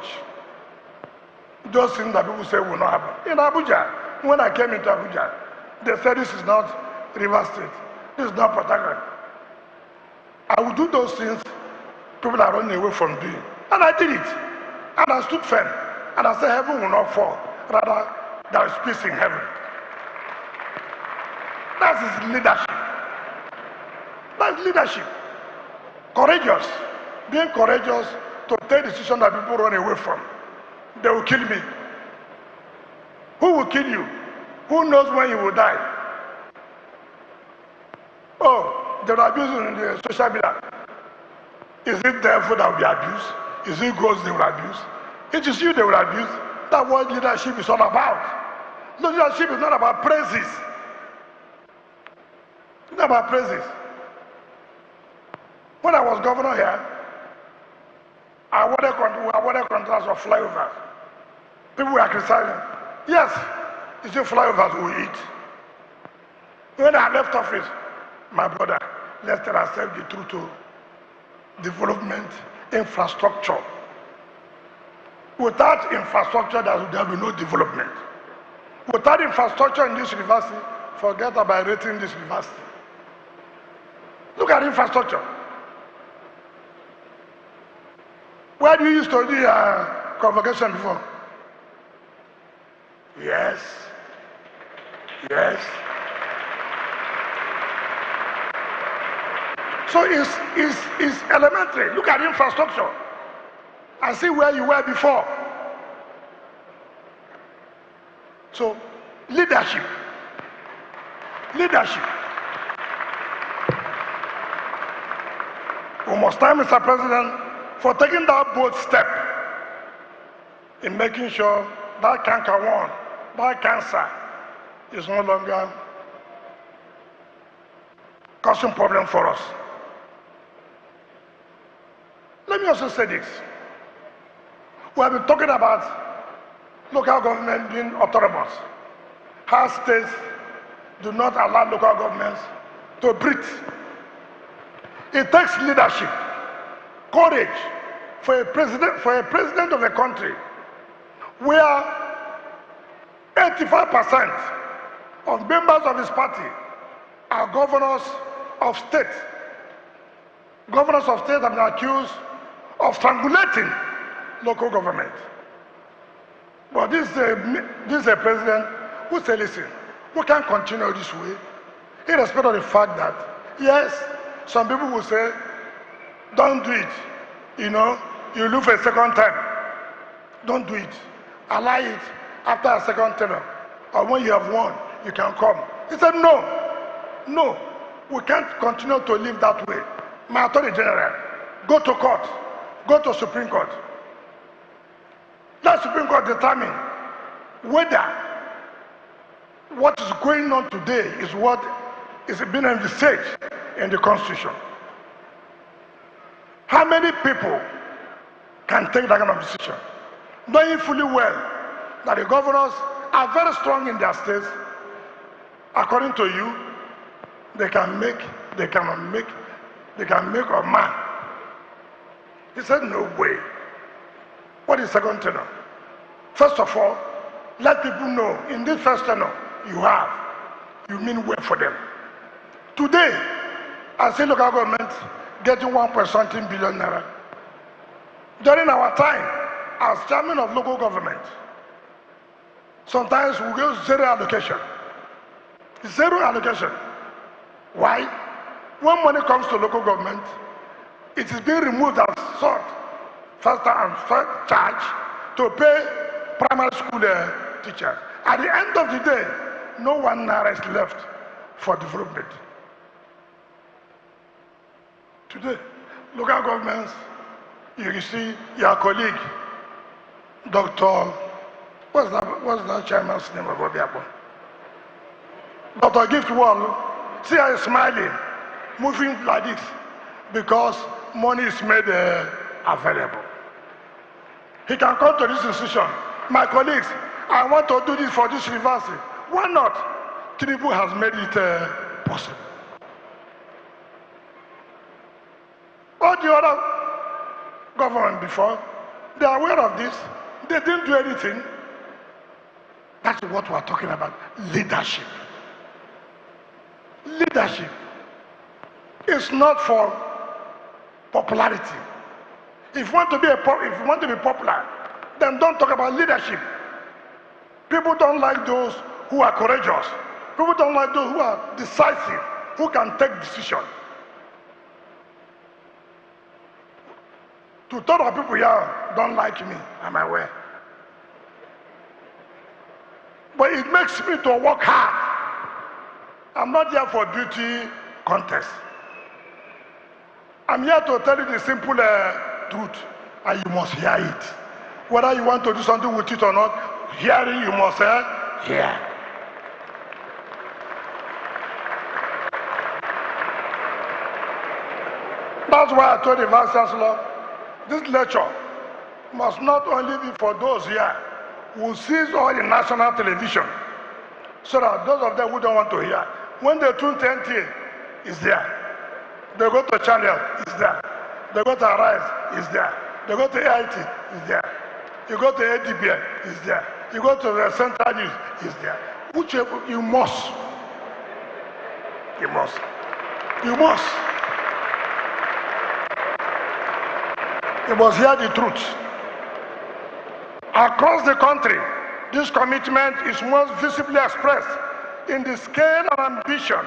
Those things that people say will not happen. In Abuja, when I came into Abuja, they said this is not River State, this is not Port Harcourt. I would do those things people are running away from doing. And I did it. And I stood firm. And I said heaven will not fall. Rather, there is peace in heaven. That is leadership. That is leadership. Courageous. Being courageous to take decisions that people run away from. They will kill me. Who will kill you? Who knows when you will die? Oh, they will abuse in the social media. Is it devil that will be abused? Is it ghosts they will abuse? It is you they will abuse. That's what leadership is all about. Leadership is not about praises. It's not about praises. When I was governor here, I awarded contracts of flyovers. People were criticizing. Yes, it's the flyovers we eat. When I left office, my brother, let's tell ourselves the truth to development, infrastructure. Without infrastructure, there will be no development. Without infrastructure in this university, forget about rating this university. Look at infrastructure. Where do you used to do convocation before? Yes. Yes. So it's elementary. Look at infrastructure and see where you were before. So leadership. Leadership. We must thank Mr. President for taking that bold step in making sure that canker-1, that cancer, is no longer causing problem for us. Let me also say this. We have been talking about local government being autonomous. How states do not allow local governments to breathe. It takes leadership, courage for a president of a country where 85% of members of his party are governors of states. Governors of states have been accused of strangulating local government. But this is a president who said, listen, we can't continue this way, irrespective of the fact that, yes, some people will say, don't do it. You know, you look for a second time. Don't do it. Allow it after a second tenure. Or when you have won, you can come. He said, no, we can't continue to live that way. My Attorney General, go to court, go to Supreme Court. Let Supreme Court determine whether what is going on today is what is being envisaged in the Constitution. How many people can take that kind of decision, knowing fully well that the governors are very strong in their states? According to you, they can make a man. He said, no way. What is second tenor? First of all, let people know in this first tenor you mean well for them. Today, I see local government getting 1.something billion naira. During our time as chairman of local government, sometimes we get zero allocation. Zero allocation. Why? When money comes to local government, it is being removed as sort, first charge to pay primary school teachers. At the end of the day, no 1 naira is left for development. Today, local governments, you see your colleague, Dr. What's that chairman's name of Obiabo? Dr. Gift Wall, see how he's smiling, moving like this, because money is made available. He can come to this institution. My colleagues, I want to do this for this university. Why not? Tinubu has made it possible. All the other government before, they are aware of this. They didn't do anything. That's what we're talking about. Leadership. Leadership is not for popularity. If you want to be popular, then don't talk about leadership. People don't like those who are courageous. People don't like those who are decisive, who can take decisions. To third of people here don't like me, I'm aware. But it makes me to work hard. I'm not here for beauty contest. I'm here to tell you the simple truth, and you must hear it. Whether you want to do something with it or not, hearing you must hear. That's why I told the Vice Chancellor, this lecture must not only be for those here who sees all the national television, so that those of them who don't want to hear, when they tune 10T, it's there. They go to channel, it's there. They go to Arise, it's there. They go to AIT, it's there. You go to ADBN, it's there. You go to the Central News, it's there. Whichever, you must. You must. You must. You must hear the truth. Across the country, this commitment is most visibly expressed in the scale and ambition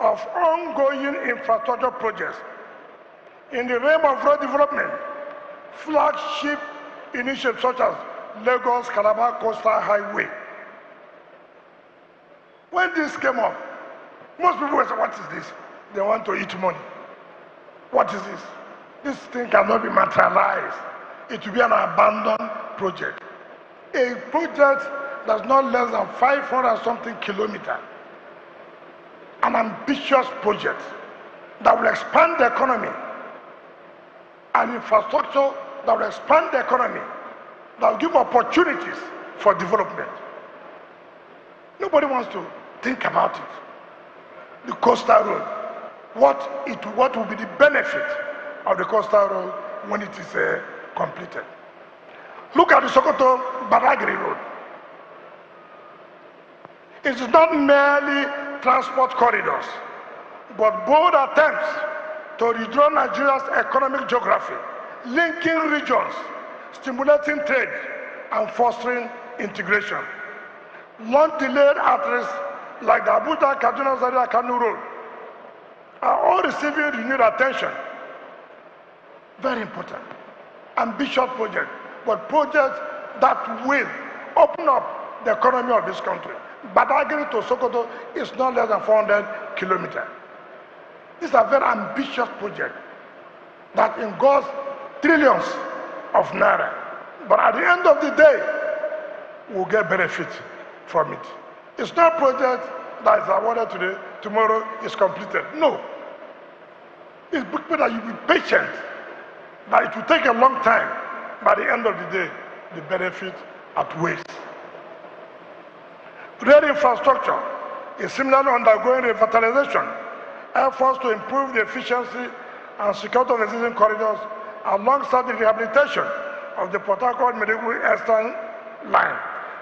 of ongoing infrastructure projects. In the realm of road development, flagship initiatives such as Lagos-Calabar Coastal Highway. When this came up, most people will say, what is this? They want to eat money. What is this? This thing cannot be materialized. It will be an abandoned project. A project that's not less than 500 something kilometers. An ambitious project that will expand the economy. An infrastructure that will expand the economy. That will give opportunities for development. Nobody wants to think about it. The coastal road. What will be the benefit of the coastal road when it is completed? Look at the Sokoto-Badagry road. It is not merely transport corridors, but bold attempts to redraw Nigeria's economic geography, linking regions, stimulating trade, and fostering integration. Long delayed arteries like the Abuja-Kaduna-Zaria-Kano road are all receiving renewed attention. Very important. Ambitious project, but projects that will open up the economy of this country. Badagry to Sokoto is not less than 400 kilometers. These are very ambitious projects that engulf trillions of naira. But at the end of the day, we'll get benefit from it. It's not a project that is awarded today, tomorrow is completed. No. It's because that you be patient, that it will take a long time. By the end of the day, the benefit outweighs. Rail infrastructure is similarly undergoing revitalization. Efforts to improve the efficiency and security of existing corridors alongside the rehabilitation of the Port Harcourt-Maiduguri Eastern Line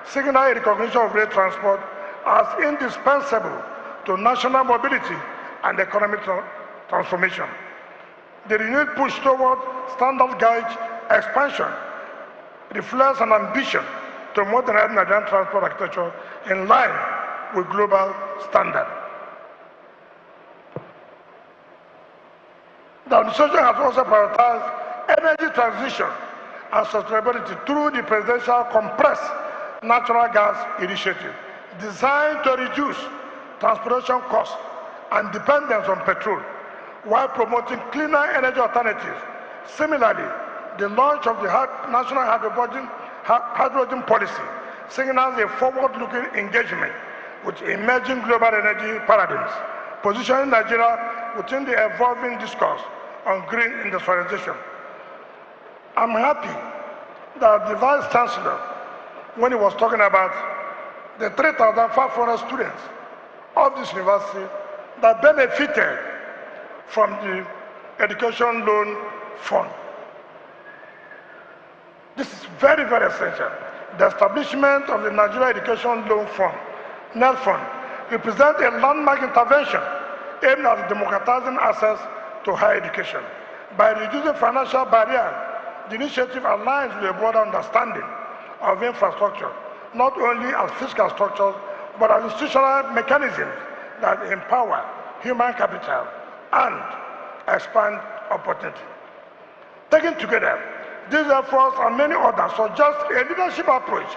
signal a recognition of rail transport as indispensable to national mobility and economic transformation. The renewed push toward standard gauge expansion reflects an ambition to modernize Nigerian transport architecture in line with global standards. The administration has also prioritized energy transition and sustainability through the presidential compressed natural gas initiative, designed to reduce transportation costs and dependence on petrol, while promoting cleaner energy alternatives. Similarly, the launch of the National Hydrogen Policy signals a forward-looking engagement with emerging global energy paradigms, positioning Nigeria within the evolving discourse on green industrialization. I'm happy that the Vice Chancellor, when he was talking about the 3,500 students of this university that benefited from the Education Loan Fund. This is very, very essential. The establishment of the Nigeria Education Loan Fund, NEL Fund, represents a landmark intervention aimed at democratizing access to higher education. By reducing financial barriers, the initiative aligns with a broader understanding of infrastructure, not only as fiscal structures, but as institutional mechanisms that empower human capital and expand opportunity. Taken together, these efforts and many others suggest a leadership approach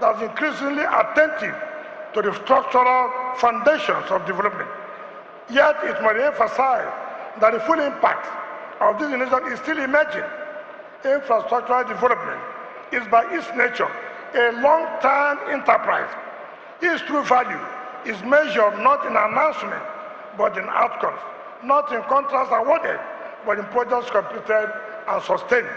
that is increasingly attentive to the structural foundations of development. Yet it must be emphasized that the full impact of this initiative is still emerging. Infrastructural development is by its nature a long-term enterprise. Its true value is measured not in announcement, but in outcomes, not in contracts awarded, but in projects completed and sustained.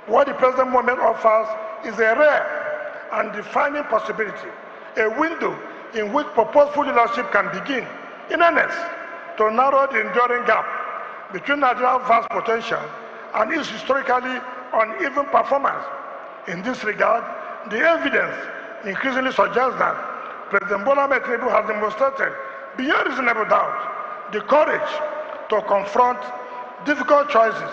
What the present moment offers is a rare and defining possibility, a window in which purposeful leadership can begin, in earnest, to narrow the enduring gap between Nigeria's vast potential and its historically uneven performance. In this regard, the evidence increasingly suggests that President Bola Ahmed Tinubu has demonstrated, beyond reasonable doubt, the courage to confront difficult choices,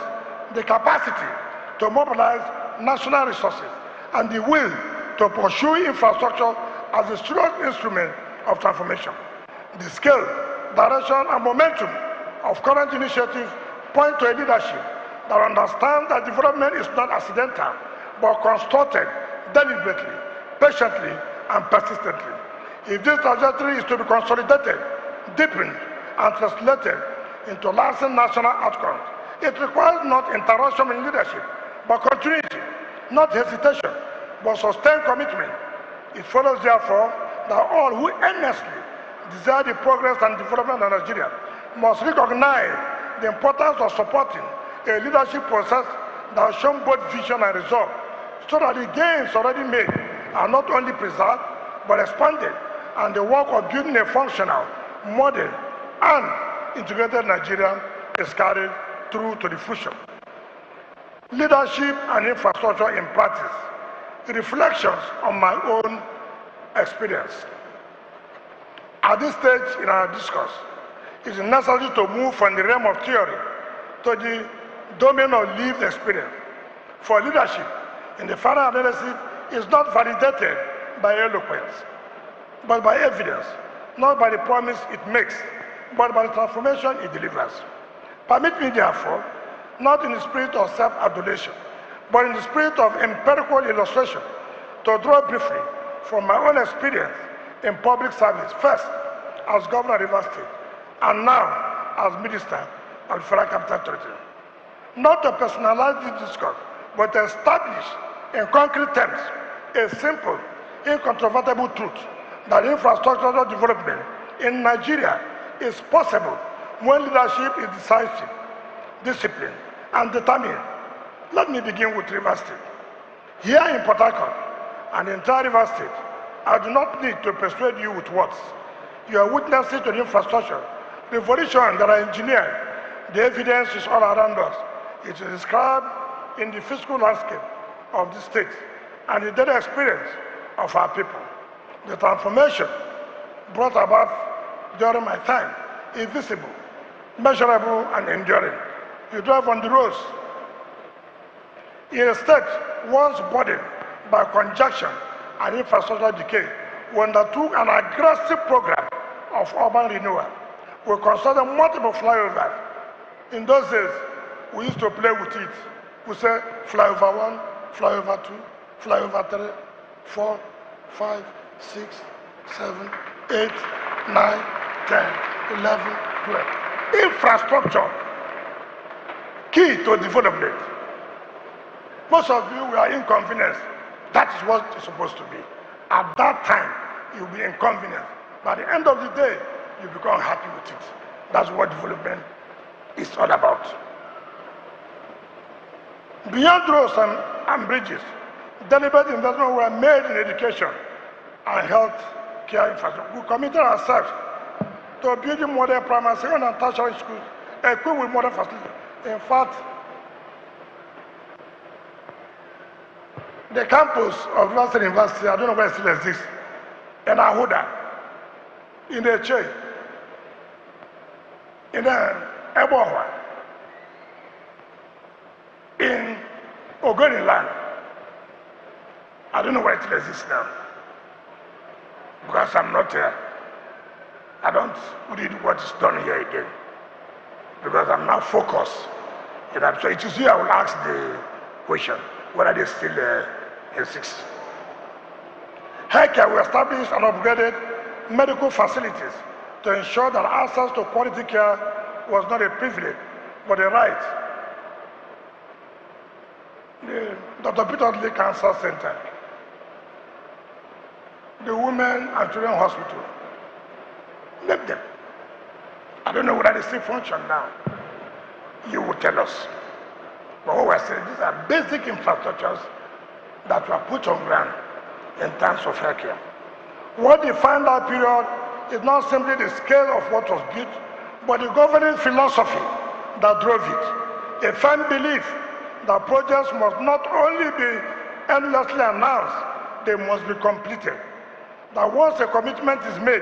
the capacity to mobilize national resources, and the will to pursue infrastructure as a serious instrument of transformation. The scale, direction, and momentum of current initiatives point to a leadership that understands that development is not accidental, but constructed deliberately, patiently, and persistently. If this trajectory is to be consolidated, deepened, and translated into lasting national outcomes, It requires not interruption in leadership, but continuity, not hesitation, but sustained commitment. It follows, therefore, that all who earnestly desire the progress and development of Nigeria must recognize the importance of supporting a leadership process that has shown both vision and resolve, so that the gains already made are not only preserved, but expanded, and the work of building a functional, modern, and integrated Nigeria is carried through to the future. Leadership and infrastructure in practice. Reflections on my own experience. At this stage in our discourse, it is necessary to move from the realm of theory to the domain of lived experience. For leadership, in the final analysis, is not validated by eloquence, but by evidence, not by the promise it makes, but by the transformation it delivers. Permit me, therefore, not in the spirit of self-adulation, but in the spirit of empirical illustration, to draw briefly from my own experience in public service, first as Governor of Rivers State, and now as Minister of the Federal Capital Territory. Not to personalize this discourse, but to establish in concrete terms a simple, incontrovertible truth that infrastructural development in Nigeria is possible when leadership is decisive, disciplined, and determined. Let me begin with Rivers State. Here in Port Harcourt and the entire Rivers State, I do not need to persuade you with words. You are witnesses to the infrastructure revolution that I engineered. The evidence is all around us. It is described in the physical landscape of the state and the daily experience of our people. The transformation brought about during my time is visible, measurable, and enduring. You drive on the roads in a state once burdened by congestion and infrastructure decay, we undertook an aggressive program of urban renewal. We constructed multiple flyovers. In those days, we used to play with it. We say flyover 1, flyover 2, flyover 3, 4, 5, 6, 7, 8, 9, 10, 11, 12. Infrastructure, key to development. Most of you were inconvenienced. That is what it's supposed to be. At that time, you'll be inconvenienced. By the end of the day, you become happy with it. That's what development is all about. Beyond roads and bridges, deliberate investments were made in education and health care infrastructure. We committed ourselves to building modern primary, secondary, and tertiary schools equipped with modern facilities. In fact, the campus of Rivers State University, I don't know where it still exists, in Ahuda, in Eche, in Ebohwa, in Ogoniland. I don't know where it still exists now, because I'm not here. I don't read what is done here again, because I'm now focused. So it is here I will ask the question, whether they still exist. Healthcare, we established and upgraded medical facilities to ensure that access to quality care was not a privilege, but a right. The Dr. Peter Lee Cancer Center, the Women and Children Hospital, name them. I don't know whether they still function now. You will tell us. But what we're saying, these are basic infrastructures that were put on ground in terms of healthcare. What defined that period is not simply the scale of what was built, but the governing philosophy that drove it. A firm belief that projects must not only be endlessly announced, they must be completed. That once a commitment is made,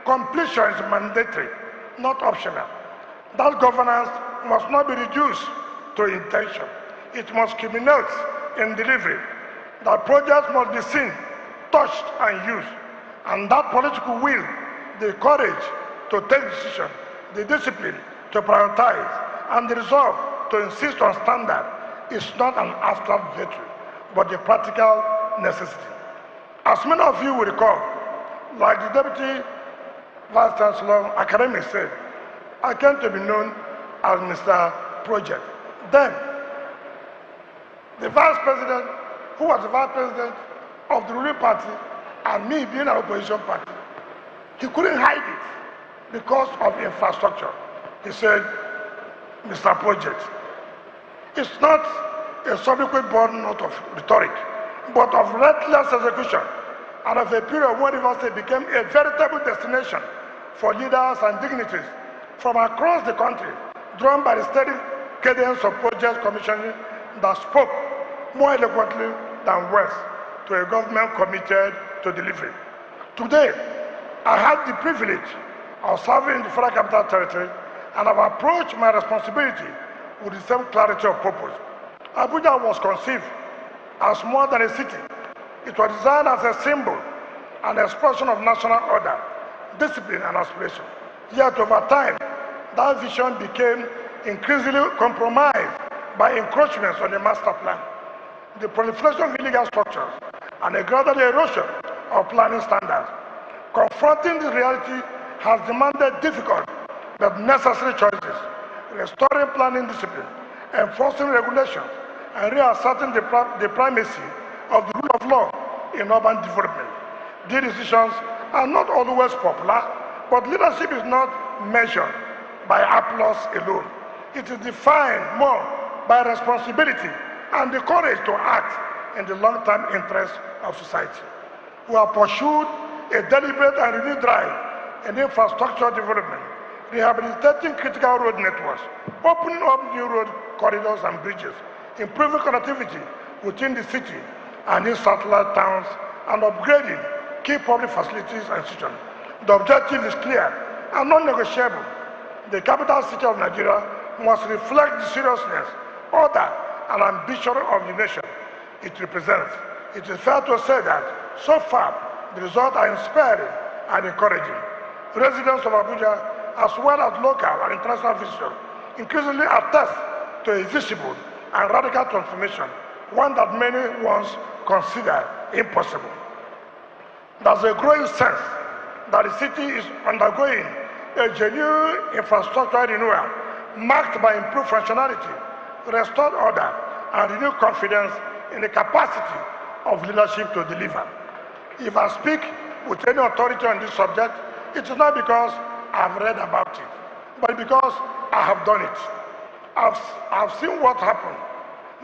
completion is mandatory, not optional. That governance must not be reduced to intention. It must culminate in delivery. That projects must be seen, touched, and used. And that political will, the courage to take decision, the discipline to prioritize, and the resolve to insist on standard is not an abstract virtue, but a practical necessity. As many of you will recall, like the Deputy Vice Chancellor Academic said, I came to be known as Mr. project. Then, the vice president, who was the vice president of the ruling party, and me being an opposition party, he couldn't hide it because of infrastructure. He said, Mr. Project, it's not a subsequent born not of rhetoric, but of relentless execution, and of a period when River State became a veritable destination for leaders and dignitaries from across the country, drawn by the steady cadence of projects commissioning that spoke more eloquently than words to a government committed to delivery. Today, I had the privilege of serving in the Federal Capital Territory, and I've approached my responsibility with the same clarity of purpose. Abuja was conceived as more than a city. It was designed as a symbol and expression of national order, discipline, and aspiration. Yet over time, that vision became increasingly compromised by encroachments on the master plan, the proliferation of illegal structures, and a gradual erosion of planning standards. Confronting this reality has demanded difficult but necessary choices, restoring planning discipline, enforcing regulations, and reasserting the primacy of the rule of law in urban development. These decisions are not always popular, but leadership is not measured by applause alone. It is defined more by responsibility and the courage to act in the long-term interest of society. We have pursued a deliberate and renewed drive in infrastructure development, rehabilitating critical road networks, opening up new road corridors and bridges, improving connectivity within the city and in satellite towns, and upgrading key public facilities and institutions. The objective is clear and non-negotiable. The capital city of Nigeria must reflect the seriousness, order, and ambition of the nation it represents. It is fair to say that, so far, the results are inspiring and encouraging. Residents of Abuja, as well as local and international visitors, increasingly attest to a visible and radical transformation, one that many once considered impossible. There's a growing sense that the city is undergoing a genuine infrastructural renewal marked by improved functionality, restored order, and renewed confidence in the capacity of leadership to deliver. If I speak with any authority on this subject, it is not because I've read about it, but because I have done it. I've seen what happens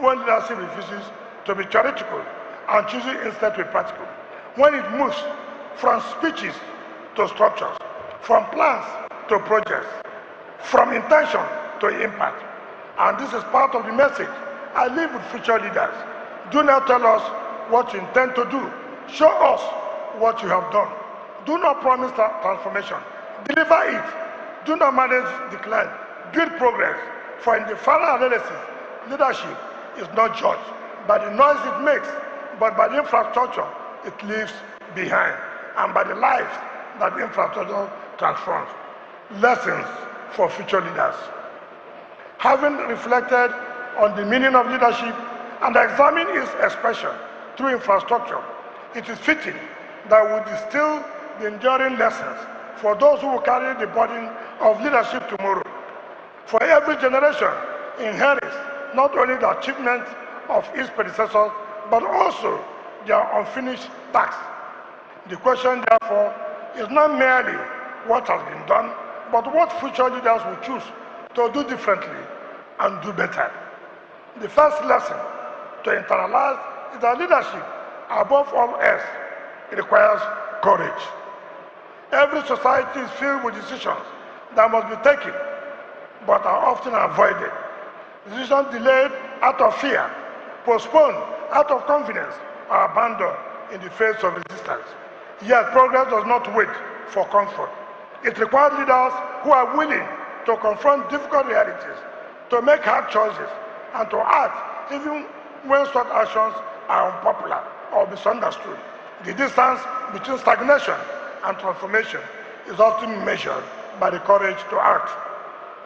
when leadership refuses to be theoretical and chooses instead to be practical. When it moves from speeches to structures, from plans to projects, from intention to impact. And this is part of the message I leave with future leaders. Do not tell us what you intend to do. Show us what you have done. Do not promise transformation. Deliver it. Do not manage decline. Build progress. For in the final analysis, leadership is not judged by the noise it makes, but by the infrastructure it leaves behind, and by the lives that the infrastructure transforms. Lessons for future leaders. Having reflected on the meaning of leadership and examined its expression through infrastructure, it is fitting that we distill the enduring lessons for those who will carry the burden of leadership tomorrow. For every generation inherits not only the achievements of its predecessors, but also their unfinished tasks. The question, therefore, is not merely what has been done, but what future leaders will choose to do differently and do better. The first lesson to internalize is that leadership, above all else, requires courage. Every society is filled with decisions that must be taken, but are often avoided. Decisions delayed out of fear, postponed out of confidence, or abandoned in the face of resistance. Yet progress does not wait for comfort. It requires leaders who are willing to confront difficult realities, to make hard choices, and to act even when such actions are unpopular or misunderstood. The distance between stagnation and transformation is often measured by the courage to act.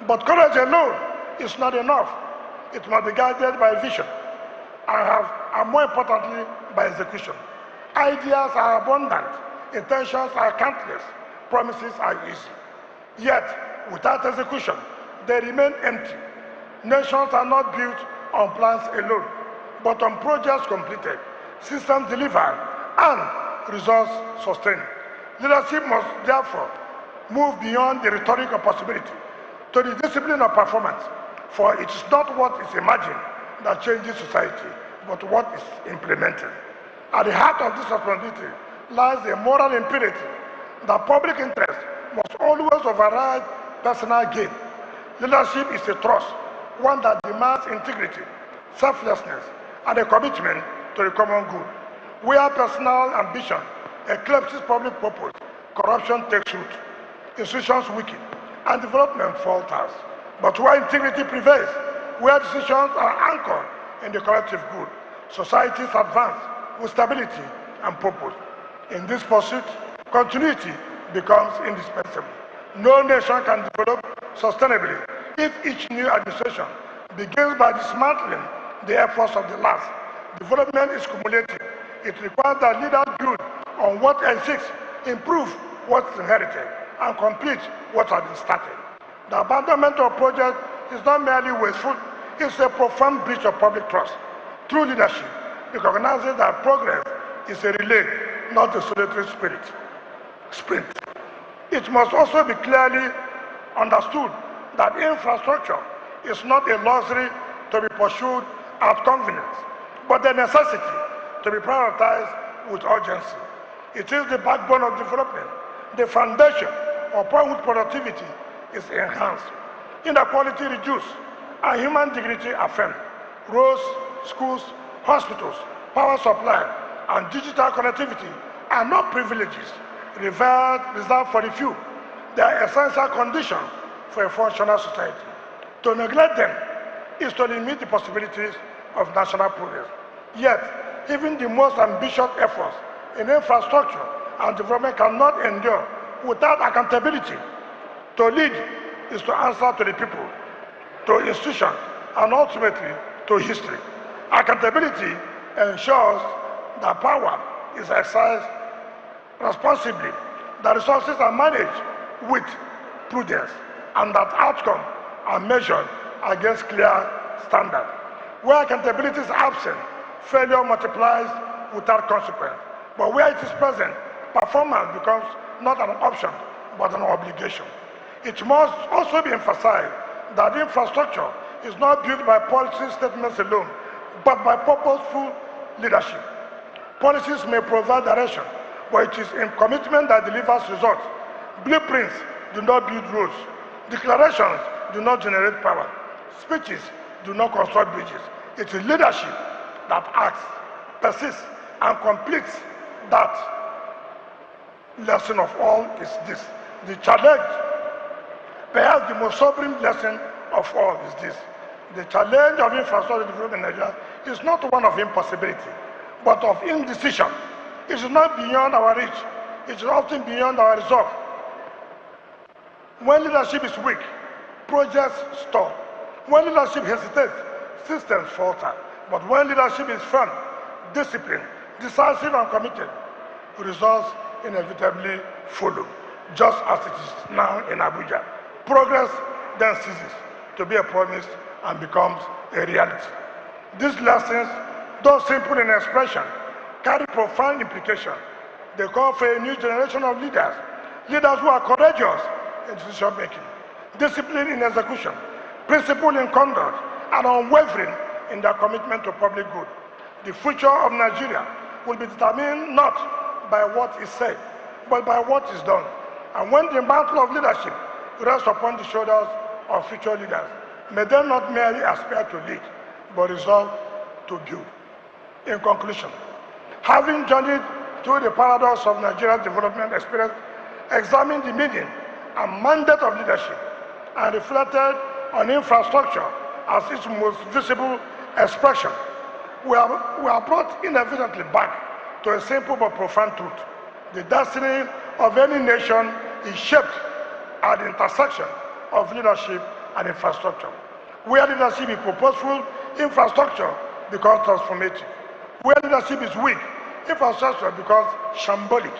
But courage alone is not enough. It must be guided by vision and more importantly, by execution. Ideas are abundant, intentions are countless, promises are easy. Yet, without execution, they remain empty. Nations are not built on plans alone, but on projects completed, systems delivered, and results sustained. Leadership must therefore move beyond the rhetoric of possibility to the discipline of performance, for it is not what is imagined that changes society, but what is implemented. At the heart of this responsibility lies a moral imperative that public interest must always override personal gain. Leadership is a trust, one that demands integrity, selflessness, and a commitment to the common good. Where personal ambition eclipses public purpose, corruption takes root, institutions weaken, and development falters. But where integrity prevails, where decisions are anchored in the collective good, societies advance with stability and purpose. In this pursuit, continuity becomes indispensable. No nation can develop sustainably if each new administration begins by dismantling the efforts of the last. Development is cumulative. It requires that leaders build on what exists, improve what's inherited, and complete what has been started. The abandonment of projects is not merely wasteful, it's a profound breach of public trust. True leadership recognizes that progress is a relay, not a solitary sprint. It must also be clearly understood that infrastructure is not a luxury to be pursued at convenience, but a necessity to be prioritized with urgency. It is the backbone of development, the foundation upon which productivity is enhanced, inequality reduced, and human dignity affirmed. Roads, schools, hospitals, power supply, and digital connectivity are not privileges reserved for the few. They are essential conditions for a functional society. To neglect them is to limit the possibilities of national progress. Yet, even the most ambitious efforts in infrastructure and development cannot endure without accountability. To lead is to answer to the people, to institutions, and ultimately to history. Accountability ensures that power is exercised responsibly, that resources are managed with prudence, and that outcomes are measured against clear standards. Where accountability is absent, failure multiplies without consequence. But where it is present, performance becomes not an option, but an obligation. It must also be emphasized that infrastructure is not built by policy statements alone, but by purposeful leadership. Policies may provide direction, but it is in commitment that delivers results. Blueprints do not build roads. Declarations do not generate power. Speeches do not construct bridges. It is leadership that acts, persists, and completes. That lesson of all is this. The challenge, perhaps the most sobering lesson of all is this. The challenge of infrastructure development in Nigeria is not one of impossibility, but of indecision. It is not beyond our reach. It is often beyond our resolve. When leadership is weak, projects stall. When leadership hesitates, systems falter. But when leadership is firm, disciplined, decisive, and committed, results inevitably follow, just as it is now in Abuja. Progress then ceases to be a promise and becomes a reality. These lessons, though simple in expression, carry profound implications. They call for a new generation of leaders, leaders who are courageous in decision making, disciplined in execution, principled in conduct, and unwavering in their commitment to public good. The future of Nigeria will be determined not by what is said, but by what is done. And when the mantle of leadership rests upon the shoulders of future leaders, may they not merely aspire to lead, but resolve to build. In conclusion, having journeyed through the paradox of Nigeria's development experience, examined the meaning and mandate of leadership, and reflected on infrastructure as its most visible expression, we are brought inevitably back to a simple but profound truth. The destiny of any nation is shaped at the intersection of leadership and infrastructure. Where leadership is purposeful, infrastructure becomes transformative. Where leadership is weak, infrastructure becomes shambolic.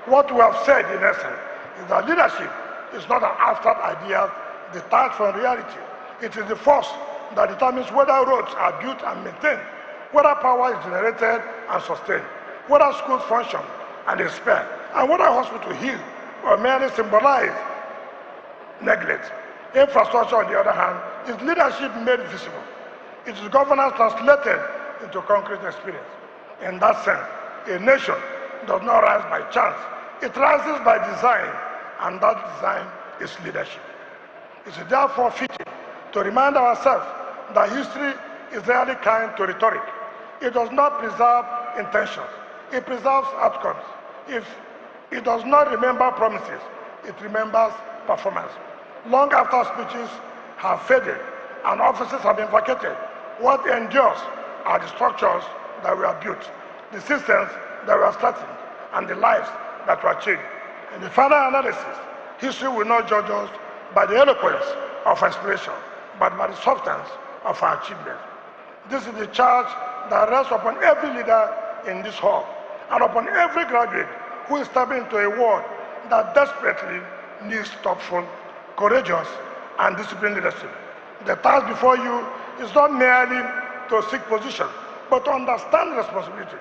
What we have said in essence is that leadership is not an abstract idea detached from reality. It is the force that determines whether roads are built and maintained, whether power is generated and sustained, whether schools function and expand, and whether hospitals heal or merely symbolize neglect. Infrastructure, on the other hand, is leadership made visible. It is governance translated into concrete experience. In that sense, a nation does not rise by chance. It rises by design, and that design is leadership. It is therefore fitting to remind ourselves that history is rarely kind to rhetoric. It does not preserve intentions. It preserves outcomes. If it does not remember promises, it remembers performance. Long after speeches have faded and offices have been vacated, what endures are the structures that were built, the systems that were strengthened, and the lives that were changed. In the final analysis, history will not judge us by the eloquence of aspiration, but by the substance of our achievement. This is the charge that rests upon every leader in this hall and upon every graduate who is stepping into a world that desperately needs thoughtful, courageous, and disciplined leadership. The task before you is not merely to seek position, but to understand responsibility,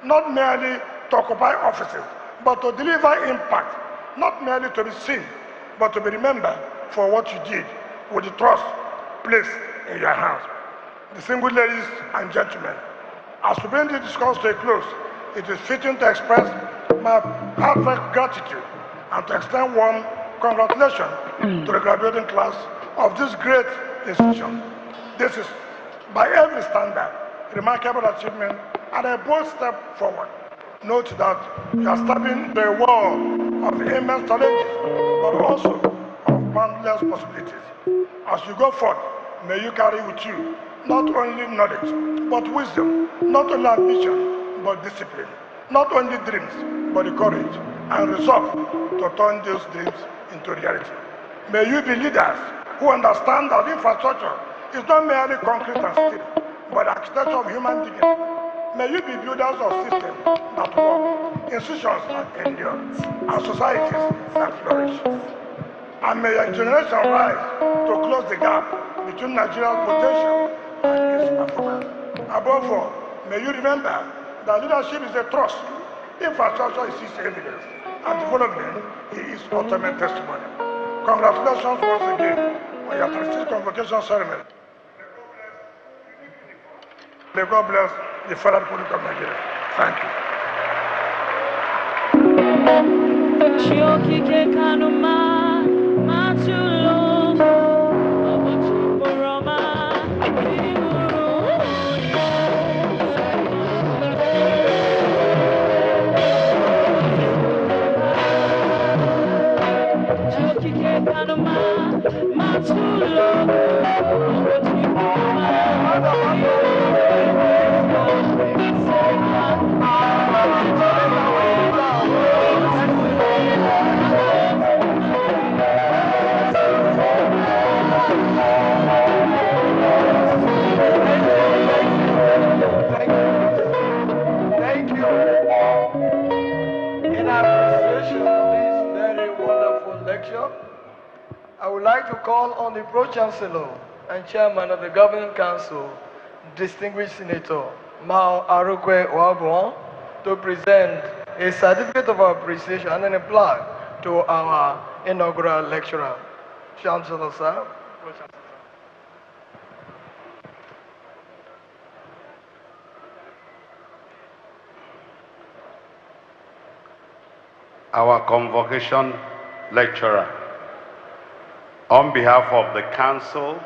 not merely to occupy offices, but to deliver impact, not merely to be seen, but to be remembered for what you did with the trust placed in your hands. Distinguished ladies and gentlemen, as we bring this discourse to a close, it is fitting to express my heartfelt gratitude and to extend warm congratulations to the graduating class of this great institution. This is, by every standard, a remarkable achievement and a bold step forward. Note that you are stepping into a world of immense challenges, but also of boundless possibilities. As you go forth, may you carry with you not only knowledge, but wisdom, not only ambition, but discipline, not only dreams, but the courage and resolve to turn those dreams into reality. May you be leaders who understand that infrastructure is not merely concrete and steel, but the architecture of human dignity. May you be builders of systems that work, institutions that endure, and societies that flourish. And may your generation rise to close the gap between Nigeria's potential and its performance. Above all, may you remember that leadership is a trust, infrastructure is its evidence, and development is ultimate testimony. Congratulations once again on your 36th convocation ceremony. May God bless the Federal Republic of Nigeria. Thank you. In appreciation of this very wonderful lecture, I would like to call on the Pro-Chancellor and Chairman of the Governing Council, distinguished Senator Mao Arukwe Ouabuon, to present a certificate of appreciation and an applause to our inaugural lecturer. Chancellor, sir. Pro-Chancellor. Our convocation lecturer, on behalf of the council,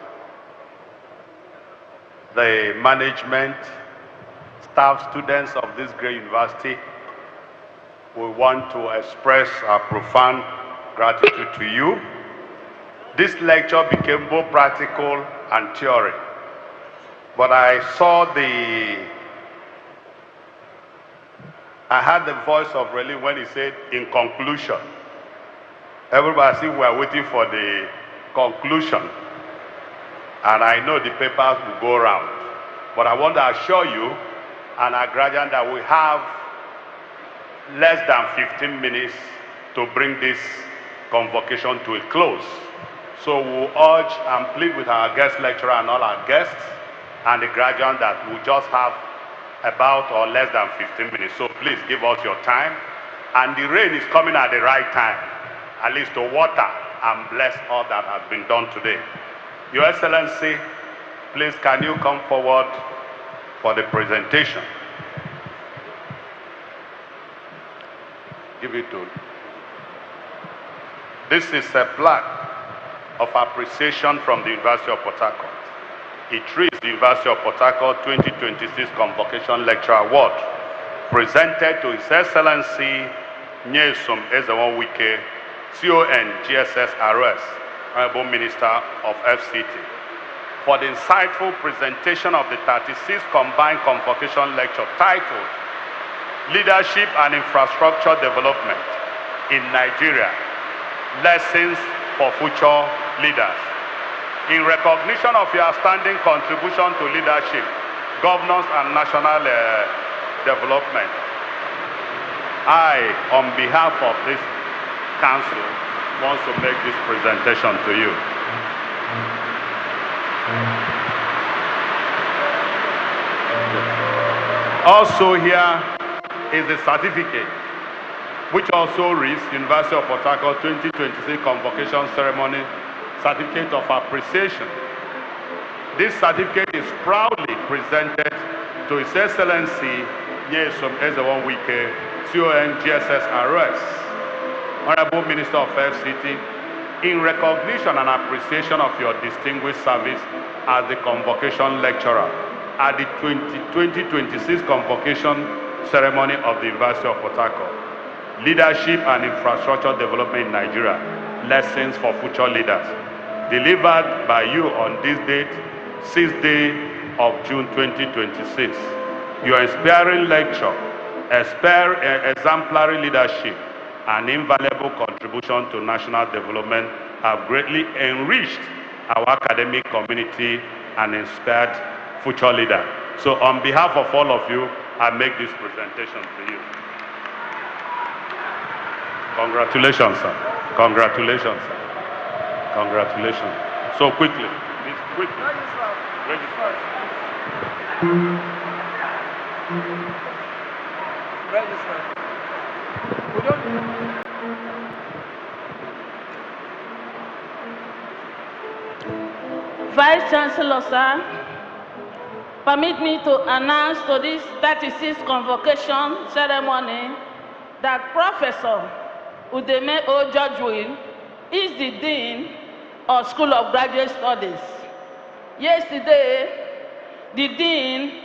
the management, staff, students of this great university, we want to express our profound gratitude to you. This lecture became both practical and theory, but I heard the voice of Relly when he said, in conclusion. Everybody see we are waiting for the conclusion. And I know the papers will go around. But I want to assure you and our graduates that we have less than 15 minutes to bring this convocation to a close. So we'll urge and plead with our guest lecturer and all our guests and the graduates that we'll just have about or less than 15 minutes. So please give us your time. And the rain is coming at the right time, at least to water and bless all that has been done today. Your Excellency, please can you come forward for the presentation? Give it to. This is a plaque of appreciation from the University of Port Harcourt. It reads the University of Port Harcourt 2026 Convocation Lecture Award, presented to His Excellency Nyesom Ezewonwike, CON GSS RS, Honorable Minister of FCT, for the insightful presentation of the 36th Combined Convocation Lecture titled Leadership and Infrastructure Development in Nigeria, Lessons for Future Leaders. In recognition of your outstanding contribution to leadership, governance, and national development, I, on behalf of this council, want to make this presentation to you. Also here is the certificate, which also reads University of Port Harcourt 2026 Convocation Ceremony Certificate of Appreciation. This certificate is proudly presented to His Excellency Nyesom Ezewonwike, CON GSS RS, Honorable Minister of FCT, in recognition and appreciation of your distinguished service as the Convocation Lecturer at the 2026 Convocation Ceremony of the University of Port Harcourt. Leadership and Infrastructure Development in Nigeria, Lessons for Future Leaders. Delivered by you on this date, 6th day of June 2026. Your inspiring lecture, exemplary leadership, and invaluable contribution to national development have greatly enriched our academic community and inspired future leaders. So on behalf of all of you, I make this presentation to you. Congratulations, sir. Congratulations, sir. Congratulations. So quickly, please, quickly. Register. Register. We don't. Vice Chancellor, sir, permit me to announce to this 36th convocation ceremony that Professor Udeme O. George is the Dean of School of Graduate Studies. Yesterday, the Dean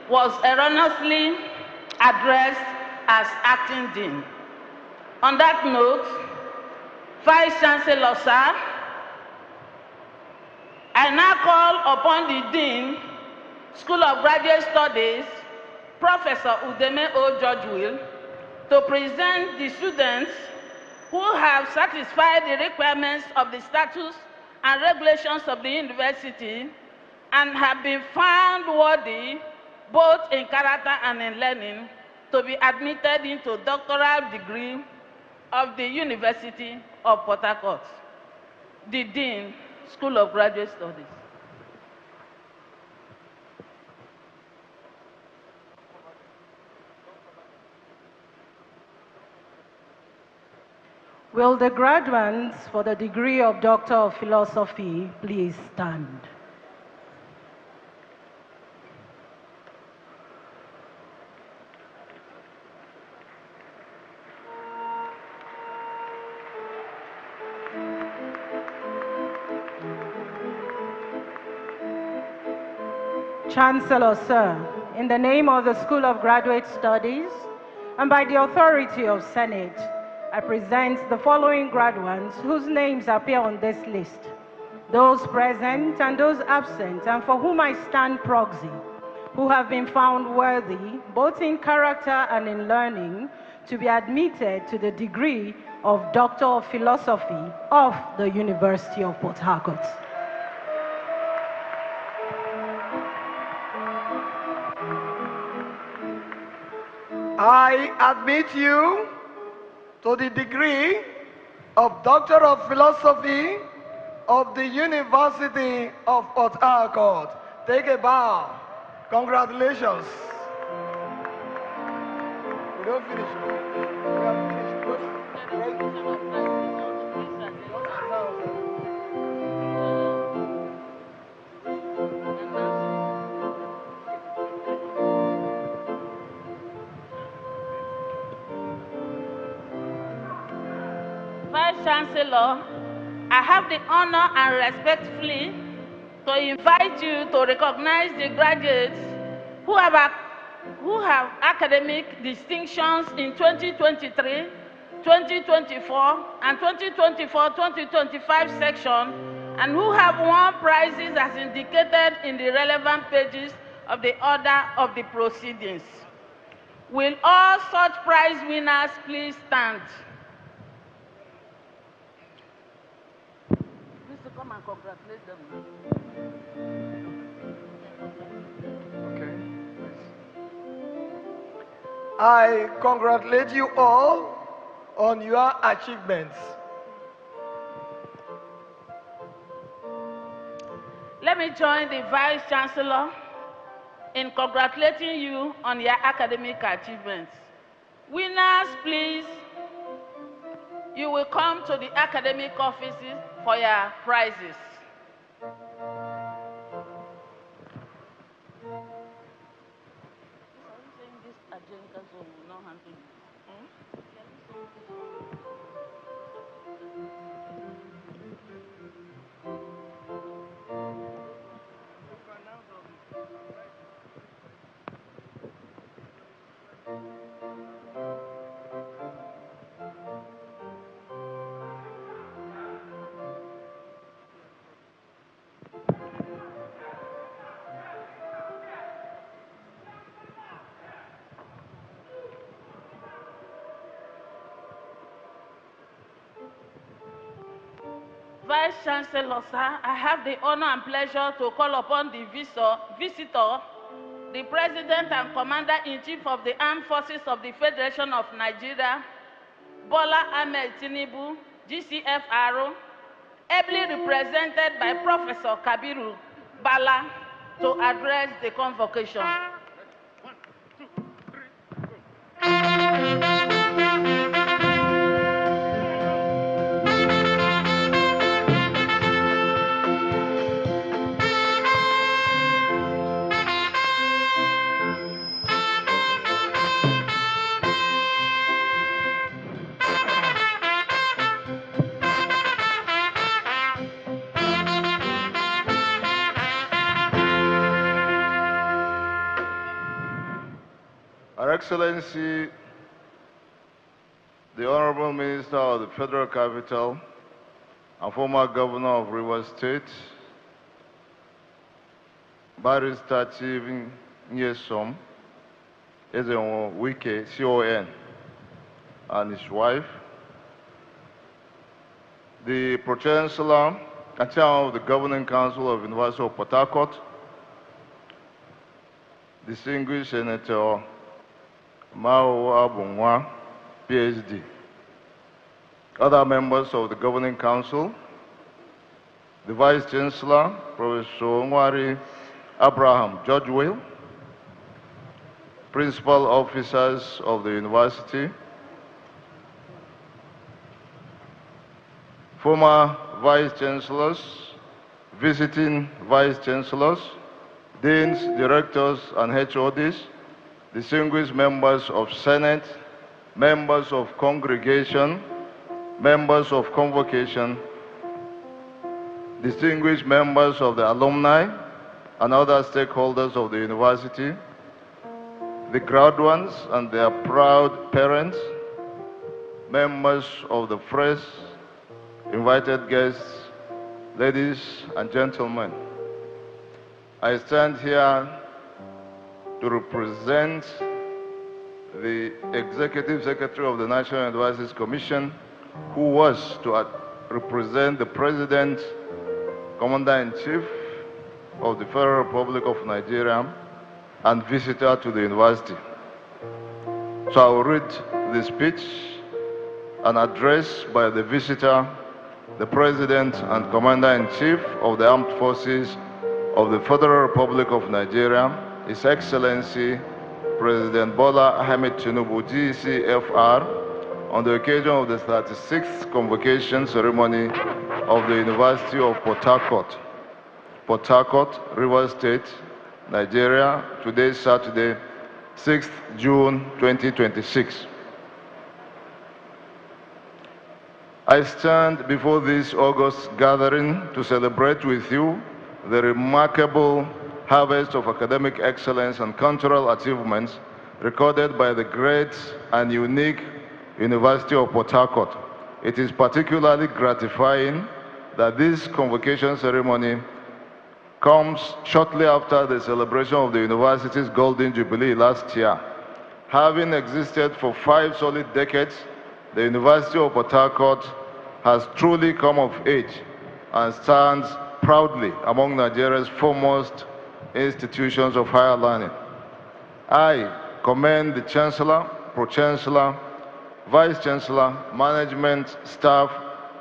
was erroneously addressed as Acting Dean. On that note, Vice Chancellor, sir, I now call upon the Dean, School of Graduate Studies, Professor Udeme O. George, to present the students who have satisfied the requirements of the statutes and regulations of the university and have been found worthy, both in character and in learning, to be admitted into doctoral degree of the University of Port Harcourt. The Dean, School of Graduate Studies. Will the graduates for the degree of Doctor of Philosophy please stand? Chancellor, sir, in the name of the School of Graduate Studies and by the authority of Senate, I present the following graduates whose names appear on this list. Those present and those absent, and for whom I stand proxy, who have been found worthy, both in character and in learning, to be admitted to the degree of Doctor of Philosophy of the University of Port Harcourt. I admit you to the degree of Doctor of Philosophy of the University of Port Harcourt. Take a bow. Congratulations. We don't finish. We have finished. Vice Chancellor, I have the honor and respectfully to invite you to recognize the graduates who have academic distinctions in 2023, 2024, and 2024-2025 section, and who have won prizes as indicated in the relevant pages of the order of the proceedings. Will all such prize winners please stand? Please come and congratulate them. Okay. I congratulate you all on your achievements. Let me join the Vice Chancellor in congratulating you on your academic achievements. Winners, please, you will come to the academic offices for your prizes. Vice Chancellor, sir, I have the honor and pleasure to call upon the visitor, the President and Commander-in-Chief of the Armed Forces of the Federation of Nigeria, Bola Ahmed Tinubu, GCFR, ably represented by Professor Kabiru Bala, to address the convocation. Her Excellency, the Honorable Minister of the Federal Capital and former Governor of Rivers State, Barrister Stephen Nyesom, Ezenwo Wike, CON, and his wife, the Pro-Chancellor and Chairman of the Governing Council of University of Port Harcourt, distinguished Senator Mao Abunwa, PhD, other members of the Governing Council, the Vice Chancellor, Professor Nwari Abraham Georgewell, principal officers of the university, former Vice Chancellors, visiting Vice Chancellors, Deans, Directors, and HODs, distinguished members of Senate, members of Congregation, members of Convocation, distinguished members of the alumni and other stakeholders of the university, the graduates and their proud parents, members of the press, invited guests, ladies and gentlemen. I stand here to represent the Executive Secretary of the National Advisory Commission, who was to represent the President, Commander-in-Chief of the Federal Republic of Nigeria, and visitor to the university. So I will read the speech and address by the visitor the President and Commander-in-Chief of the Armed Forces of the Federal Republic of Nigeria, His Excellency President Bola Ahmed Tinubu, GCFR, on the occasion of the 36th convocation ceremony of the University of Port Harcourt, Rivers State, Nigeria, today Saturday, 6th June 2026. I stand before this august gathering to celebrate with you the remarkable harvest of academic excellence and cultural achievements recorded by the great and unique University of Port Harcourt. It is particularly gratifying that this convocation ceremony comes shortly after the celebration of the university's Golden Jubilee last year. Having existed for 5 solid decades, the University of Port Harcourt has truly come of age and stands proudly among Nigeria's foremost institutions of higher learning. I commend the Chancellor, Pro-Chancellor, Vice-Chancellor, management, staff,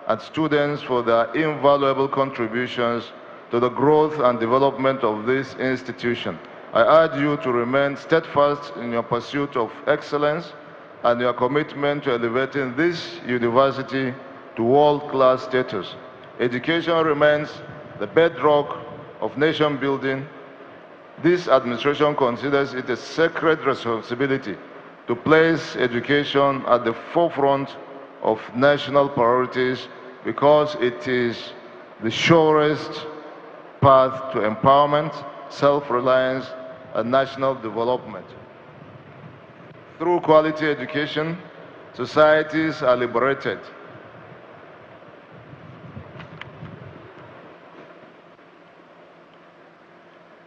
and students for their invaluable contributions to the growth and development of this institution. I urge you to remain steadfast in your pursuit of excellence and your commitment to elevating this university to world-class status. Education remains the bedrock of nation building. This administration considers it a sacred responsibility to place education at the forefront of national priorities because it is the surest path to empowerment, self-reliance, and national development. Through quality education, societies are liberated.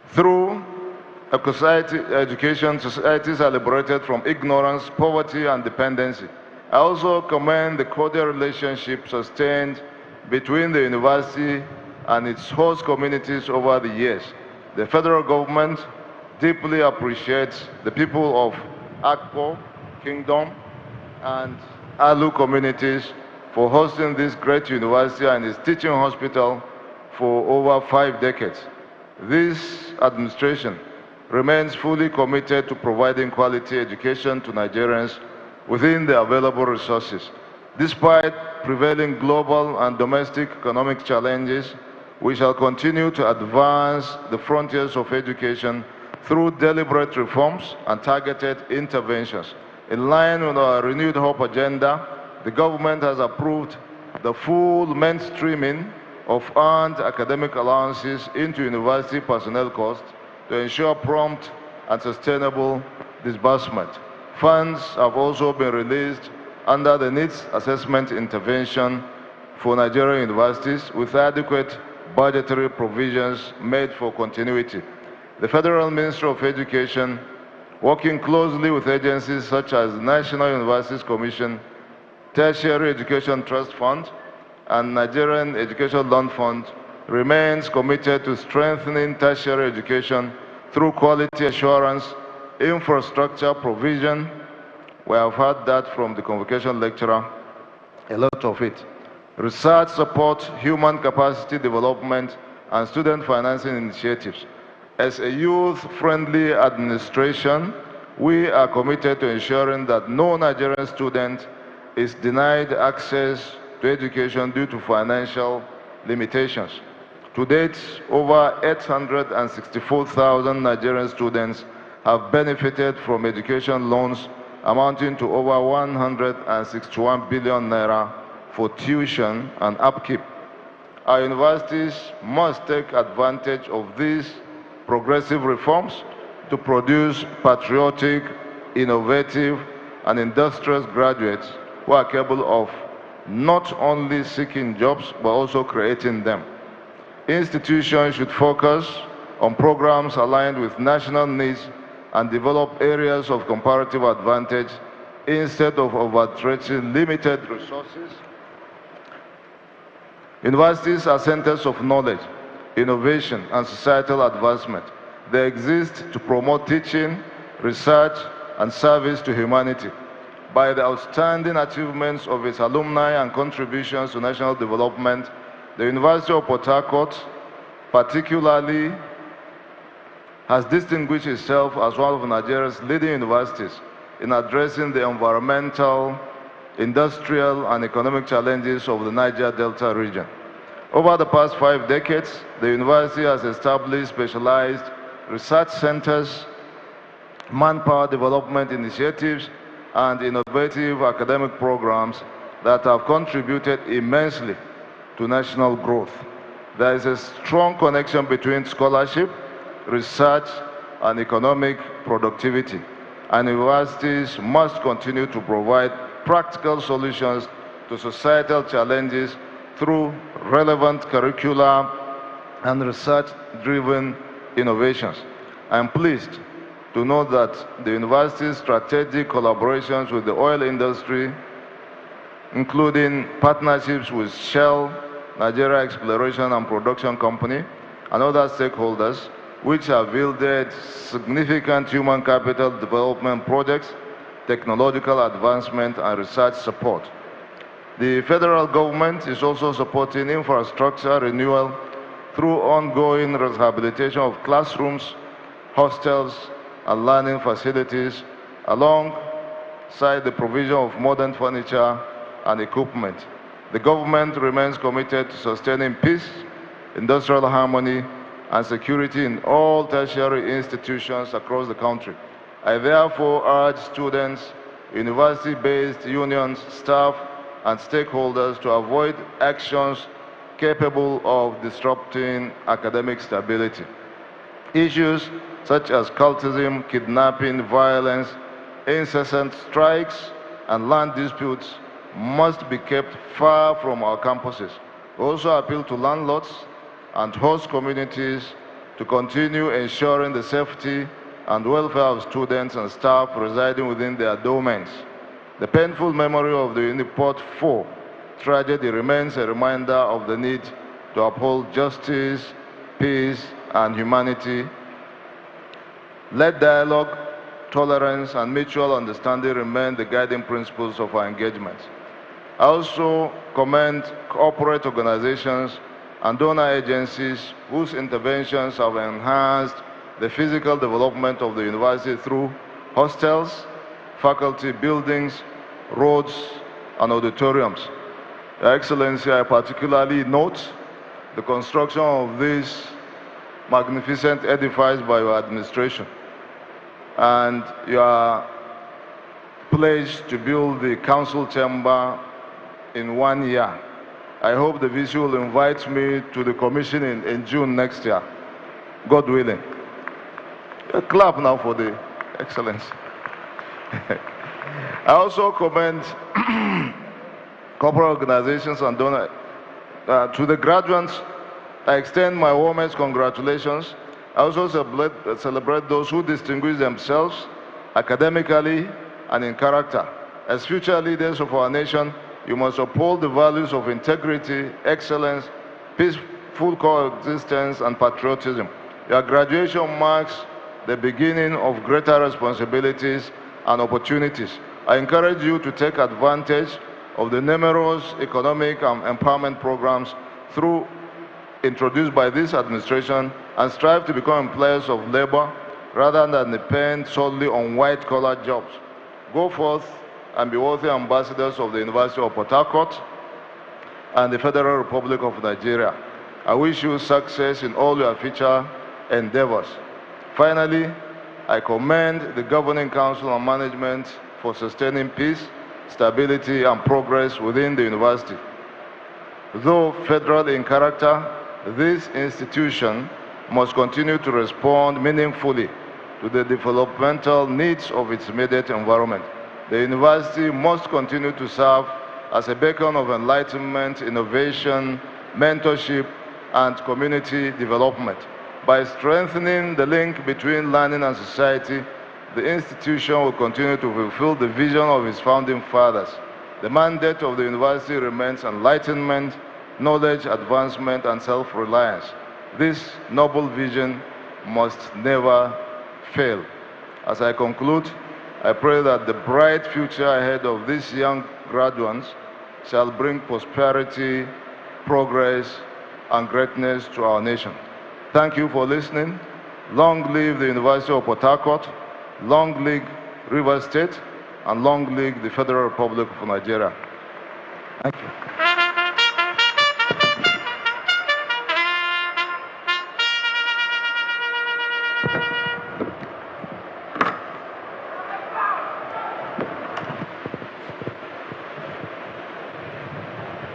Through education, societies are liberated from ignorance, poverty, and dependency. I also commend the cordial relationship sustained between the university and its host communities over the years. The federal government deeply appreciates the people of Akpo, Kingdom, and Alu communities for hosting this great university and its teaching hospital for over 5 decades. This administration remains fully committed to providing quality education to Nigerians within the available resources. Despite prevailing global and domestic economic challenges, we shall continue to advance the frontiers of education through deliberate reforms and targeted interventions. In line with our renewed hope agenda, the government has approved the full mainstreaming of earned academic allowances into university personnel costs to ensure prompt and sustainable disbursement. Funds have also been released under the Needs Assessment Intervention for Nigerian universities with adequate budgetary provisions made for continuity. The Federal Ministry of Education, working closely with agencies such as the National Universities Commission, Tertiary Education Trust Fund, and Nigerian Education Loan Fund, remains committed to strengthening tertiary education through quality assurance, infrastructure provision. We have heard that from the convocation lecturer, a lot of it. Research support, human capacity development, and student financing initiatives. As a youth-friendly administration, we are committed to ensuring that no Nigerian student is denied access to education due to financial limitations. To date, over 864,000 Nigerian students have benefited from education loans amounting to over 161 billion naira for tuition and upkeep. Our universities must take advantage of these progressive reforms to produce patriotic, innovative, and industrious graduates who are capable of not only seeking jobs, but also creating them. Institutions should focus on programs aligned with national needs and develop areas of comparative advantage instead of overstretching limited resources. Universities are centers of knowledge, innovation, and societal advancement. They exist to promote teaching, research, and service to humanity. by the outstanding achievements of its alumni and contributions to national development, the University of Port Harcourt particularly has distinguished itself as one of Nigeria's leading universities in addressing the environmental, industrial, and economic challenges of the Niger Delta region. Over the past 5 decades, the university has established specialized research centers, manpower development initiatives, and innovative academic programs that have contributed immensely to national growth. There is a strong connection between scholarship, research, and economic productivity, and universities must continue to provide practical solutions to societal challenges through relevant curricula and research-driven innovations. I am pleased to note that the university's strategic collaborations with the oil industry, including partnerships with Shell, Nigeria Exploration and Production Company, and other stakeholders, which have yielded significant human capital development projects, technological advancement, and research support. The federal government is also supporting infrastructure renewal through ongoing rehabilitation of classrooms, hostels, and learning facilities, alongside the provision of modern furniture and equipment. The government remains committed to sustaining peace, industrial harmony, and security in all tertiary institutions across the country. I therefore urge students, university-based unions, staff, and stakeholders to avoid actions capable of disrupting academic stability. Issues such as cultism, kidnapping, violence, incessant strikes, and land disputes must be kept far from our campuses. We also appeal to landlords and host communities to continue ensuring the safety and welfare of students and staff residing within their domains. The painful memory of the UNIPORT 4 tragedy remains a reminder of the need to uphold justice, peace, and humanity. Let dialogue, tolerance, and mutual understanding remain the guiding principles of our engagement. I also commend corporate organizations and donor agencies whose interventions have enhanced the physical development of the university through hostels, faculty buildings, roads, and auditoriums. Your Excellency, I particularly note the construction of these magnificent edifices by your administration, and your pledge to build the council chamber in 1 year. I hope the VC will invite me to the commission in June next year, God willing. A clap now for the Excellency. I also commend corporate organizations and donors. To the graduates, I extend my warmest congratulations. I also celebrate those who distinguish themselves academically and in character. As future leaders of our nation, you must uphold the values of integrity, excellence, peaceful coexistence, and patriotism. Your graduation marks the beginning of greater responsibilities and opportunities. I encourage you to take advantage of the numerous economic and empowerment programs introduced by this administration and strive to become employers of labor rather than depend solely on white-collar jobs. Go forth and be worthy ambassadors of the University of Port Harcourt and the Federal Republic of Nigeria. I wish you success in all your future endeavors. Finally, I commend the Governing Council and management for sustaining peace, stability, and progress within the university. Though federal in character, this institution must continue to respond meaningfully to the developmental needs of its immediate environment. The university must continue to serve as a beacon of enlightenment, innovation, mentorship, and community development. By strengthening the link between learning and society, the institution will continue to fulfill the vision of its founding fathers. The mandate of the university remains enlightenment, knowledge advancement, and self-reliance. This noble vision must never fail. As I conclude, I pray that the bright future ahead of these young graduates shall bring prosperity, progress, and greatness to our nation. Thank you for listening. Long live the University of Port Harcourt, long live Rivers State, and long live the Federal Republic of Nigeria. Thank you.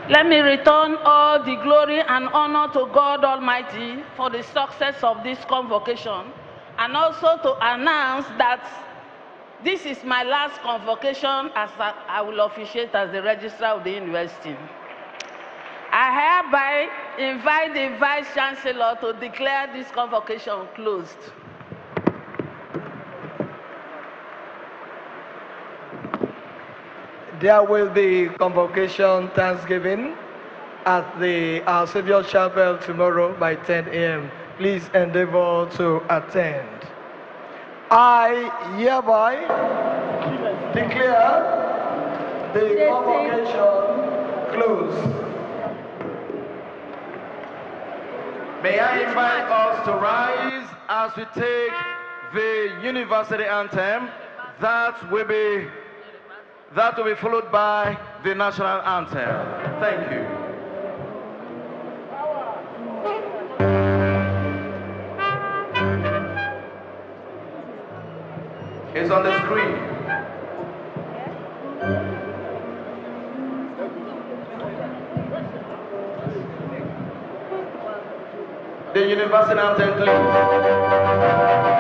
Let me return all the glory and honor to God Almighty for the success of this convocation, and also to announce that this is my last convocation as I will officiate as the registrar of the university. I hereby invite the Vice Chancellor to declare this convocation closed. There will be convocation Thanksgiving at our Savior Chapel tomorrow by 10 a.m. Please endeavor to attend. I hereby declare the convocation closed. May I invite us to rise as we take the university anthem that will be followed by the national anthem. Thank you. It's on the screen. The university anthem, please.